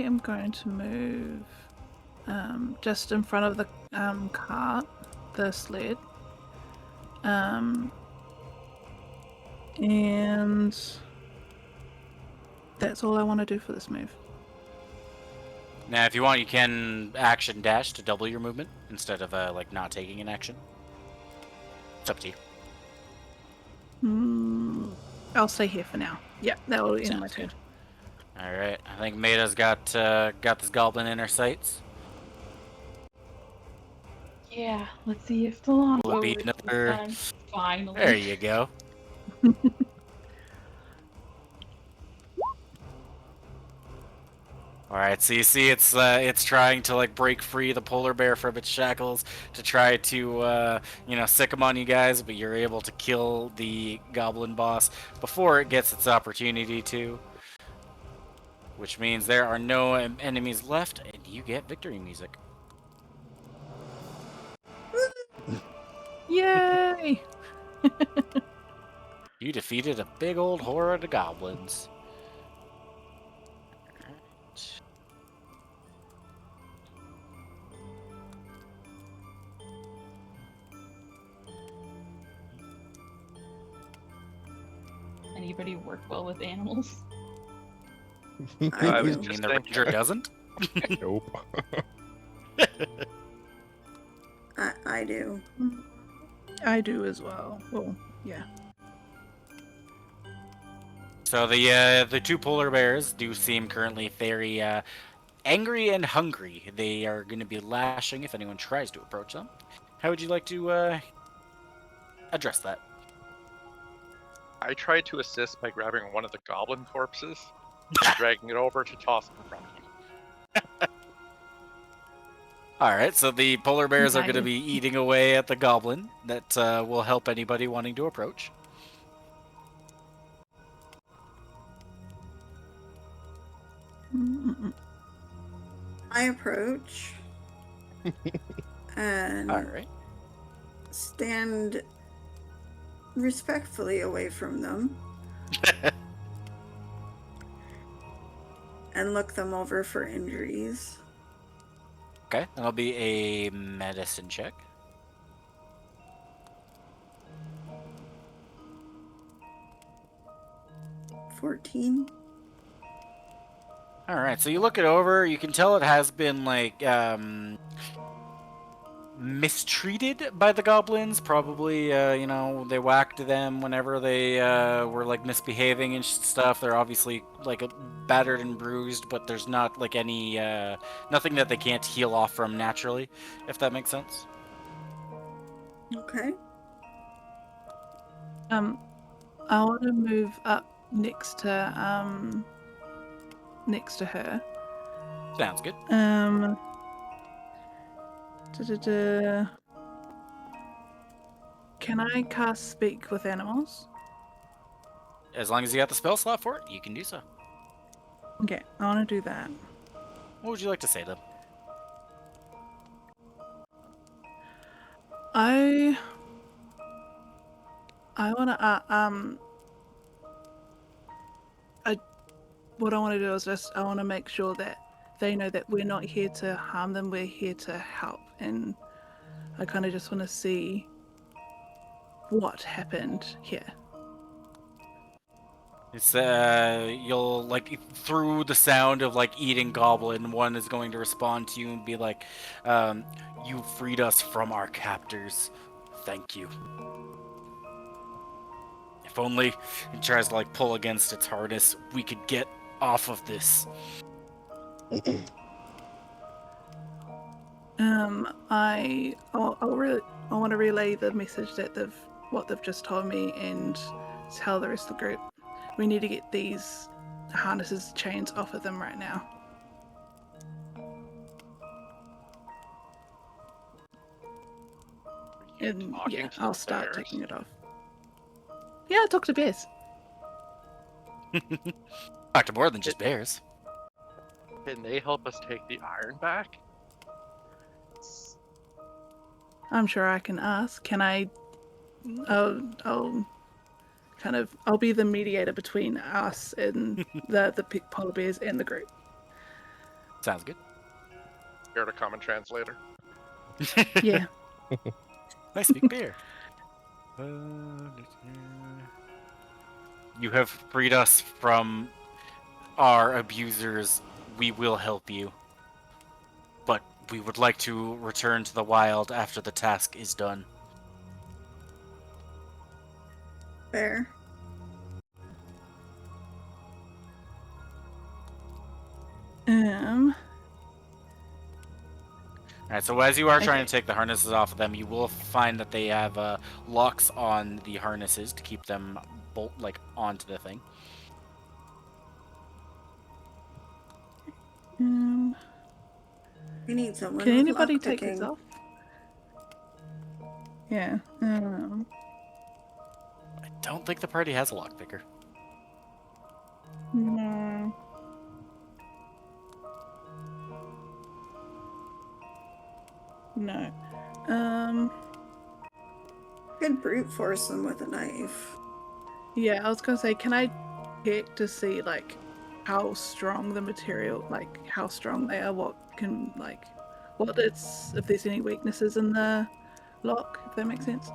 am going to move just in front of the cart, the sled. And that's all I want to do for this move. Now, if you want, you can action dash to double your movement instead of like not taking an action. It's up to you. I'll stay here for now. Yep, that will end my Sounds turn. good. All right, I think Maida's got this goblin in her sights. Yeah, let's see if the long Will be this another. time. Finally. There you go. All right, so you see it's trying to like break free the polar bear from its shackles to try to sick him on you guys, but you're able to kill the goblin boss before it gets its opportunity to. Which means there are no enemies left, and you get victory music. Yay! You defeated a big old horde of goblins. Alright. Anybody work well with animals? I was do. just the thinking. ranger doesn't? Nope. I do. I do as well. Well, yeah. So the two polar bears do seem currently very angry and hungry. They are going to be lashing if anyone tries to approach them. How would you like to address that? I tried to assist by grabbing one of the goblin corpses and dragging it over to toss in front of him. Alright, so the polar bears are going to Nice. be eating away at the goblin. That will help anybody wanting to approach. I approach and Alright. stand respectfully away from them and look them over for injuries. Okay, that'll be a medicine check. $14. Alright, so you look it over, you can tell it has been, like, mistreated by the goblins. Probably, they whacked them whenever they were, like, misbehaving and stuff. They're obviously, like, battered and bruised, but there's not, like, any, nothing that they can't heal off from naturally, if that makes sense. Okay. I want to move up next to her. Sounds good. Can I cast Speak with Animals? As long as you got the spell slot for it, you can do so. Okay, I want to do that. What would you like to say to them? I I wanna what I want to do is I want to make sure that they know that we're not here to harm them. We're here to help, and I kind of just want to see what happened here. It's you'll like through the sound of like eating goblin, one is going to respond to you and be like, "You freed us from our captors. Thank you." If only it tries to like pull against its harness, we could get off of this. I want to relay the message that they've just told me and tell the rest of the group we need to get these harnesses chains off of them right now. And yeah, I'll start taking it off. Yeah, I talk to bears. Talk to more than just bears. Can they help us take the iron back? I'm sure I can ask. Can I? I'll be the mediator between us and the polar bears and the group. Sounds good. You're a common translator. Yeah. I speak bear. You have freed us from our abusers. We will help you. But we would like to return to the wild after the task is done. Fair. Alright, so as you are trying to take the harnesses off of them, you will find that they have locks on the harnesses to keep them onto the thing. We need someone. Can with anybody lock take picking. this off? Yeah. I don't think the party has a lockpicker. No. No. Could brute force them with a knife. Yeah, I was gonna say, can I check to see like how strong the material, like how strong they are? If there's any weaknesses in the lock, if that makes sense.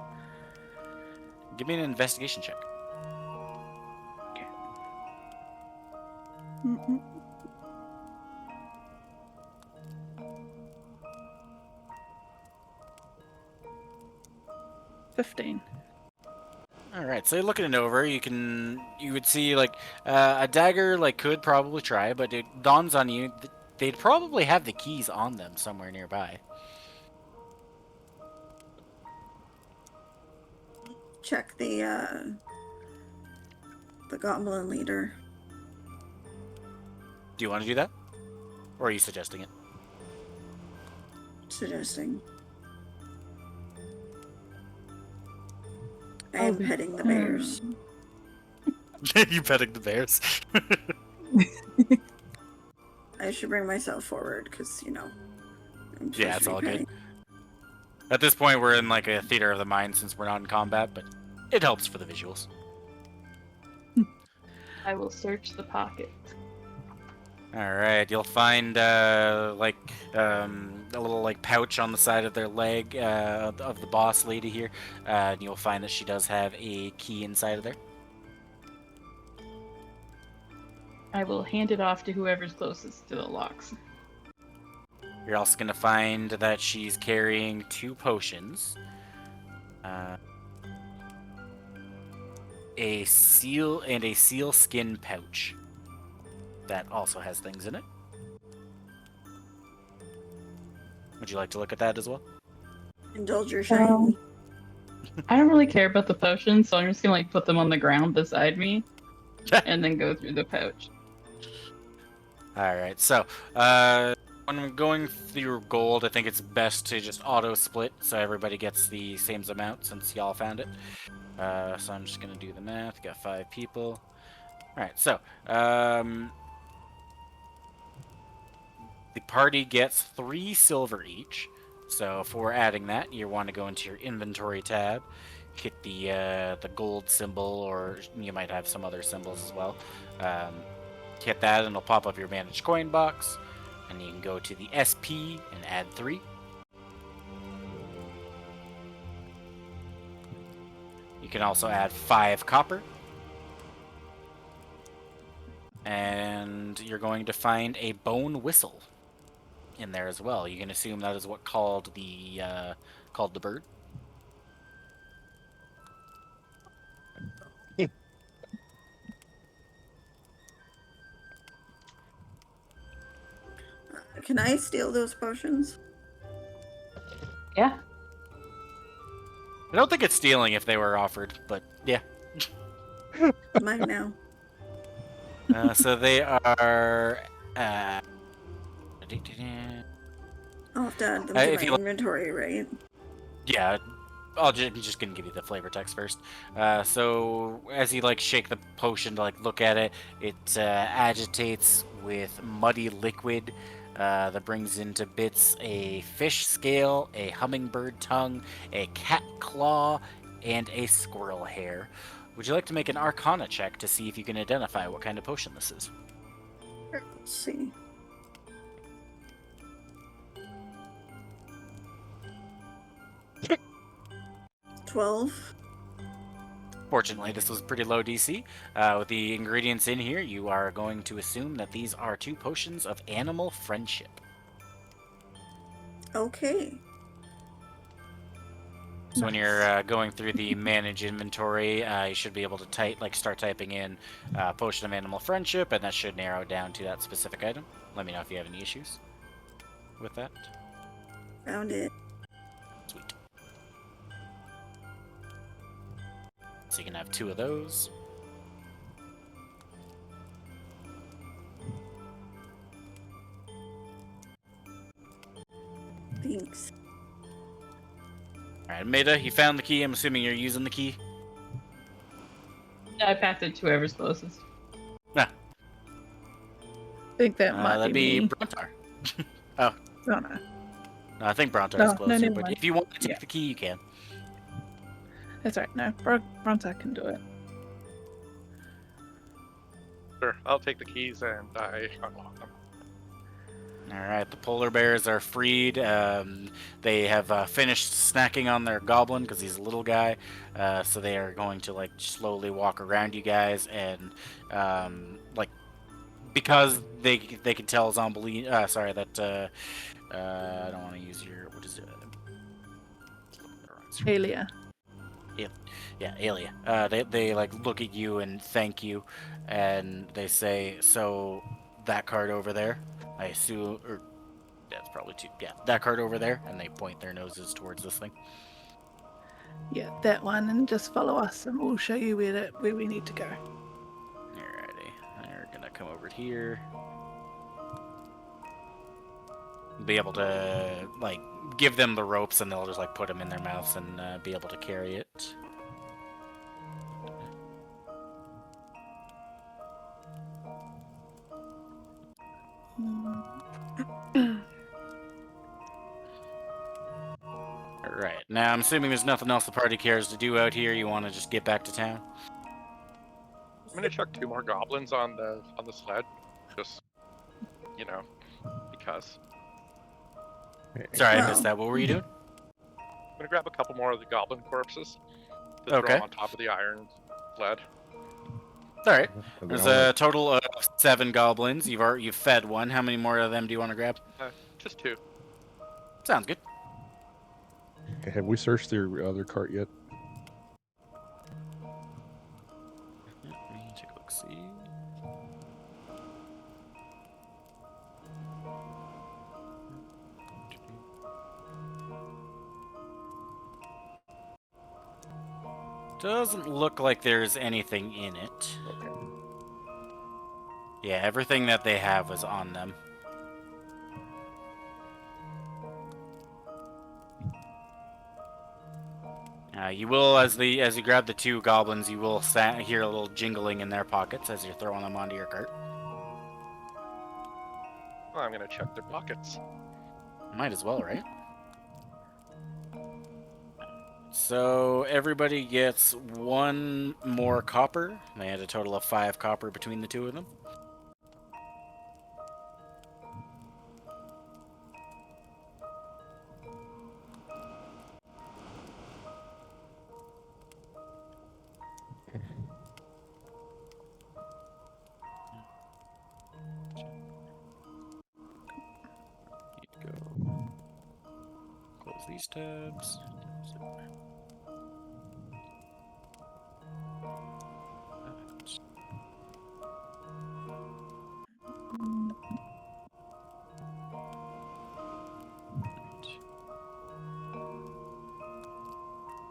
Give me an investigation check. Okay. 15. All right, so looking it over, you would see like a dagger could probably try, but it dawns on you they'd probably have the keys on them somewhere nearby. Check the goblin leader. Do you want to do that, or are you suggesting it? Suggesting. I am petting the bears. You petting the bears? I should bring myself forward because, I'm supposed Yeah, to it's be all petting. good. At this point, we're in like a theater of the mind since we're not in combat, but it helps for the visuals. I will search the pocket. All right, you'll find a little pouch on the side of their leg of the boss lady here, and you'll find that she does have a key inside of there. I will hand it off to whoever's closest to the locks. You're also gonna find that she's carrying 2 potions, a seal skin pouch that also has things in it. Would you like to look at that as well? Indulge your shame. I don't really care about the potions, so I'm just gonna put them on the ground beside me, and then go through the pouch. All right, so when I'm going through gold, I think it's best to just auto split so everybody gets the same amount since y'all found it. So I'm just gonna do the math. Got 5 people. All right, so the party gets 3 silver each. So for adding that, you want to go into your inventory tab. hit the gold symbol, or you might have some other symbols as well. Hit that, and it'll pop up your managed coin box, and you can go to the SP and add 3. You can also add 5 copper. And you're going to find a bone whistle in there as well. You can assume that is what called the bird. Can I steal those potions? Yeah. I don't think it's stealing if they were offered, but yeah. Mine now. So they are. I'll have to add them If to you my look- inventory, right? Yeah, I'm just gonna give you the flavor text first. So as you shake the potion to look at it, it agitates with muddy liquid that brings into bits a fish scale, a hummingbird tongue, a cat claw, and a squirrel hair. Would you like to make an Arcana check to see if you can identify what kind of potion this is? Let's see. $12. Fortunately, this was pretty low DC. With the ingredients in here, you are going to assume that these are 2 potions of animal friendship. Okay. So when you're going through the manage inventory, you should be able to start typing in potion of animal friendship, and that should narrow down to that specific item. Let me know if you have any issues with that. Found it. Sweet. So you can have 2 of those. Thanks. Alright, Maida, you found the key. I'm assuming you're using the key. I passed it to whoever's closest. Ah, I think that might that'd be be me. Brontar. Oh no. No, I think Brontar No, is no, closer, never but mind. if you want to take Yeah. the key, you can. That's right. No, Bronta can do it. Sure, I'll take the keys and I unlock them. Alright, the polar bears are freed. They have finished snacking on their goblin because he's a little guy. So they are going to slowly walk around you guys, and because they can tell Zombie. Sorry, that I don't want to use your, what is it? Alia. Yeah, Alia. They look at you and thank you, and they say, "So that card over there, I assume, or that's probably 2. Yeah, that card over there," and they point their noses towards this thing. Yeah, that one, and just follow us, and we'll show you where we need to go. Alrighty, they're gonna come over here. Be able to give them the ropes, and they'll just put them in their mouths and be able to carry it. Alright, now I'm assuming there's nothing else the party cares to do out here. You want to just get back to town? I'm gonna chuck 2 more goblins on the sled, just because. Sorry, I Well. missed that. What were you doing? I'm gonna grab a couple more of the goblin corpses to Okay. throw on top of the iron sled. Alright. And then There's I'll a total of 7 goblins. You've fed 1. How many more of them do you want to grab? Just 2. Sounds good. Okay, have we searched their other cart yet? Let me take a look. See. Doesn't look like there's anything in it. Okay. Yeah, everything that they have was on them. You will, as you grab the 2 goblins, you will hear a little jingling in their pockets as you're throwing them onto your cart. Well, I'm gonna check their pockets. Might as well, right? So everybody gets 1 more copper. They had a total of 5 copper between the two of them. Go. Close these tabs.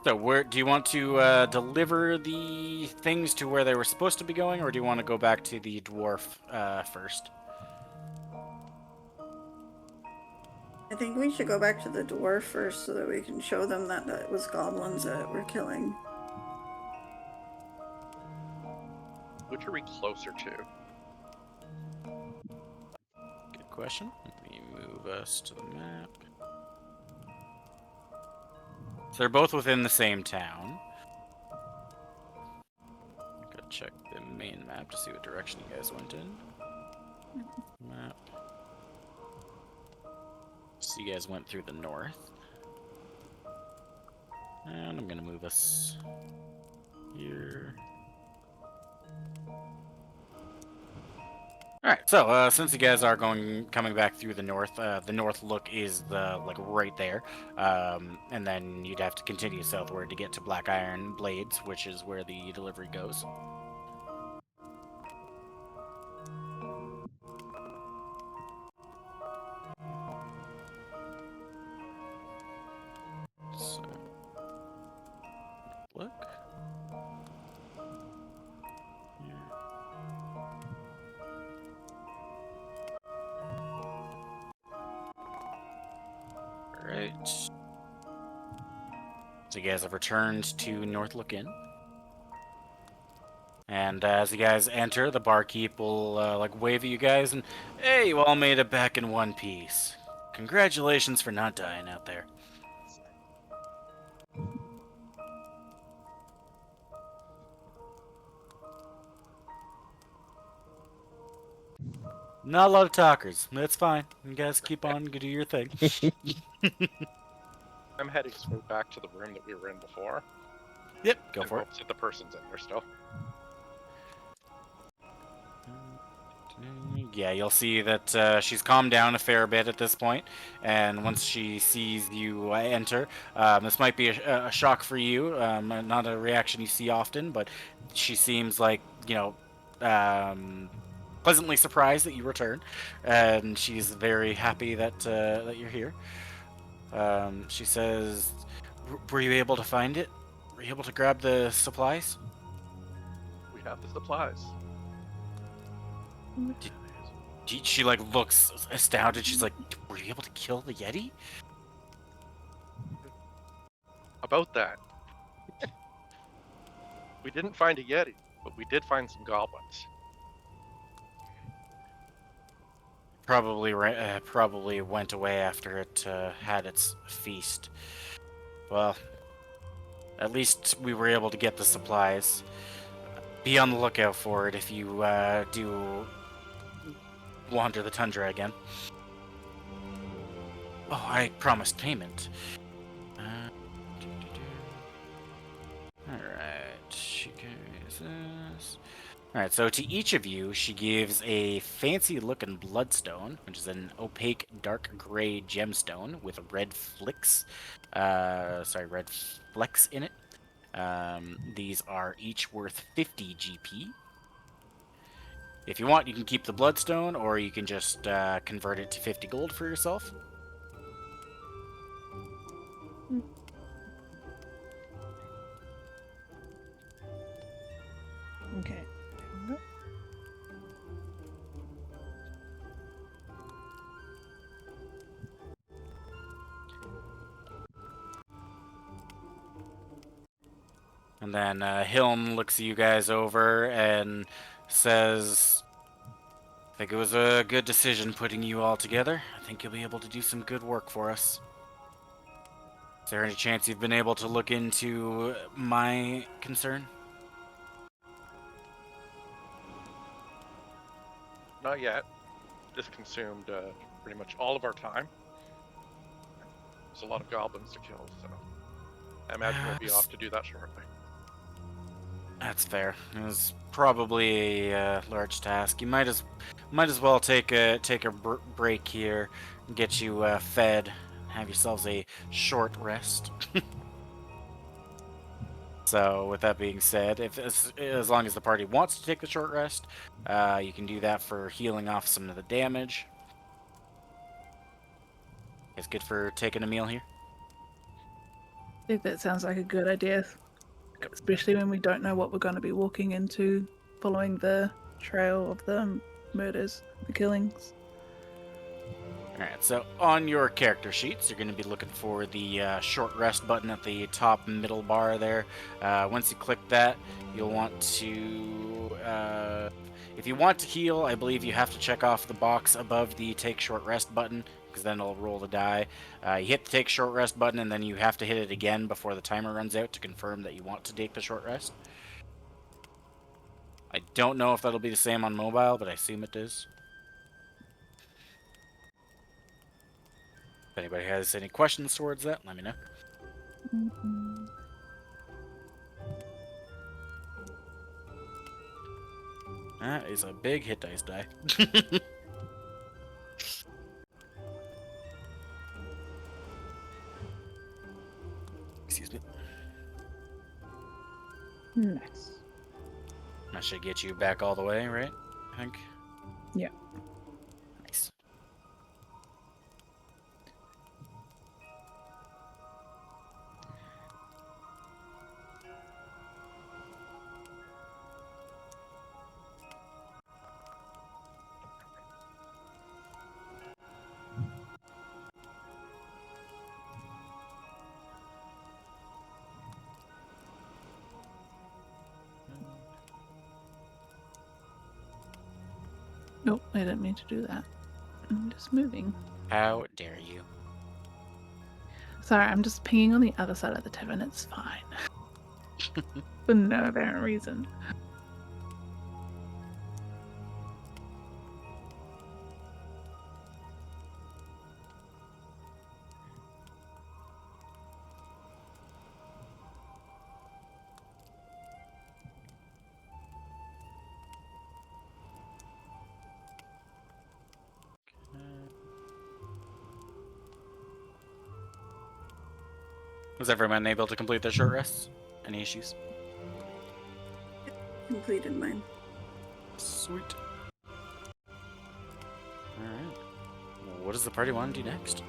So, where do you want to deliver the things to where they were supposed to be going, or do you want to go back to the dwarf first? I think we should go back to the dwarf first so that we can show them that it was goblins that we're killing. Which are we closer to? Good question. Let me move us to the map. So they're both within the same town. Gotta check the main map to see what direction you guys went in. Map. So you guys went through the north. And I'm gonna move us here. Alright, so since you guys are coming back through the north look is like right there. And then you'd have to continue southward to get to Black Iron Blades, which is where the delivery goes. So, look. Here. Alright. So you guys have returned to Northlook Inn. And as you guys enter, the barkeep will like wave at you guys and, hey, you all made it back in one piece. Congratulations for not dying out there. Not a lot of talkers. That's fine. You guys keep on, do your thing. I'm heading smooth back to the room that we were in before. Yep, go for it. That the person's in there still. Yeah, you'll see that she's calmed down a fair bit at this point, and once she sees you enter, this might be a shock for you, not a reaction you see often, but she seems like, pleasantly surprised that you return, and she's very happy that that you're here. She says, "Were you able to find it? Were you able to grab the supplies?" We have the supplies. She like looks astounded. She's like, "Were you able to kill the Yeti?" About that. We didn't find a Yeti, but we did find some goblins. Probably went away after it had its feast. Well, at least we were able to get the supplies. Be on the lookout for it if you do wander the tundra again. Oh, I promised payment. Alright, she carries this. Alright, so to each of you, she gives a fancy-looking bloodstone, which is an opaque dark gray gemstone with red flecks. Red flecks in it. These are each worth 50 GP. If you want, you can keep the bloodstone, or you can just convert it to 50 gold for yourself. Okay. And then Hilm looks you guys over and says, "I think it was a good decision putting you all together. I think you'll be able to do some good work for us." Is there any chance you've been able to look into my concern? Not yet. This consumed pretty much all of our time. There's a lot of goblins to kill, so I imagine we'll be off to do that shortly. That's fair. It was probably a large task. You might as well take a break here and get you fed. Have yourselves a short rest. So, with that being said, if as long as the party wants to take the short rest, you can do that for healing off some of the damage. It's good for taking a meal here. I think that sounds like a good idea, especially when we don't know what we're going to be walking into following the trail of the murders, the killings. Alright, so on your character sheets, you're going to be looking for the short rest button at the top middle bar there. Once you click that, you'll want to... if you want to heal, I believe you have to check off the box above the take short rest button, because then it'll roll the die. You hit the take short rest button, and then you have to hit it again before the timer runs out to confirm that you want to take the short rest. I don't know if that'll be the same on mobile, but I assume it is. If anybody has any questions towards that, let me know. That is a big hit dice die. Excuse me. Nice. That should get you back all the way, right? I think. Yeah. Nice. Nope, I didn't mean to do that. I'm just moving. How dare you? Sorry, I'm just pinging on the other side of the tavern. It's fine. For no apparent reason. Was everyone able to complete their short rests? Any issues? Completed mine. Sweet. Alright. What does the party want to do next?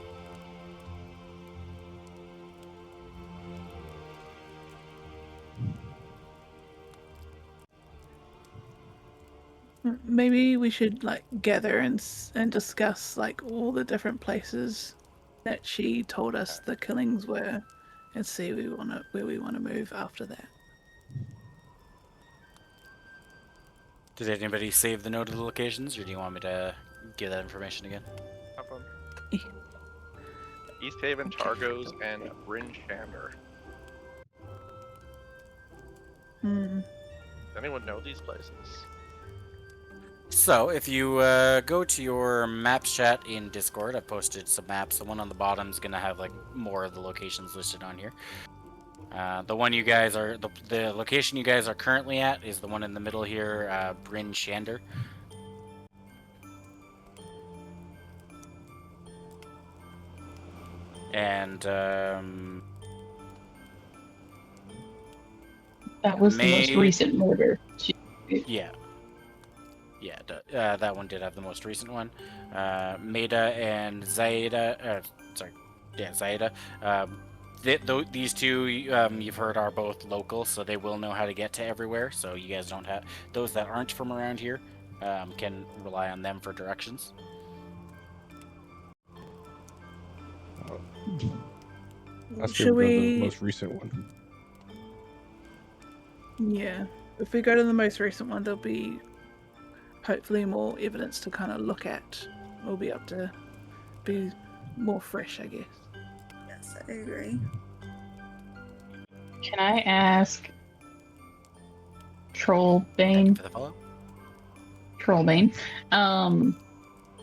Maybe we should like gather and discuss like all the different places that she told us the killings were, and see where we want to move after that. Did anybody save the note of the locations, or do you want me to give that information again? Have them. East Haven, Targos, and Bryn Shander. Hmm. Does anyone know these places? So, if you go to your maps chat in Discord, I posted some maps. The one on the bottom is going to have like more of the locations listed on here. The one you guys are, the location you guys are currently at is the one in the middle here, Bryn Shander. And That was the most recent murder. yeah. Yeah, that one did have the most recent one. Maida and Zaida, Zaida. These two, you've heard, are both local, so they will know how to get to everywhere. So you guys don't have those that aren't from around here can rely on them for directions. That's Should the we? most recent one. Yeah. If we go to the most recent one, there'll be hopefully more evidence to kind of look at. We'll be able to be more fresh, I guess. Yes, I agree. Can I ask Trollbane? Thank you for the follow. Trollbane.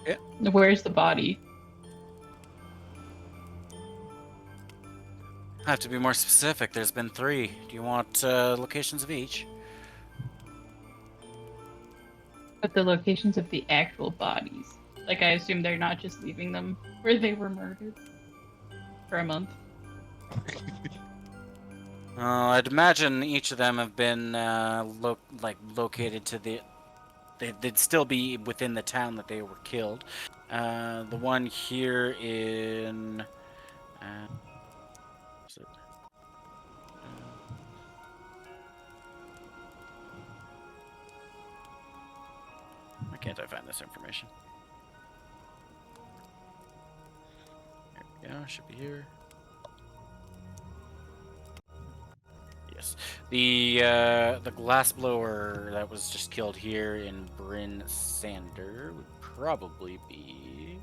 Yeah. Where's the body? I have to be more specific. There's been 3. Do you want locations of each? But the locations of the actual bodies. Like, I assume they're not just leaving them where they were murdered for a month. I'd imagine each of them have been located to the. They'd still be within the town that they were killed. The one here in. Is it? Why can't I find this information? There we go. Should be here. Yes, the glassblower that was just killed here in Bryn Sander would probably be.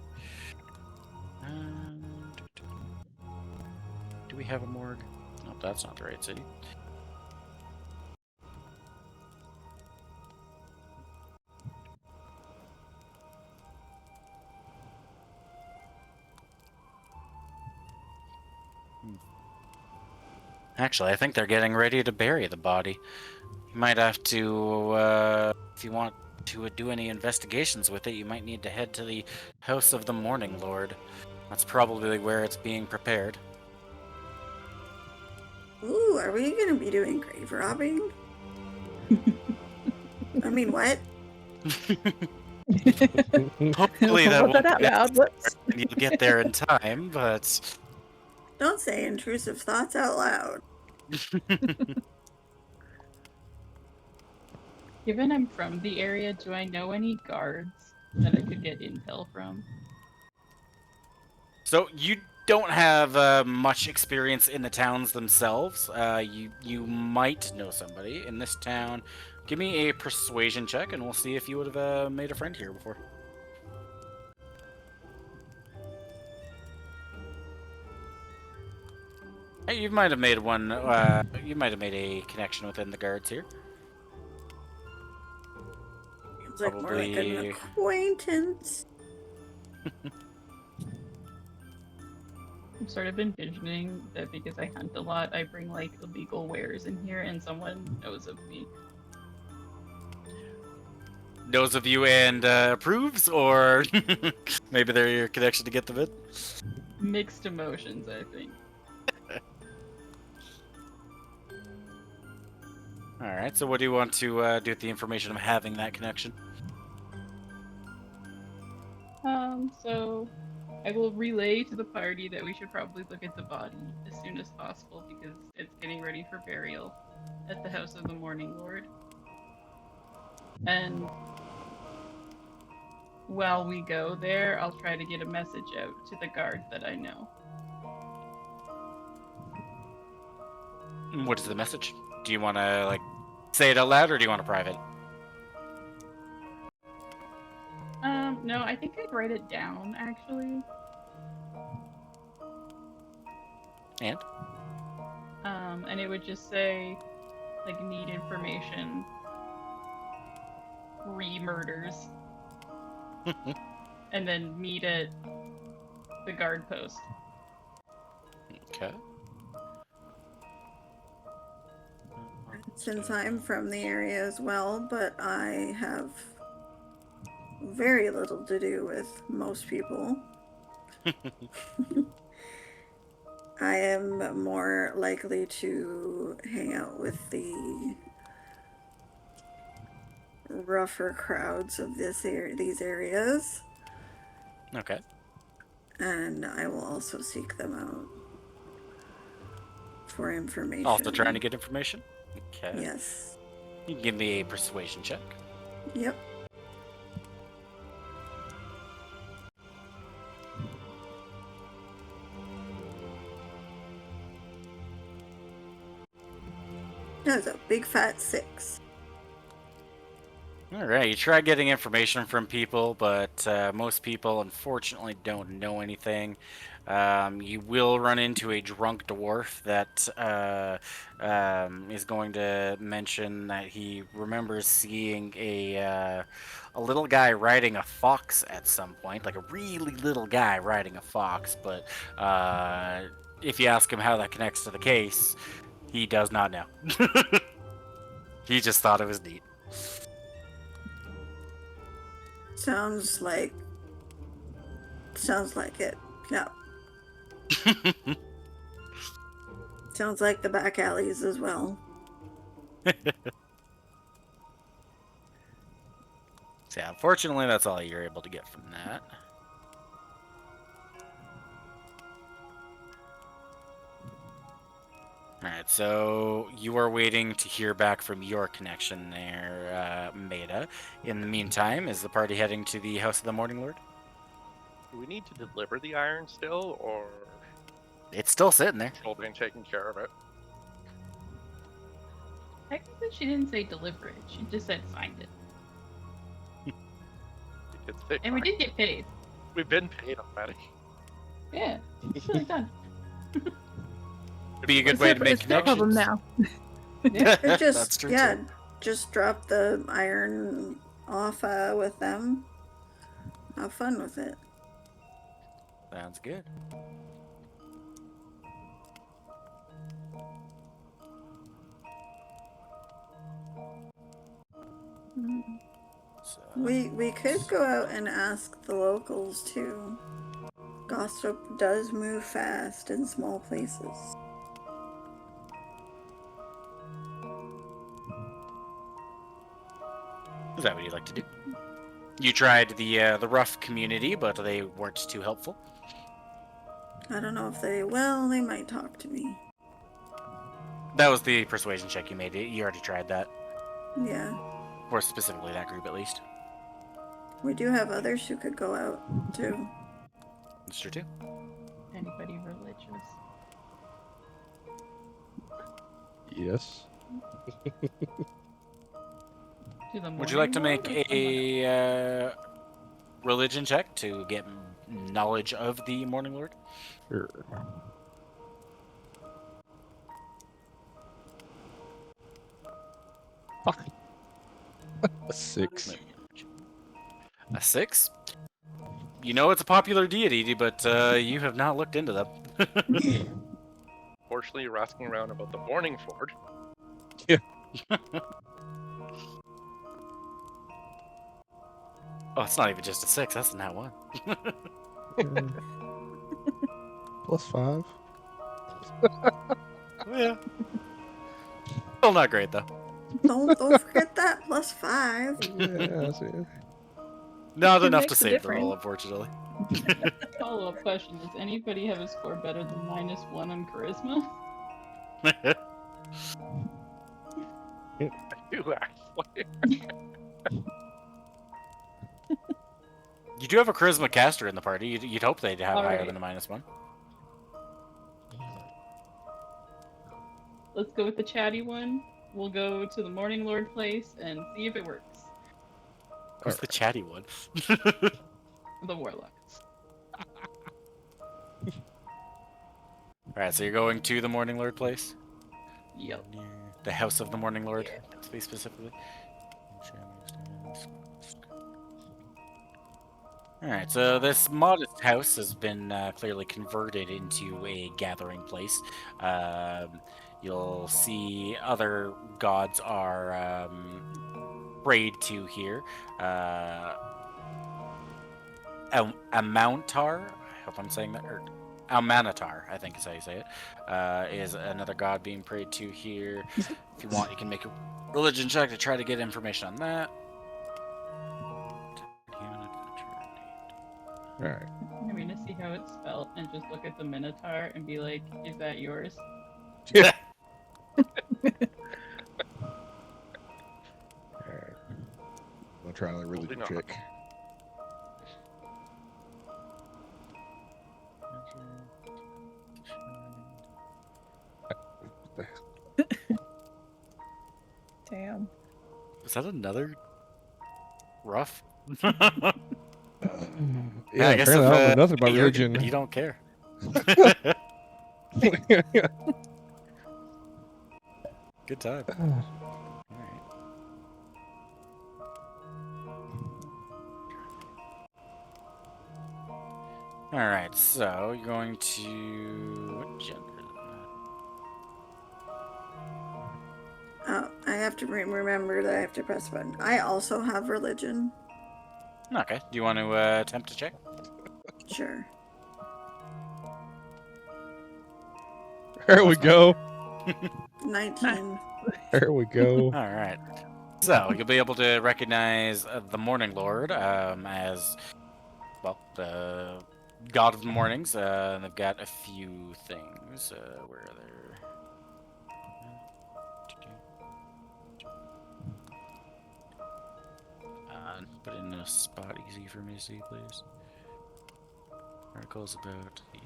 Do we have a morgue? Nope, that's not the right city. Actually, I think they're getting ready to bury the body. You might have to, if you want to do any investigations with it, you might need to head to the House of the Morning Lord. That's probably where it's being prepared. Ooh, are we gonna be doing grave robbing? I mean, what? Hopefully that Hold that won't out be loud. Whoops. and you'll get there in time, but Don't say intrusive thoughts out loud. Given I'm from the area, do I know any guards that I could get intel from? So you don't have much experience in the towns themselves. You might know somebody in this town. Give me a persuasion check, and we'll see if you would have made a friend here before. Hey, you might have made one. You might have made a connection within the guards here. It's like more like an Probably. acquaintance. I'm sort of envisioning that because I hunt a lot, I bring like illegal wares in here and someone knows of me. Knows of you and approves, or maybe they're your connection to get them in. Mixed emotions, I think. All right. So, what do you want to do with the information of having that connection? So I will relay to the party that we should probably look at the body as soon as possible because it's getting ready for burial at the House of the Morning Lord. And while we go there, I'll try to get a message out to the guard that I know. What is the message? Do you want to say it out loud, or do you want to private? No, I think I'd write it down actually. And? And it would just say, need information. Re-murders. And then meet at the guard post. Okay. Since I'm from the area as well, but I have very little to do with most people. I am more likely to hang out with the rougher crowds of these areas. Okay. And I will also seek them out for information. Also trying to get information? Okay. Yes. You can give me a persuasion check. Yep. That's a big fat 6. Alright, you try getting information from people, but most people unfortunately don't know anything. You will run into a drunk dwarf that is going to mention that he remembers seeing a little guy riding a fox at some point, like a really little guy riding a fox. But if you ask him how that connects to the case, he does not know. He just thought it was neat. Sounds like it. No. Sounds like the back alleys as well. So yeah, unfortunately, that's all you're able to get from that. Alright, so you are waiting to hear back from your connection there, Maida. In the meantime, is the party heading to the House of the Morning Lord? Do we need to deliver the iron still, or It's still sitting there. Goldane taking care of it? Technically, she didn't say deliver it. She just said find it. We did say And we fine. did get paid. We've been paid already. Yeah, it's really done. Be a good way to make It's their problem connections. now. It just That's true, yeah, too. just drop the iron off with them. Have fun with it. Sounds good. So, We could go out and ask the locals too. Gossip does move fast in small places. is that what you'd like to do? You tried the rough community, but they weren't too helpful. I don't know if they might talk to me. That was the persuasion check you made. You already tried that. Yeah. Or specifically that group, at least. We do have others who could go out too. That's true, too. Anybody religious? Yes. To the Would you like to morning make lord or someone else? a religion check to get knowledge of the Morning Lord? Sure. Fuck. A 6. A 6? You know it's a popular deity, but you have not looked into them. Fortunately, you're asking around about the Morning Ford. Oh, it's not even just a 6. That's not one. +5. Yeah. Still not great, though. Don't forget that +5. Yeah, that's it. Not It enough to makes a save the roll, difference. unfortunately. Follow-up question: does anybody have a score better than -1 on charisma? I do, actually. You do have a charisma caster in the party. You'd hope they'd have higher Alright. than a -1. Let's go with the chatty one. We'll go to the Morning Lord place and see if it works. Who's the chatty one? The warlocks. Alright, so you're going to the Morning Lord place? Yep. The House of the Morning Lord, Yeah. to be specifically. Alright, so this modest house has been clearly converted into a gathering place. You'll see other gods are prayed to here. Amountar, I hope I'm saying that, or Almanatar, I think is how you say it, is another god being prayed to here. If you want, you can make a religion check to try to get information on that. Alright. I'm gonna see how it's spelled and just look at the Minotaur and be like, is that yours? Alright. I'll try another religion Probably not. check. Damn. Is that another rough? Yeah, I guess apparently I don't know nothing about you're good, religion. but you don't care. Good time. Alright, so you're going to... What gender is Oh, I have to remember that I have to press a button. I also have religion. that? Okay, do you want to attempt to check? Sure. There we go. 19. There we go. Alright. So, you'll be able to recognize the Morning Lord as, well, the God of the Mornings. They've got a few things. Where are they? Put it in a spot easy for me to see, please. Articles about the...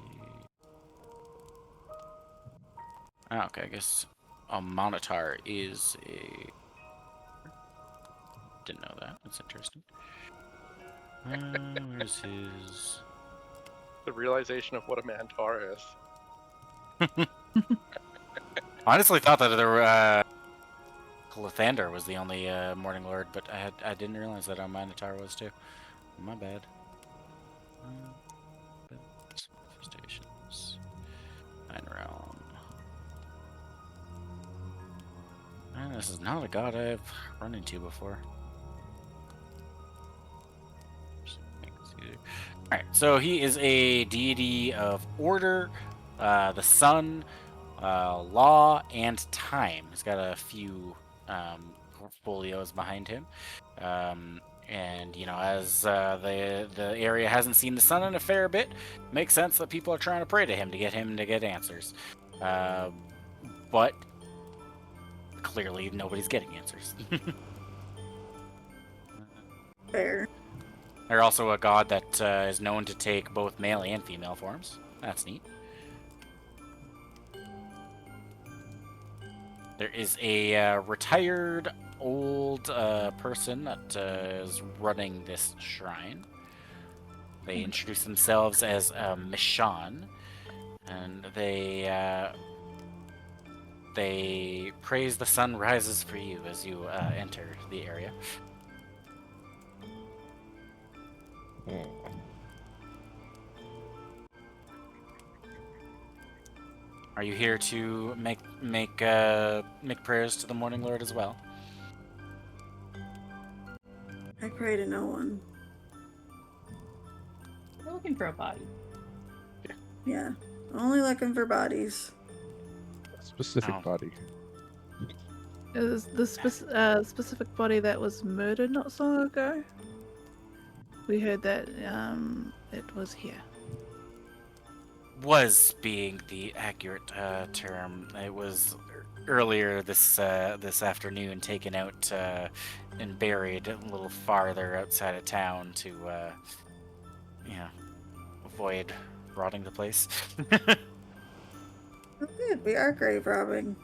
Oh, okay, I guess a Monitor is a... Didn't know that. That's interesting. Where's his... The realization of what a Mantar is. Honestly thought that there were, Lathander was the only Morning Lord, but I didn't realize that a Minotaur was too. My bad. Manifestations. Nine Realm. This is not a god I've run into before. Alright, so he is a deity of order, the sun, law, and time. He's got a few portfolios behind him. And, you know, as the area hasn't seen the sun in a fair bit, makes sense that people are trying to pray to him to get answers. But clearly nobody's getting answers. Fair. They're also a god that is known to take both male and female forms. That's neat. There is a retired old person that is running this shrine. They introduce themselves as Mishan, and they praise the sun rises for you as you enter the area. Are you here to make prayers to the Morning Lord as well? I pray to no one. We're looking for a body. Yeah. Only looking for bodies. Specific Oh. body. Is the specific body that was murdered not so long ago? We heard that it was here. Was being the accurate term. It was earlier this afternoon, taken out and buried a little farther outside of town to, avoid rotting the place. Oh, good. We are grave robbing.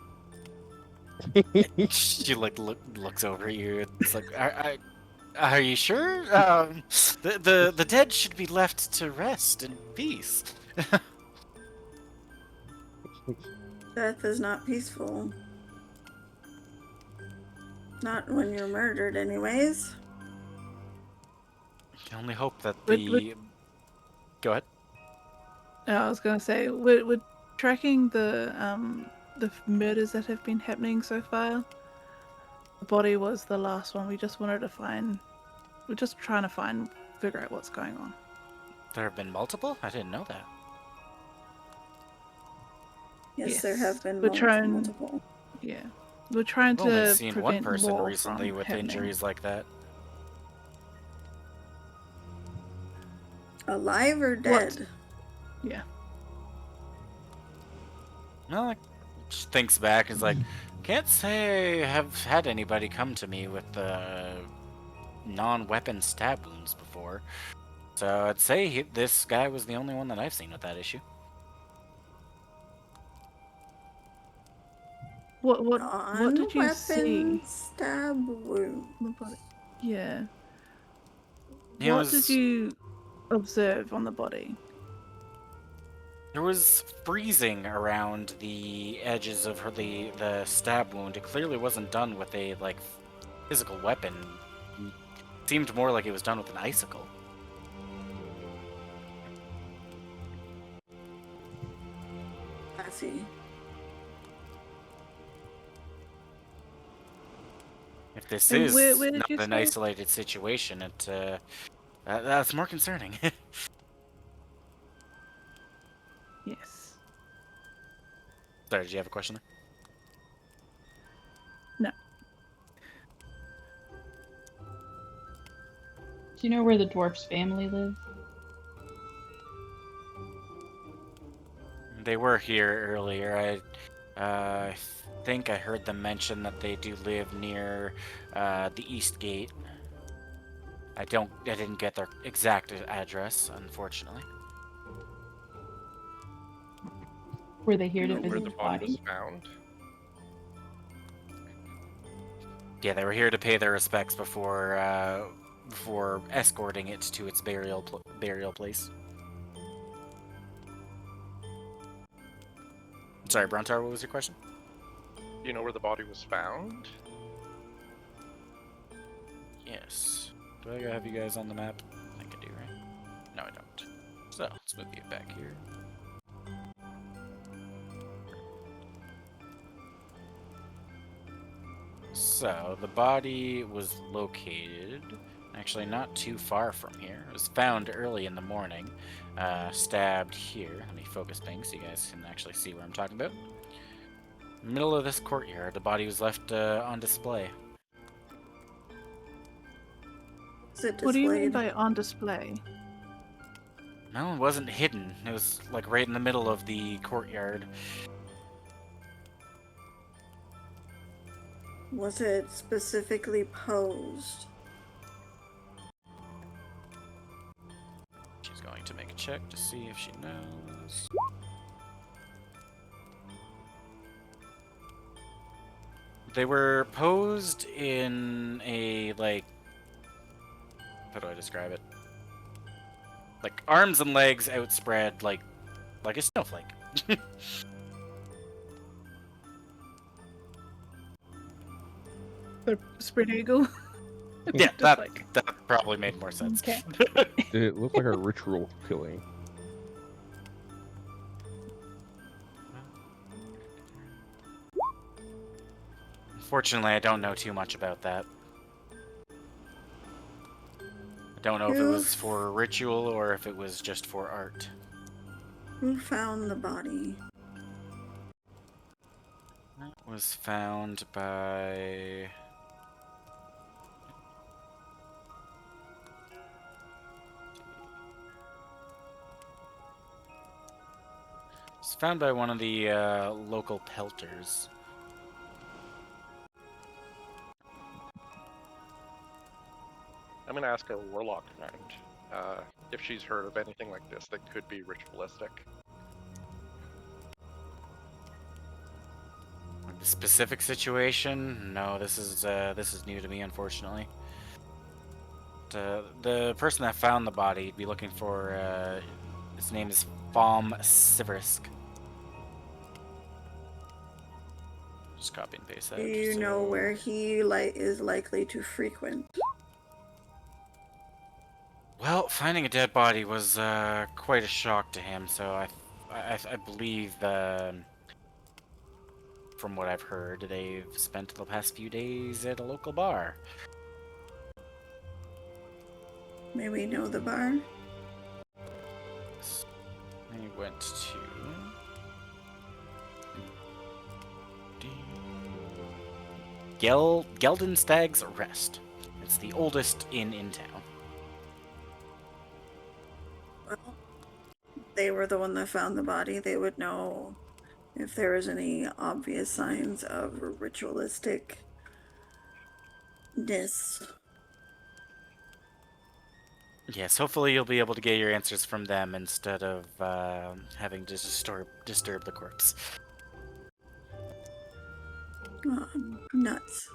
She looks over at you. It's like, are you sure? The dead should be left to rest in peace. Death is not peaceful. Not when you're murdered, anyways. I can only hope that Would- Go ahead. I was gonna say we're tracking the murders that have been happening so far. The body was the last one. We just wanted to find. We're just trying to figure out what's going on. There have been multiple? I didn't know that. Yes, there have been We're trying. multiple. Yeah, we're trying I've only to seen prevent one person more recently from with happening. injuries like that. Alive or dead? Yeah. No, like, just thinks back and is like, can't say I have had anybody come to me with non-weapon stab wounds before. So I'd say this guy was the only one that I've seen with that issue. What did you see? Non-weapon stab wound. on the body? Yeah. It What was- did you observe on the body? There was freezing around the edges of the stab wound. It clearly wasn't done with a like physical weapon. It seemed more like it was done with an icicle. I see. If this And is where did not you an say? isolated situation, that's more concerning. Yes. Sorry, did you have a question there? No. Do you know where the dwarf's family lives? They were here earlier. I think I heard them mention that they do live near the East Gate. I didn't get their exact address, unfortunately. Were they here Do to you know where visit the his body was body? found? Yeah, they were here to pay their respects before escorting it to its burial place. Sorry, Brontar, what was your question? Do you know where the body was found? Yes. Do I have you guys on the map? I think I do, right? No, I don't. So, let's move you back here. So, the body was located, actually not too far from here. It was found early in the morning, stabbed here. Let me focus things so you guys can actually see what I'm talking about. Middle of this courtyard, the body was left on display. Is it What do you mean displayed? by on display? No, it wasn't hidden. It was like right in the middle of the courtyard. Was it specifically posed? She's going to make a check to see if she knows. They were posed in a, like, how do I describe it? Like, arms and legs outspread like a snowflake. The spread eagle? Yeah, Just that like- that probably made more sense. Okay. It looked like a ritual killing. Unfortunately, I don't know too much about that. I don't know if it was for ritual or if it was just for art. Who found the body? That was found by... It's found by one of the local pelters. I'm gonna ask our warlock friend if she's heard of anything like this that could be ritualistic. The specific situation? No, this is new to me, unfortunately. The person that found the body, you'd be looking for. His name is Fom Siverisk. Just copy and paste that. Do you know so- where he is likely to frequent? Well, finding a dead body was quite a shock to him, so I believe from what I've heard, they've spent the past few days at a local bar. May we know the bar? They went to Geldenstag's Rest. It's the oldest inn in town. Well, they were the one that found the body. They would know if there was any obvious signs of ritualisticness. Yes, hopefully you'll be able to get your answers from them instead of having to disturb the corpse. Nuts.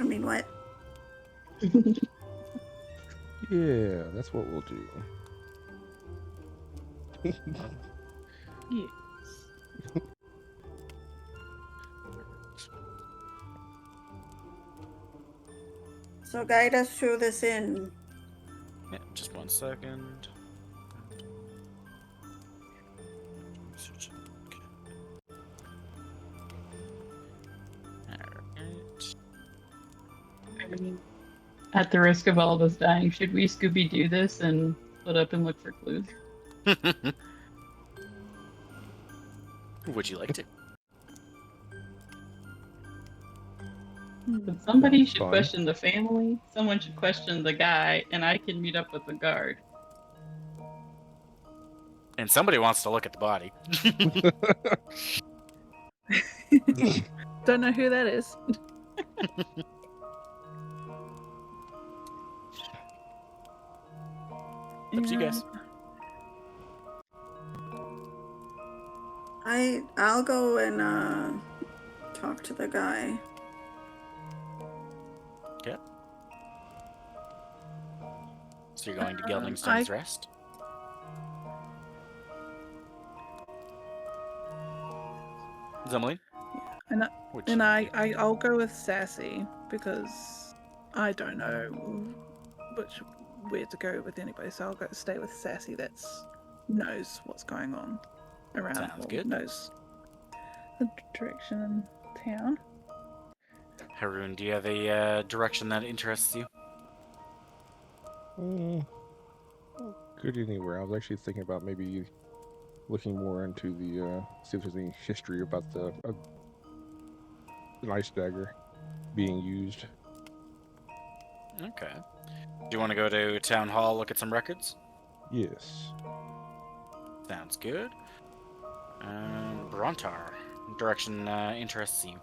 I mean, what? Yeah, that's what we'll do. Yes. So guide us through this inn. Yeah, just 1 second. Alright. At the risk of all of us dying, should we Scooby Doo this and split up and look for clues? Would you like to? But somebody should Fun. question the family, someone should question the guy, and I can meet up with the guard. And somebody wants to look at the body. Don't know who that is. Up to you guys. I'll go and talk to the guy. Okay. So you're going to Geldingstone's Rest? Zemmeline? I'll go with Sassy because I don't know where to go with anybody, so I'll stay with Sassy. That's knows what's going on around. Sounds good. Knows the direction in town. Haroon, do you have a direction that interests you? Could anywhere. I was actually thinking about maybe looking more into the see if there's any history about an ice dagger being used. Okay. Do you want to go to Town Hall, look at some records? Yes. Sounds good. Brontar, direction interests you?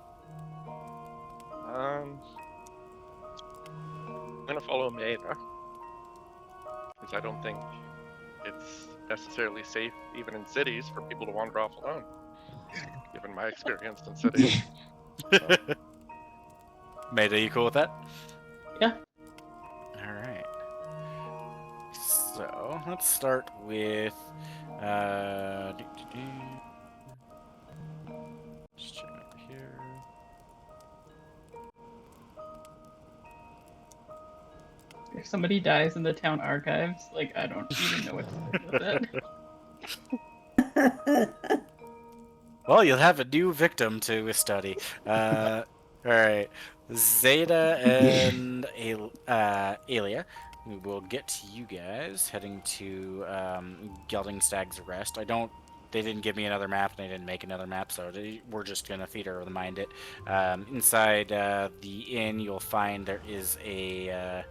I'm gonna follow Maida, because I don't think it's necessarily safe, even in cities, for people to wander off alone, given my experience in cities. Maida, you cool with that? Yeah. Alright. So, let's start with... Just check over here. If somebody dies in the town archives, like, I don't even know what to do with that. Well, you'll have a new victim to study. Alright. Zeta and Alia. We will get to you guys heading to Geldingstag's Rest. They didn't give me another map, and they didn't make another map, so we're just gonna feed her the mind it. Inside the inn, you'll find there is a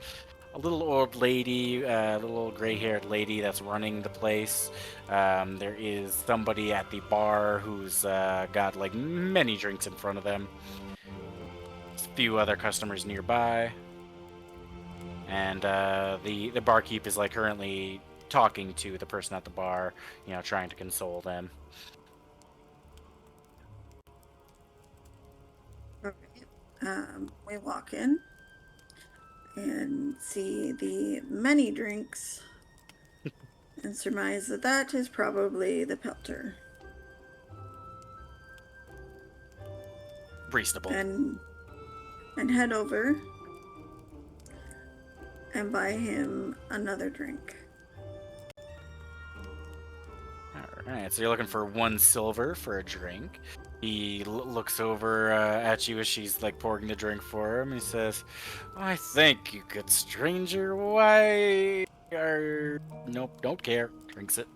little old lady, a little old gray-haired lady that's running the place. There is somebody at the bar who's got like many drinks in front of them. A few other customers nearby, and the barkeep is like currently talking to the person at the bar, you know, trying to console them. We walk in and see the many drinks and surmise that that is probably the pelter. Reasonable. And head over and buy him another drink. Alright, so you're looking for 1 silver for a drink. He looks over at you as she's like pouring the drink for him. He says, "I thank you, good stranger. Why are... Nope, don't care." Drinks it.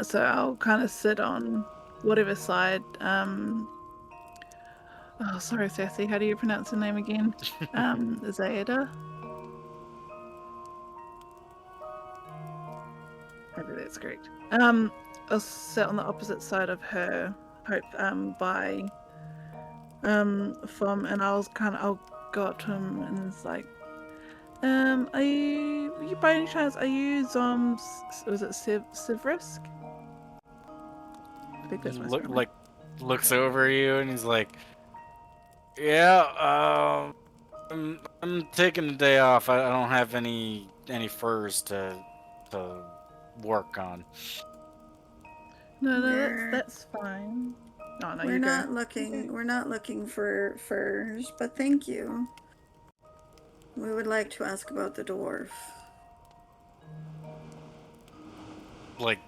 So I'll kind of sit on whatever side. Oh, sorry, Sassy. How do you pronounce the name again? Zayda. Maybe that's correct. I'll sit on the opposite side of her. By from, and I'll go up to him and it's like, are you by any chance, are you Zoms, was it Sivrisk? I think that's my spelling. Looks over you and he's like, Yeah, I'm taking the day off. I don't have any furs to work on. No, We're that's fine. Oh no, we're you go. not looking for furs, but thank you. We would like to ask about the dwarf. Like,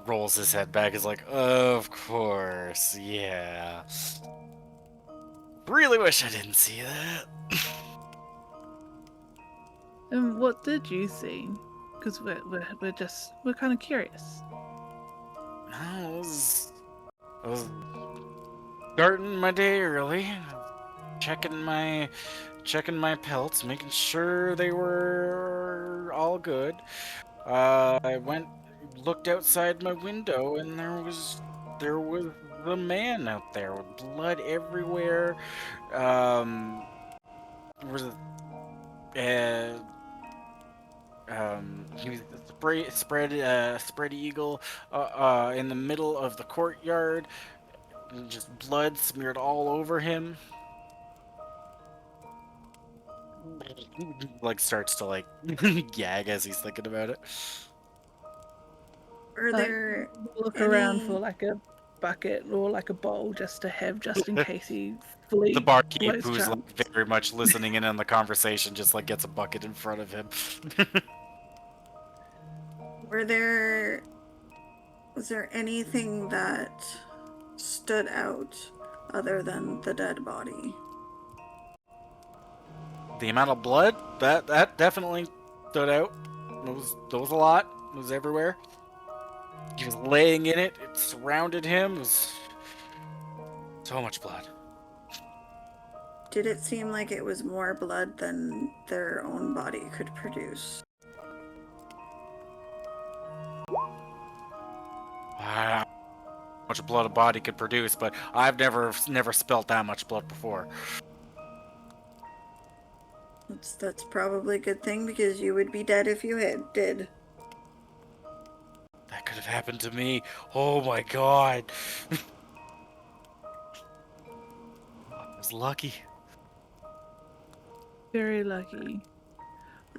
rolls his head back. Is like, of course, yeah. Really wish I didn't see that. And what did you see? Because we're kind of curious. I was starting my day early, checking my pelts, making sure they were all good. I looked outside my window, and there was the man out there with blood everywhere. Was he was spread eagle in the middle of the courtyard, and just blood smeared all over him. Like starts to like gag as he's thinking about it. Are Like, there look around for any like a bucket or like a bowl just to have, just in case he fully The barkeep, blows who's like chunks. very much listening in on the conversation, just like gets a bucket in front of him. were there was there anything that stood out other than the dead body? The amount of blood that definitely stood out. There was a lot. It was everywhere. He was laying in it. It surrounded him. It was so much blood. Did it seem like it was more blood than their own body could produce? How much blood a body could produce, but I've never spilt that much blood before. That's probably a good thing because you would be dead if you did. That could have happened to me. Oh my god. I was lucky. Very lucky.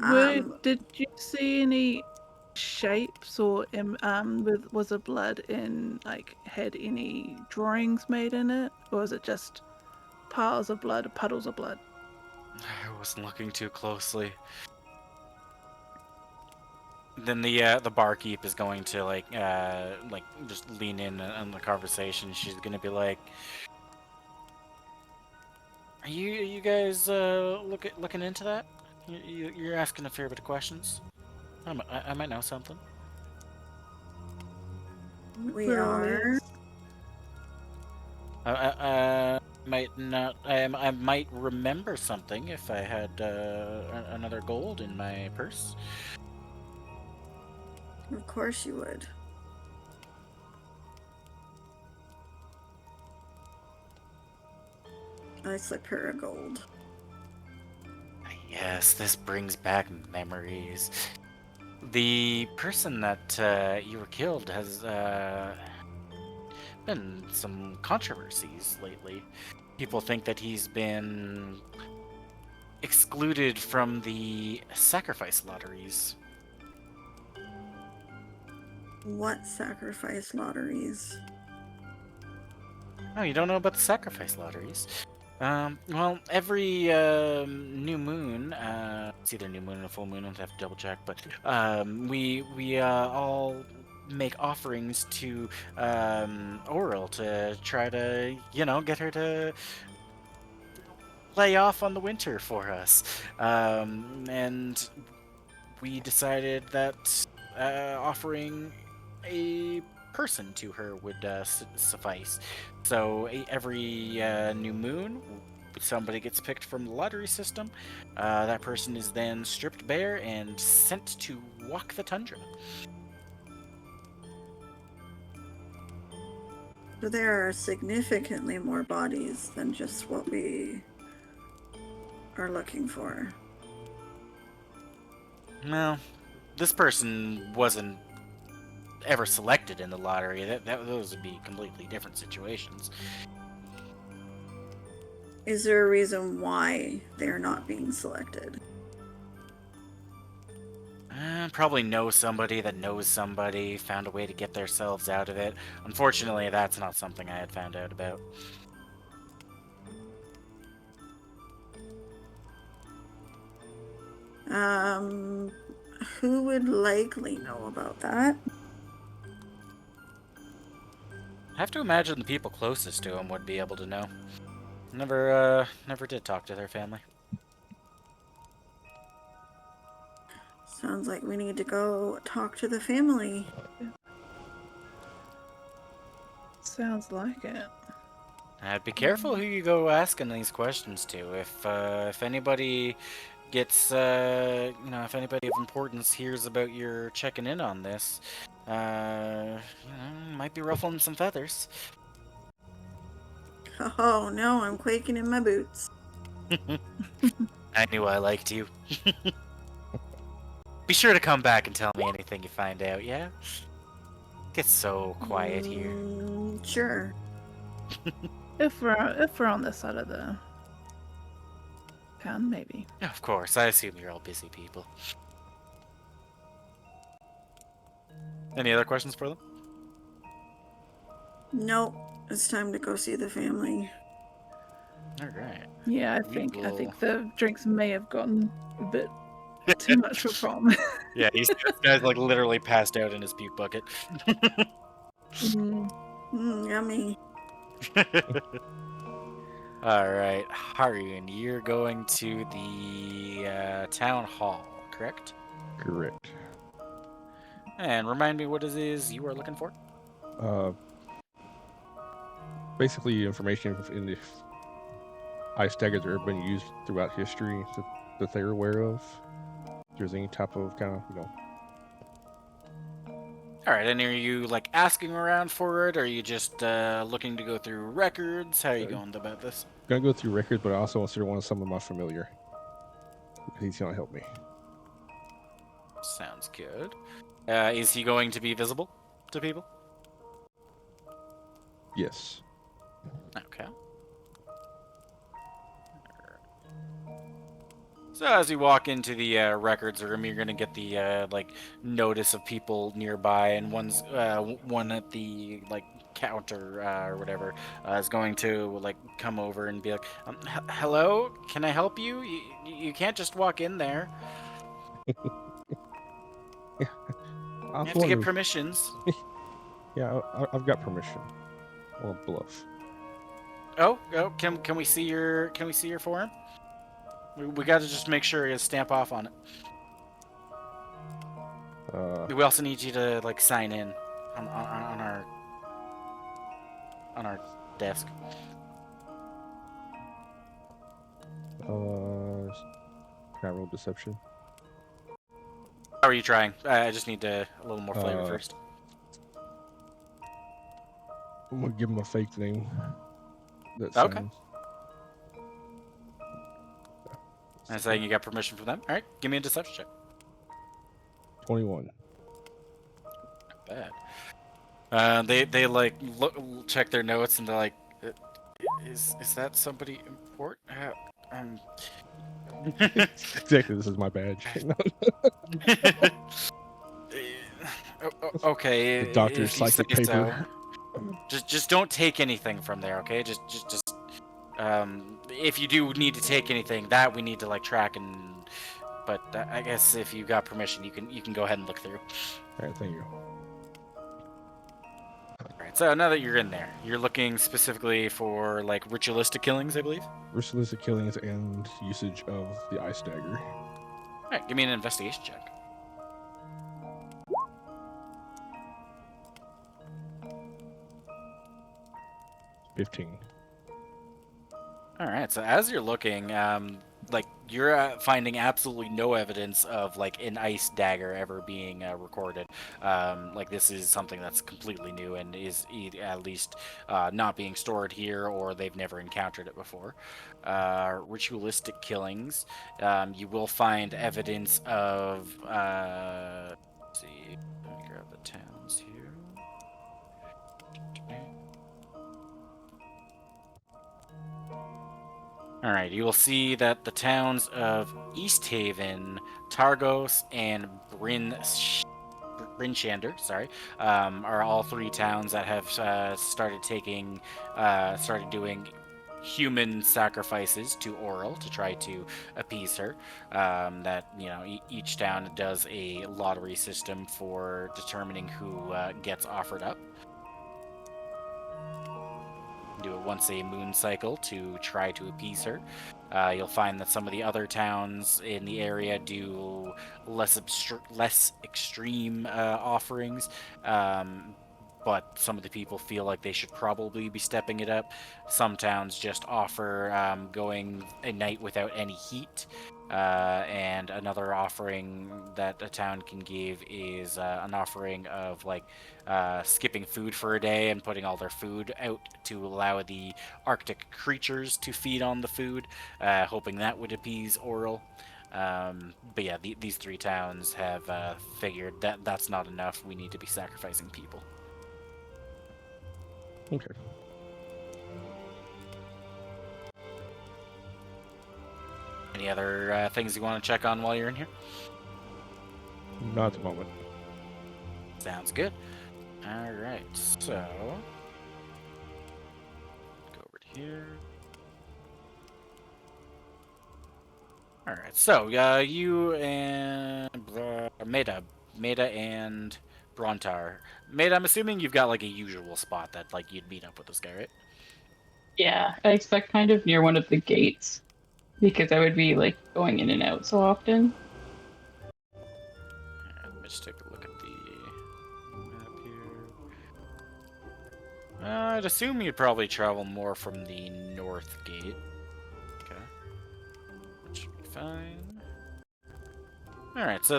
Um, Did you see any shapes or was the blood in like had any drawings made in it, or was it just piles of blood, puddles of blood? I wasn't looking too closely. Then the barkeep is going to like just lean in on the conversation. She's gonna be like, "Are you guys looking into that? You're asking a fair bit of questions. I might know something." we are. Might not. I might remember something if I had another gold in my purse. Of course you would. I slip her a gold. Yes, this brings back memories. The person that you were killed has been some controversies lately. People think that he's been excluded from the sacrifice lotteries. What sacrifice lotteries? Oh, you don't know about the sacrifice lotteries? Well, every new moon, it's either new moon or full moon. I have to double check, but we all make offerings to Oral to try to get her to lay off on the winter for us, and we decided that offering a person to her would suffice. So every new moon, somebody gets picked from the lottery system. That person is then stripped bare and sent to walk the tundra. So there are significantly more bodies than just what we are looking for. Well, this person wasn't ever selected in the lottery. Those would be completely different situations. Is there a reason why they're not being selected? Probably know somebody that knows somebody, found a way to get themselves out of it. Unfortunately, that's not something I had found out about. Who would likely know about that? I have to imagine the people closest to him would be able to know. Never did talk to their family. Sounds like we need to go talk to the family. Sounds like it. Be careful who you go asking these questions to. If anybody gets, if anybody of importance hears about your checking in on this, might be ruffling some feathers. Oh no, I'm quaking in my boots. I knew I liked you. Be sure to come back and tell me anything you find out, yeah? Gets so quiet here. Sure. If we're on this side of the town, maybe. Of course, I assume you're all busy people. Any other questions for them? Nope. It's time to go see the family. Alright. Yeah, I We think will- the drinks may have gotten a bit too much for prom. Yeah, this guy's like literally passed out in his puke bucket. Yummy. Alright, Harun, you're going to the town hall, correct? Correct. And remind me what it is you are looking for? Basically, information if ice daggers have ever been used throughout history that they're aware of. If there's any type of kind of, Alright, and are you like asking around for it, or are you just looking to go through records? How are you going about this? gonna go through records, but I also consider one of some of my familiar. Because he's gonna help me. Sounds good. Is he going to be visible to people? Yes. Okay. So as you walk into the records room, you're gonna get the notice of people nearby, and one at the counter or whatever is going to come over and be like, "Hello, can I help you? You can't just walk in there. I You was have to get wondering- permissions." Yeah, I've got permission. Or bluff. Oh, can we see your form? We got to just make sure you stamp off on it. We also need you to sign in on our desk. Can I roll deception? How are you trying? I just need a little more flavor first. I'm gonna give him a fake name. That Okay. sounds. And saying you got permission from them. All right, give me a deception check. 21. Not bad. They look check their notes and they're like, is that somebody important? Exactly, this is my badge. Okay. The doctor's if you psychic say paper. so. Just don't take anything from there, okay? Just if you do need to take anything, that we need to track and. But I guess if you got permission, you can go ahead and look through. Alright, thank you. Alright, so now that you're in there, you're looking specifically for ritualistic killings, I believe. Ritualistic killings and usage of the ice dagger. Alright, give me an investigation check. $15. All right. So as you're looking, you're finding absolutely no evidence of an ice dagger ever being recorded. This is something that's completely new and is at least not being stored here, or they've never encountered it before. Ritualistic killings, you will find evidence of. Let's see. Let me grab the towns here. All right, you will see that the towns of East Haven, Targos, and Brinshander, are all three towns that have started doing human sacrifices to Oral to try to appease her. Each town does a lottery system for determining who gets offered up. Do it once a moon cycle to try to appease her. You'll find that some of the other towns in the area do less extreme offerings, but some of the people feel like they should probably be stepping it up. Some towns just offer going a night without any heat. And another offering that a town can give is an offering of skipping food for a day and putting all their food out to allow the Arctic creatures to feed on the food, hoping that would appease Oral. But yeah, these three towns have figured that that's not enough. We need to be sacrificing people. Okay. Any other things you want to check on while you're in here? Not at the moment. Sounds good. All right, so go over to here. All right, so you and Meta and Brontar. Meta, I'm assuming you've got like a usual spot that like you'd meet up with this guy, right? Yeah, I expect kind of near one of the gates because I would be like going in and out so often. Let me just take a look at the map here. I'd assume you'd probably travel more from the north gate. Okay. That should be fine. Alright, so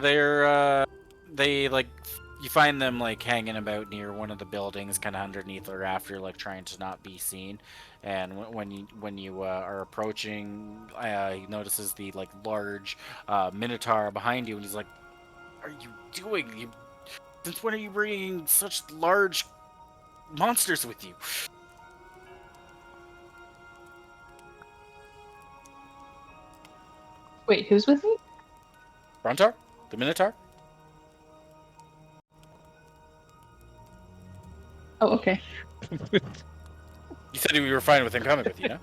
you find them like hanging about near one of the buildings, kind of underneath or after, like trying to not be seen. And when you are approaching, he notices the like large minotaur behind you, and he's like, "What are you doing? Since when are you bringing such large monsters with you?" Wait, who's with me? Brontar? The minotaur? Oh, okay. You said you were fine with him coming with you, no?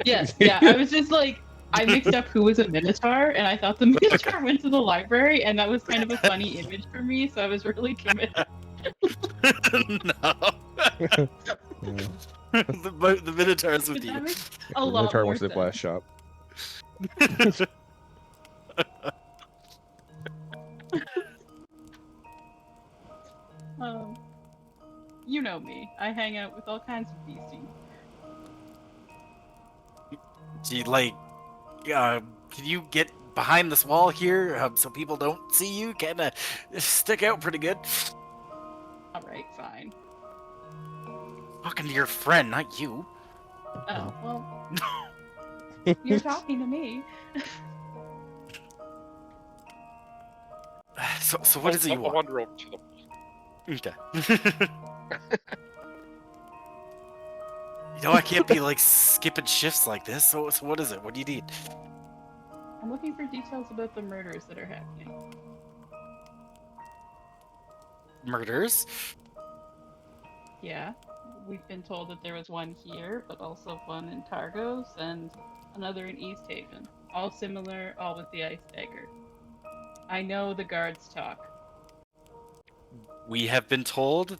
Yeah, I was just like, I mixed up who was a minotaur, and I thought the minotaur went to the library, and that was kind of a funny image for me, so I was really committed. No. The minotaur's with But that you. makes a The lot Minotaur more went to the sense. glass shop. You know me. I hang out with all kinds of beasties. Do you can you get behind this wall here so people don't see you? Kinda stick out pretty good. Alright, fine. Talking to your friend, not you. Oh, well. You're talking to me. So what is it you I'll want? wander over to them. Okay. I can't be like skipping shifts like this. So what is it? What do you need? I'm looking for details about the murders that are happening. Murders? Yeah, we've been told that there was one here, but also one in Targos and another in East Haven. All similar, all with the ice dagger. I know the guards talk. We have been told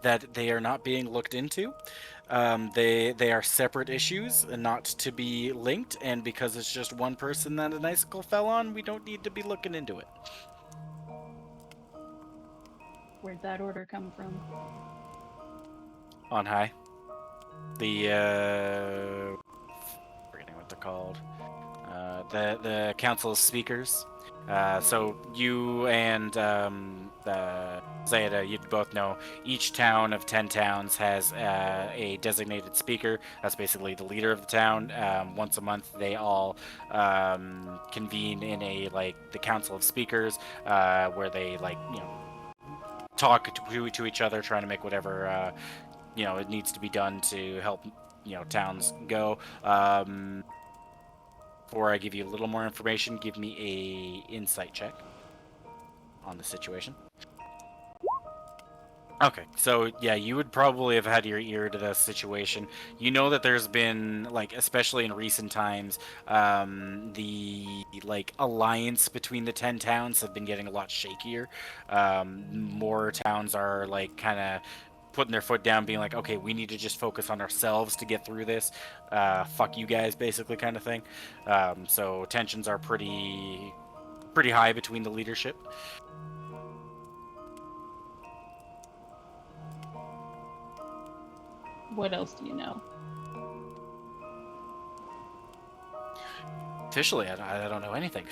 that they are not being looked into. They are separate issues and not to be linked. And because it's just one person that an icicle fell on, we don't need to be looking into it. Where'd that order come from? On high. The forgetting what they're called. The Council of Speakers. So you and Zayda, you both know each town of 10 towns has a designated speaker. That's basically the leader of the town. Once a month, they all convene in the Council of Speakers, where they talk to each other, trying to make whatever it needs to be done to help towns go. before I give you a little more information, give me a insight check on the situation. Okay, so yeah, you would probably have had your ear to the situation. You know that there's been, like, especially in recent times, the like alliance between the 10 towns have been getting a lot shakier. More towns are like kind of putting their foot down, being like, okay, we need to just focus on ourselves to get through this. Fuck you guys, basically, kind of thing. So tensions are pretty high between the leadership. What else do you know? Officially, I don't know anything.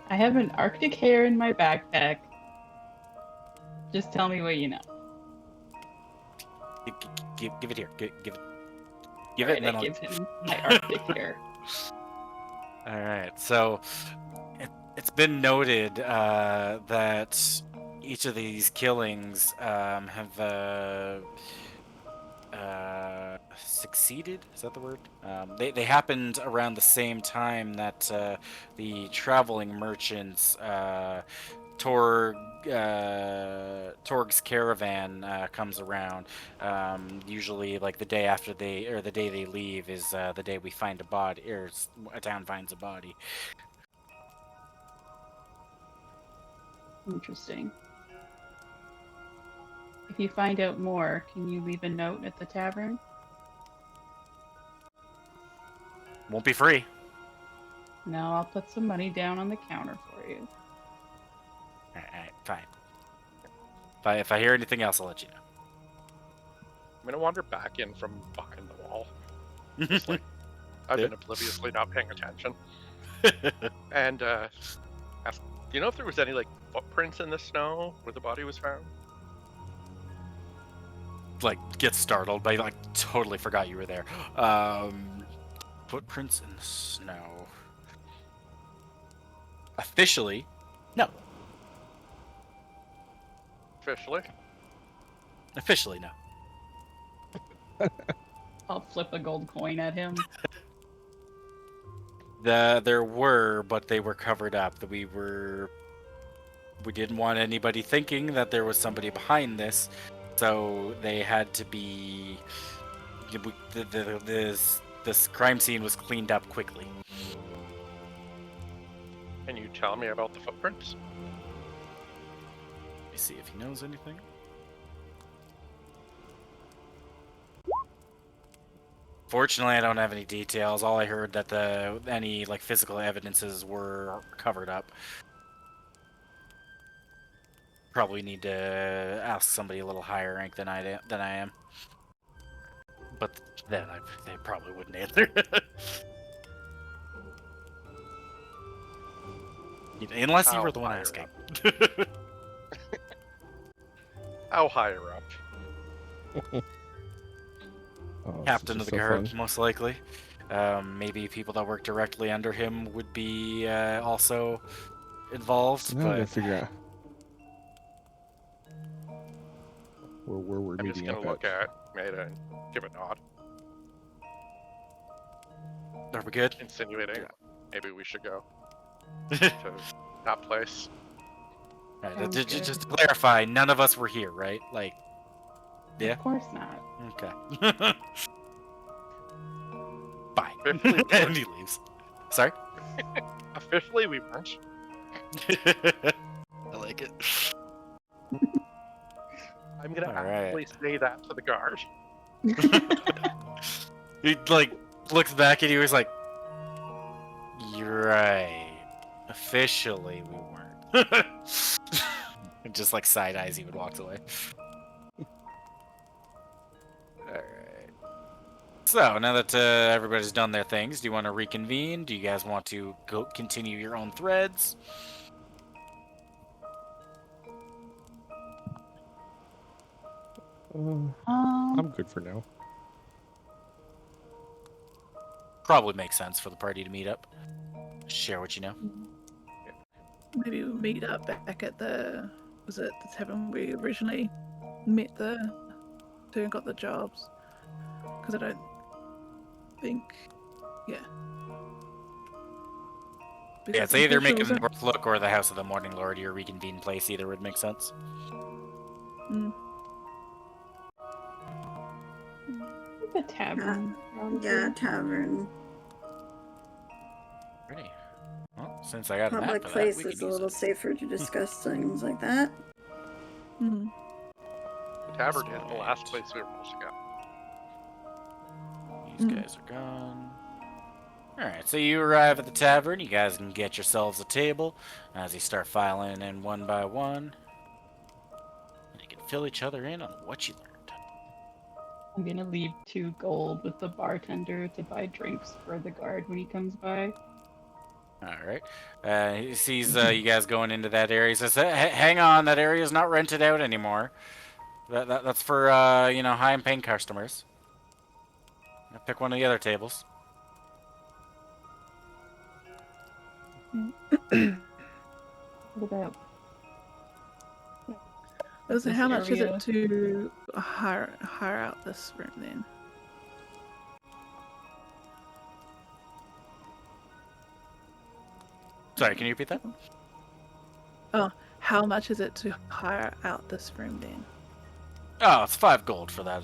I have an Arctic hare in my backpack. Just tell me what you know. Give it here. Give it. Give it, Alright, and then I I'll. give him my Arctic hare. All right. So, it's been noted that each of these killings have succeeded. Is that the word? They happened around the same time that the traveling merchants Torg's caravan comes around. Usually, like the day after the day they leave is the day we find a body, or a town finds a body. Interesting. If you find out more, can you leave a note at the tavern? Won't be free. No, I'll put some money down on the counter for you. All right, fine. If I hear anything else, I'll let you know. I'm gonna wander back in from behind the wall. Just like I've been obliviously not paying attention. And ask, do you know if there was any like footprints in the snow where the body was found? Like, get startled by, like, totally forgot you were there. Footprints in the snow. Officially, no. Officially? Officially, no. I'll flip a gold coin at him. There were, but they were covered up. We didn't want anybody thinking that there was somebody behind this, so they had to be. This crime scene was cleaned up quickly. Can you tell me about the footprints? Let me see if he knows anything. Fortunately, I don't have any details. All I heard that any like physical evidences were covered up. Probably need to ask somebody a little higher rank than I am. But then they probably wouldn't answer. Unless you were the one higher asking. How higher up? Oh, Captain this of is the so guard, fun. most likely. Maybe people that work directly under him would be also involved, Now I gotta but figure out where we're I'm just meeting gonna up look at. at Maida and give a nod, are we good? insinuating Yeah. maybe we should go to that place. Right, Sounds just good. to clarify, none of us were here, right? Like, yeah? Of course not. Okay. Bye. Officially, we And weren't. he leaves. Sorry? Officially, we weren't. I like it. I'm gonna All right. actually say that to the guard. He, like, looks back at you, he's like, you're right. Officially, we weren't. And just, like, side-eyes you and walks away. Alright. So, now that everybody's done their things, do you want to reconvene? Do you guys want to go continue your own threads? I'm good for now. Probably makes sense for the party to meet up. Share what you know. Maybe we'll meet up back at was it the tavern we originally met the two and got the jobs? Because I don't think, yeah. Yeah, it's I'm either pretty making sure the North Look or the House of the Morning Lord your reconvened place. Either would make sense. Mm. The tavern. probably. Yeah, tavern. Ready. Well, since I got a map Public for that, place we is can a use little it. safer to discuss things like that. Mm. The tavern is the last place we were supposed to go. These Mm. guys are gone. Alright, so you arrive at the tavern. You guys can get yourselves a table as you start filing in one by one. And you can fill each other in on what you learned. I'm gonna leave 2 gold with the bartender to buy drinks for the guard when he comes by. Alright. He sees you guys going into that area. He says, hang on, that area is not rented out anymore. That's for, you know, high and paying customers. I'll pick one of the other tables. What about So this how much is area? it to hire out this room then? Sorry, can you repeat that? Oh, how much is it to hire out this room then? Oh, it's 5 gold for that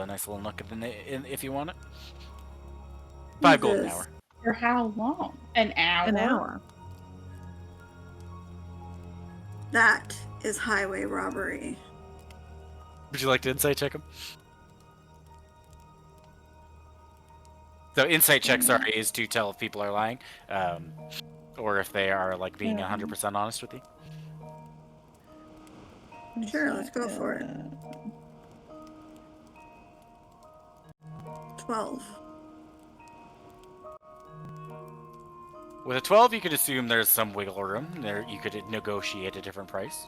nice little nook if you want it. 5 gold an Jesus. hour. For how long? An hour? An hour. That is highway robbery. Would you like to insight check him? So insight check, sorry, is to tell if people are lying, or if they are like being 100% honest with you. Sure, let's go for it. 12. With a 12, you could assume there's some wiggle room. There, you could negotiate a different price.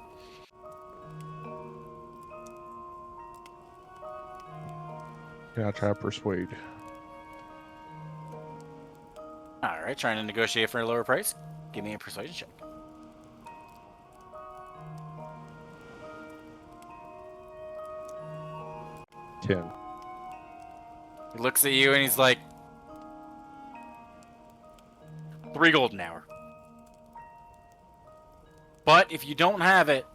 Yeah, I'll try to persuade. All right, trying to negotiate for a lower price. Give me a persuasion check. Ten. He looks at you and he's like, 3 gold an hour. But if you don't have it,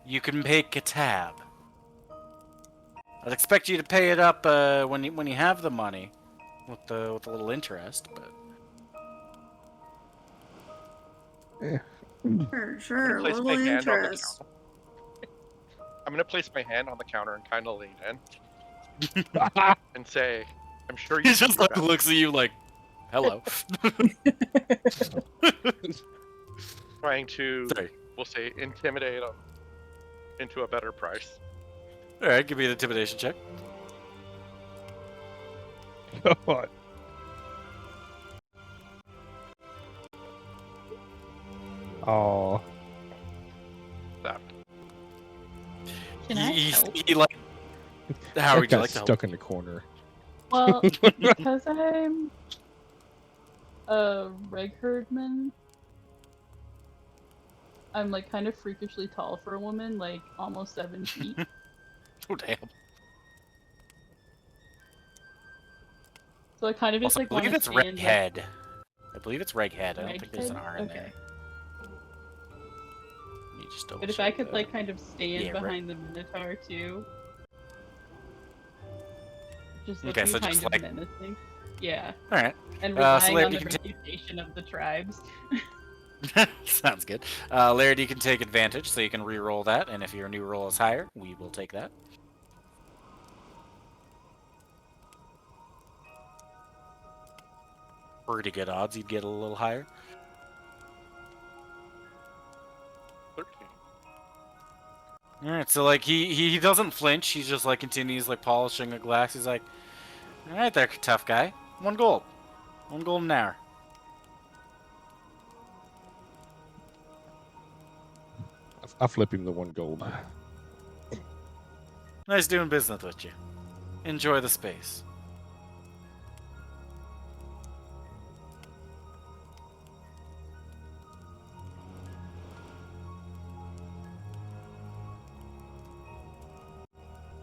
you can pay Kitab. I'd expect you to pay it up when you have the money, with a little interest. But Sure, a place little my hand on the interest. counter. I'm gonna place my hand on the counter and kind of lean in and say, "I'm sure you." he just like looks at you like, "Hello." Trying to, Sorry. we'll say, intimidate them into a better price. All right, give me an intimidation check. What? Oh, That Can I help? He like, how I would you got like to help? stuck in the corner. Well, because I'm a reg herdman, I'm like kind of freakishly tall for a woman, like almost 7 feet. Oh damn! So I kind of just Also, I like want believe to it's stand Reg Head. I believe it's Reg Head. I don't Reg think there's an Head? R in Okay. there. Let me just double But if I check could that. like kind of stand Yeah, right. behind the Minotaur too. Just Okay, looking so kind just, of like- menacing. Yeah. All right, And so relying Larry, on the you can take- reputation of the tribes. sounds good. Laird, you can take advantage, so you can re-roll that, and if your new roll is higher, we will take that. Pretty good odds you'd get a little higher. 13. All right, so like he doesn't flinch. He just like continues like polishing a glass. He's like, "All right, there, tough guy. 1 gold, 1 gold an hour." I flip him the 1 gold. Nice doing business with you. Enjoy the space.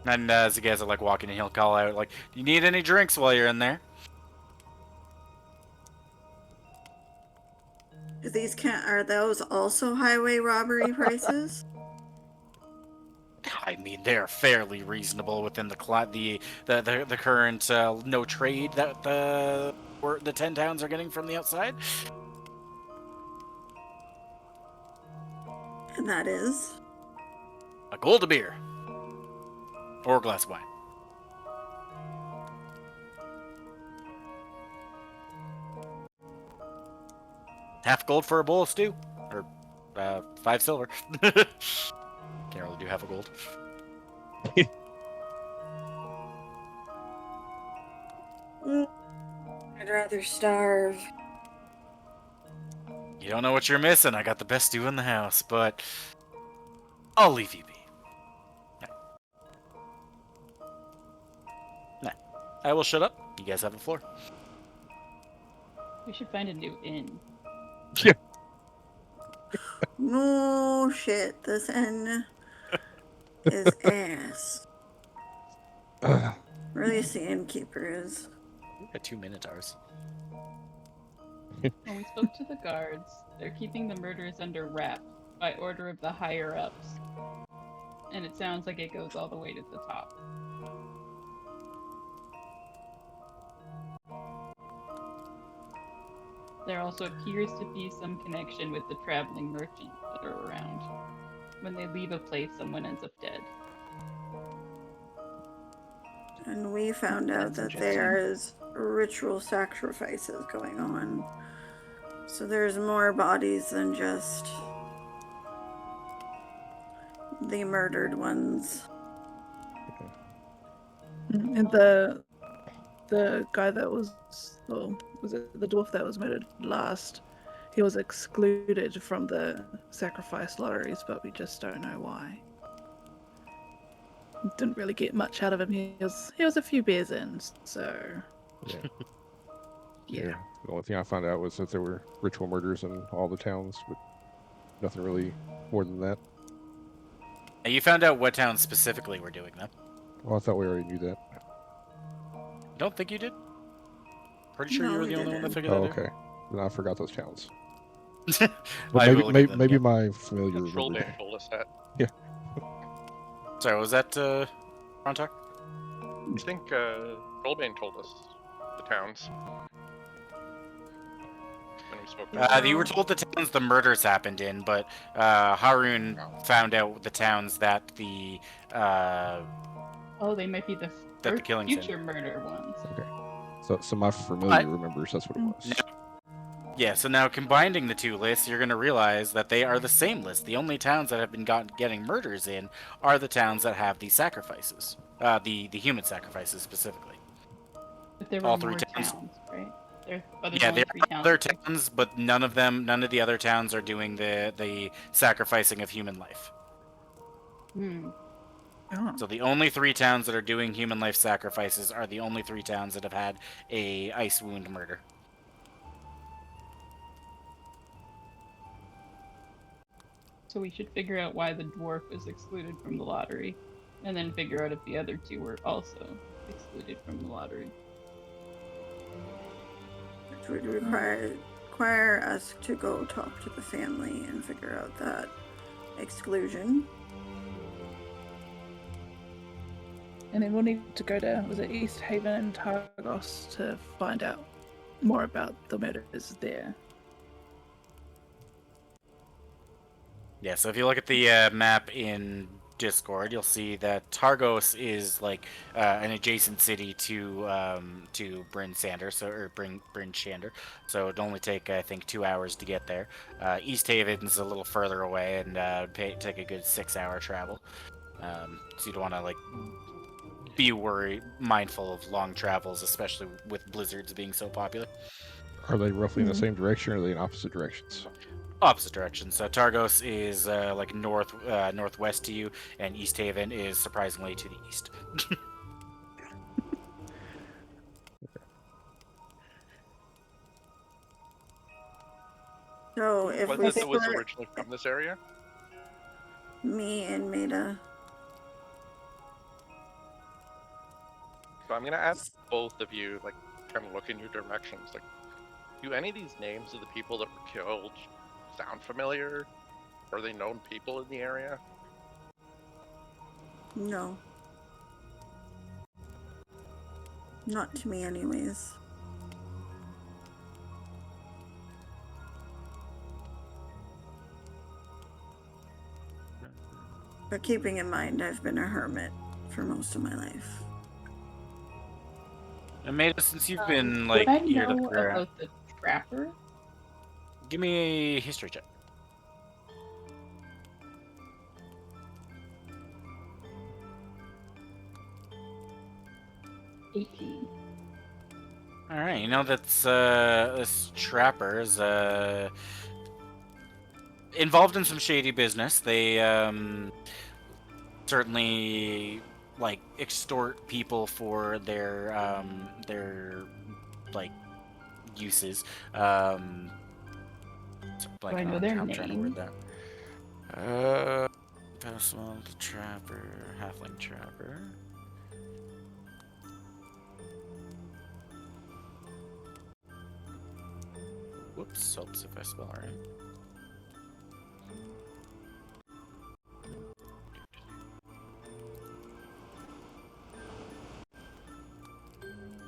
And as you guys are like walking in, he'll call out like, "Do you need any drinks while you're in there?" Are those also highway robbery prices? I mean, they're fairly reasonable within the current no trade that the 10 towns are getting from the outside. And that is? A gold a beer. Or a glass of wine. Half gold for a bowl of stew. Or 5 silver. Can't really do half a gold. I'd rather starve. You don't know what you're missing. I got the best stew in the house, but I'll leave you be. Nah. I will shut up. You guys have the floor. We should find a new inn. Yeah. No shit, this inn is ass. Or at least the innkeeper is. We got 2 minotaurs. When we spoke to the guards, they're keeping the murders under wrap by order of the higher-ups. And it sounds like it goes all the way to the top. There also appears to be some connection with the traveling merchants that are around. When they leave a place, someone ends up dead. And we found out That's that there is ritual sacrifices going on. So there's more bodies than just the murdered ones. And the guy that was it the dwarf that was murdered last? He was excluded from the sacrifice lotteries, but we just don't know why. Didn't really get much out of him. He was a few beers in, so Yeah. yeah. The only thing I found out was that there were ritual murders in all the towns, but nothing really more than that. And you found out what towns specifically were doing them. Well, I thought we already knew that. Don't think you did? Pretty sure No, you were we the only one that didn't. figured Oh, that out. okay. Then I forgot those towns. I But will maybe give them, maybe yeah. my familiar The troll remembered. man told us that. Sorry, was that Frontalk? I think Trollbane told us the towns when we spoke to him. You were told the towns the murders happened in, but Haroon found out the towns that the Oh, they might be the That the killing's in. future murder ones. Okay. So my familiar remembers that's what it was. Yeah, so now combining the two lists, you're going to realize that they are the same list. The only towns that have been getting murders in are the towns that have the sacrifices, the human sacrifices specifically. But there were All more three towns. right? There's Yeah, only there 3 are towns. other towns, but none of the other towns are doing the sacrificing of human life. Hmm. Oh. So the only 3 towns that are doing human life sacrifices are the only 3 towns that have had a ice wound murder. So we should figure out why the dwarf was excluded from the lottery, and then figure out if the other 2 were also excluded from the lottery. Which would require us to go talk to the family and figure out that exclusion. And then we'll need to go to, was it East Haven and Targos to find out more about the murders there. Yeah, so if you look at the map in Discord, you'll see that Targos is like an adjacent city to Bryn Shander. So it'd only take, I think, 2 hours to get there. East Haven's a little further away and take a good 6-hour travel. So you'd want to be mindful of long travels, especially with blizzards being so popular. Are they roughly in the same direction, or are they in opposite directions? Opposite directions. So Targos is northwest to you, and East Haven is surprisingly to the east. So if Was we it that was split originally from this area? me and Maida, So I'm gonna ask both of you, kind of look in your directions. Do any of these names of the people that were killed sound familiar? Are they known people in the area? No. Not to me, anyways. But keeping in mind, I've been a hermit for most of my life. And Maida, since you've been Would like I here to know prayer, about the trapper? give me a history check. 18. All right, you know that's this trapper is involved in some shady business. They certainly like extort people for their like uses. Do I know their I'm trying to word name? that. Pestle, the trapper, halfling trapper. Whoops, helps if I spell it right.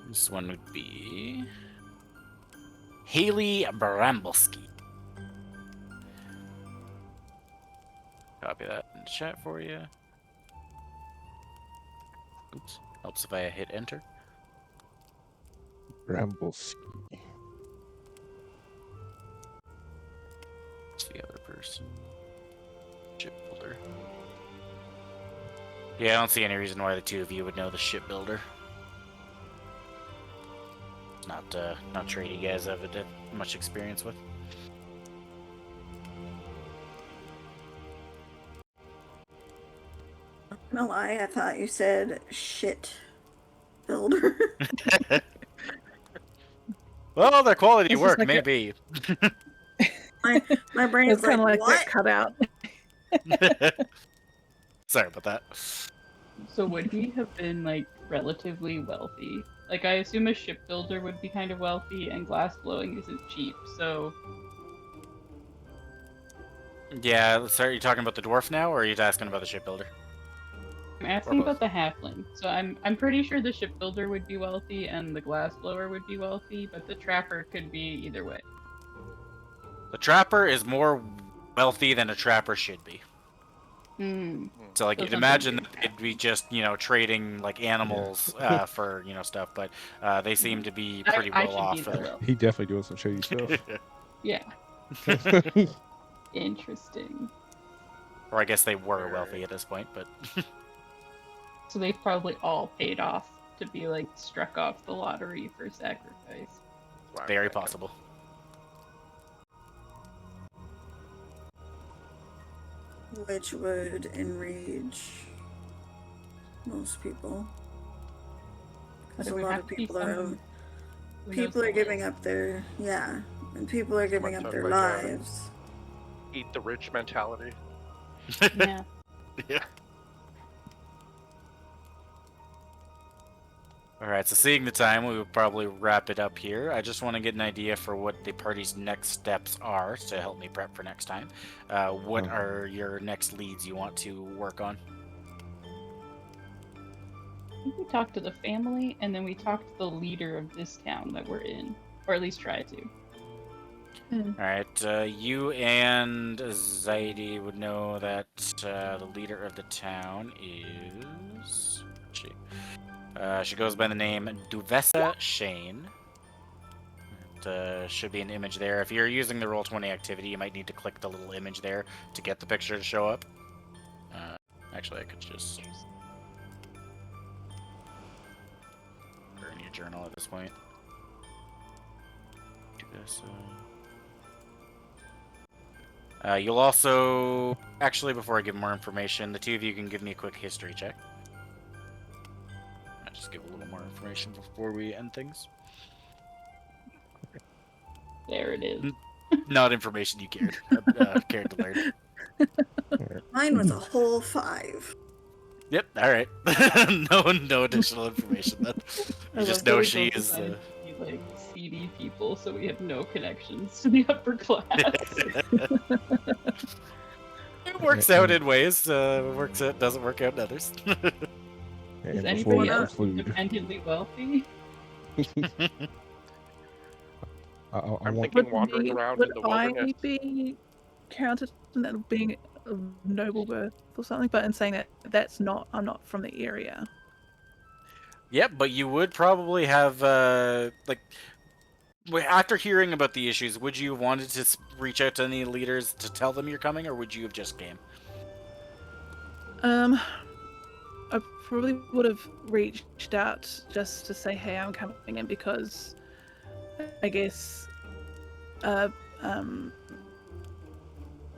This one would be Haley Bramblesky. Copy that in the chat for you. Oops, helps if I hit enter. Brambles. What's the other person? Shipbuilder. Yeah, I don't see any reason why the two of you would know the shipbuilder. It's not trade you guys have much experience with. Not gonna lie, I thought you said shit builder. Well, their quality It's just work like may a- be. my brain It's is kind of like what? that cutout. Sorry about that. So would he have been like relatively wealthy? Like I assume a shipbuilder would be kind of wealthy, and glass blowing isn't cheap. So Yeah, so are you talking about the dwarf now, or are you asking about the shipbuilder? I'm asking both. about the halfling. So I'm pretty sure the shipbuilder would be wealthy and the glass blower would be wealthy, but the trapper could be either way. The trapper is more wealthy than a trapper should be. Hmm. So, like, So you'd something imagine good that it'd be just, trading, like, animals for, stuff, but they seem to be pretty I well should off be for the their... wealthy. He definitely doing some shady stuff. Yeah. Interesting. Or I guess they were wealthy at this point, but... So they've probably all paid off to be like struck off the lottery for sacrifice. Very possible. Which would enrage most people. But Because it a would lot have of to be people are someone who knows people the are giving list. up their people are giving Someone up to, their like, lives. Eat the rich mentality. Yeah. Yeah. Alright, so seeing the time, we will probably wrap it up here. I just want to get an idea for what the party's next steps are to help me prep for next time. What Oh. are your next leads you want to work on? I think we talked to the family and then we talked to the leader of this town that we're in. Or at least try to. Alright, you and Zaidi would know that the leader of the town is... she goes by the name Duvessa Shane. It should be an image there. If you're using the Roll20 activity, you might need to click the little image there to get the picture to show up. Actually, I could just... Or in your journal at this point. Duvessa... you'll also... Actually, before I give more information, the two of you can give me a quick history check. I'll just give a little more information before we end things. There it is. Not information you cared to learn. Mine was a whole 5. Yep, alright. No additional information then. You just know she is... Like seedy people, so we have no connections to the upper class. It works out in ways. Works out, doesn't work out in others. Is And before we anybody else conclude, independently wealthy? I I'm want thinking wandering around in would the wilderness. I be counted in that being of noble birth or something? But in saying that, I'm not from the area. Yep, but you would probably have after hearing about the issues, would you have wanted to reach out to any leaders to tell them you're coming, or would you have just came? I probably would have reached out just to say, hey, I'm coming in, because I guess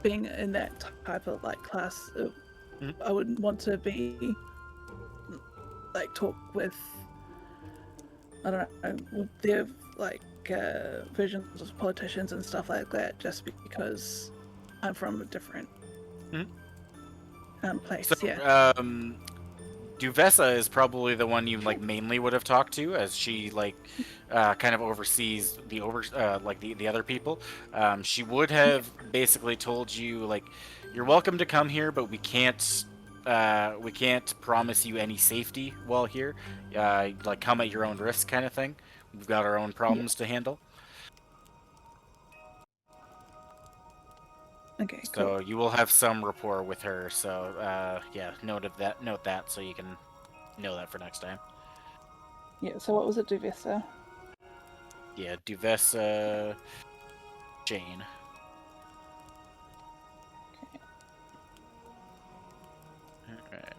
being in that type of like class, I wouldn't want to be like talk with, I don't know, with their like versions of politicians and stuff like that, just because I'm from a different place. So, yeah. Duvessa is probably the one you like mainly would have talked to, as she like kind of oversees the the other people. She would have basically told you like, you're welcome to come here, but we can't promise you any safety while here. Like, come at your own risk, kind of thing. We've got our own problems to handle. Okay, So cool. you will have some rapport with her. So yeah, note that so you can know that for next time. Yeah, so what was it, Duvessa? Yeah, Duvessa Jane. Alright.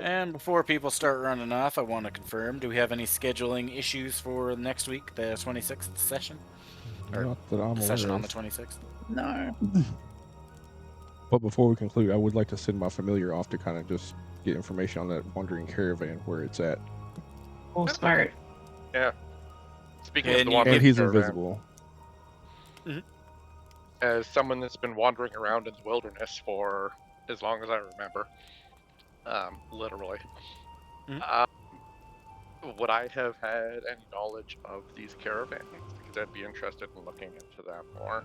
And before people start running off, I want to confirm, do we have any scheduling issues for next week, the 26th session? Or not that I'm session aware on the of. 26th? No. But before we conclude, I would like to send my familiar off to kind of just get information on that wandering caravan, where it's at. Oh, smart. Yeah. Speaking And of the you wandering And he's caravan, invisible. as someone that's been wandering around in the wilderness for as long as I remember, literally, would I have had any knowledge of these caravans? Because I'd be interested in looking into that more.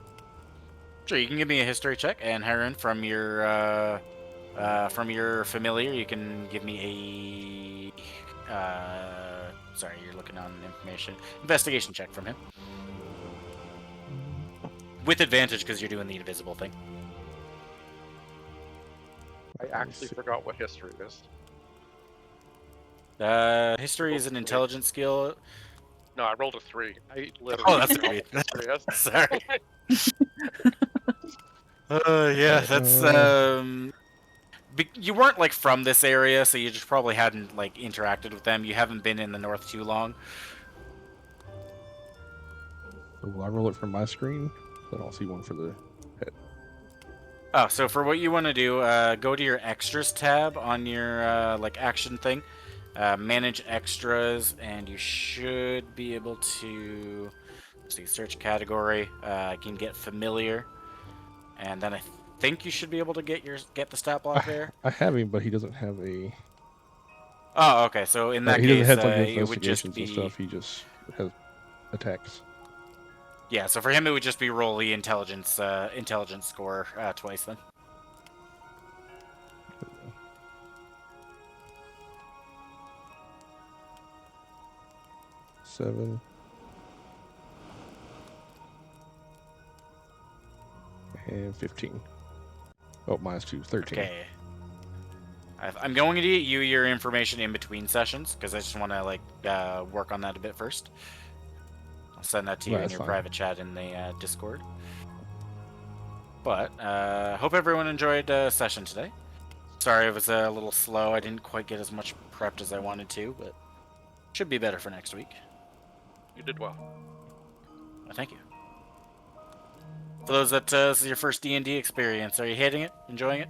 Sure, you can give me a history check, and Heron, from your familiar, you can give me a sorry, you're looking on information. Investigation check from him. With advantage, because you're doing the invisible thing. I actually forgot what history is. History is an intelligence skill. No, I rolled a 3. I literally Oh, that's forgot great. what history is. Sorry. Yeah, that's you weren't like from this area, so you just probably hadn't like interacted with them. You haven't been in the north too long. So will I roll it from my screen? I don't see one for the head. Oh, so for what you want to do, go to your extras tab on your like action thing, manage extras, and you should be able to see search category. You can get familiar, and then I think you should be able to get the stat block there. I have him, but he doesn't have a. Oh, okay. So in that he case, doesn't have like it would just investigations be and stuff. He just has attacks. yeah. So for him, it would just be roll the intelligence score twice then. Seven. And 15. Oh, minus 2, 13. Okay. I'm going to get you your information in between sessions, because I just want to like work on that a bit first. I'll send that to you in That's your fine. private chat in the Discord. But hope everyone enjoyed session today. Sorry it was a little slow. I didn't quite get as much prepped as I wanted to, but should be better for next week. You did well. Well, thank you. For those that this is your first D&D experience, are you hating it? Enjoying it?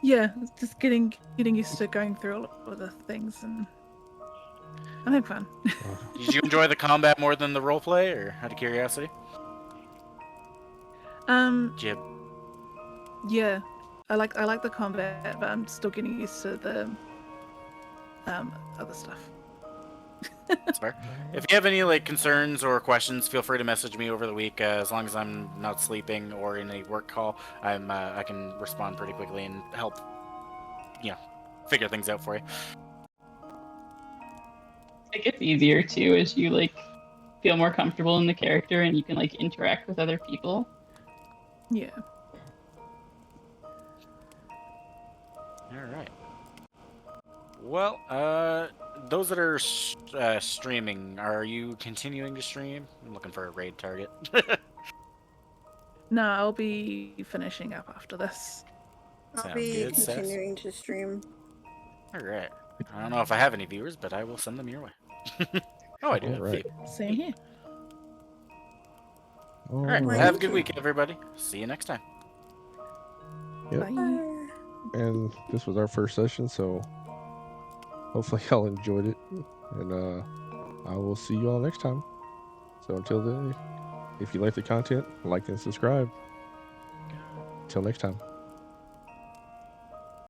Yeah, it's just getting used to going through all of the things, and I'm having fun. Did you enjoy the combat more than the roleplay, or out of curiosity? Jib. Yeah, I like the combat, but I'm still getting used to the other stuff. That's fair. If you have any like concerns or questions, feel free to message me over the week. As long as I'm not sleeping or in a work call, I can respond pretty quickly and help, figure things out for you. It gets easier too as you like feel more comfortable in the character and you can like interact with other people. Yeah. All right. Well, those that are streaming, are you continuing to stream? I'm looking for a raid target. No, I'll be finishing up after this. I'll Sounds be good, Seth. continuing to stream. All right. I don't know if I have any viewers, but I will send them your way. Oh, I do have a Alright. few. Same here. All right. Well, Have a you good too. week, everybody. See you next time. Yep. Bye. Bye. And this was our first session, so hopefully y'all enjoyed it. And I will see you all next time. So until then, if you like the content, like and subscribe. Till next time.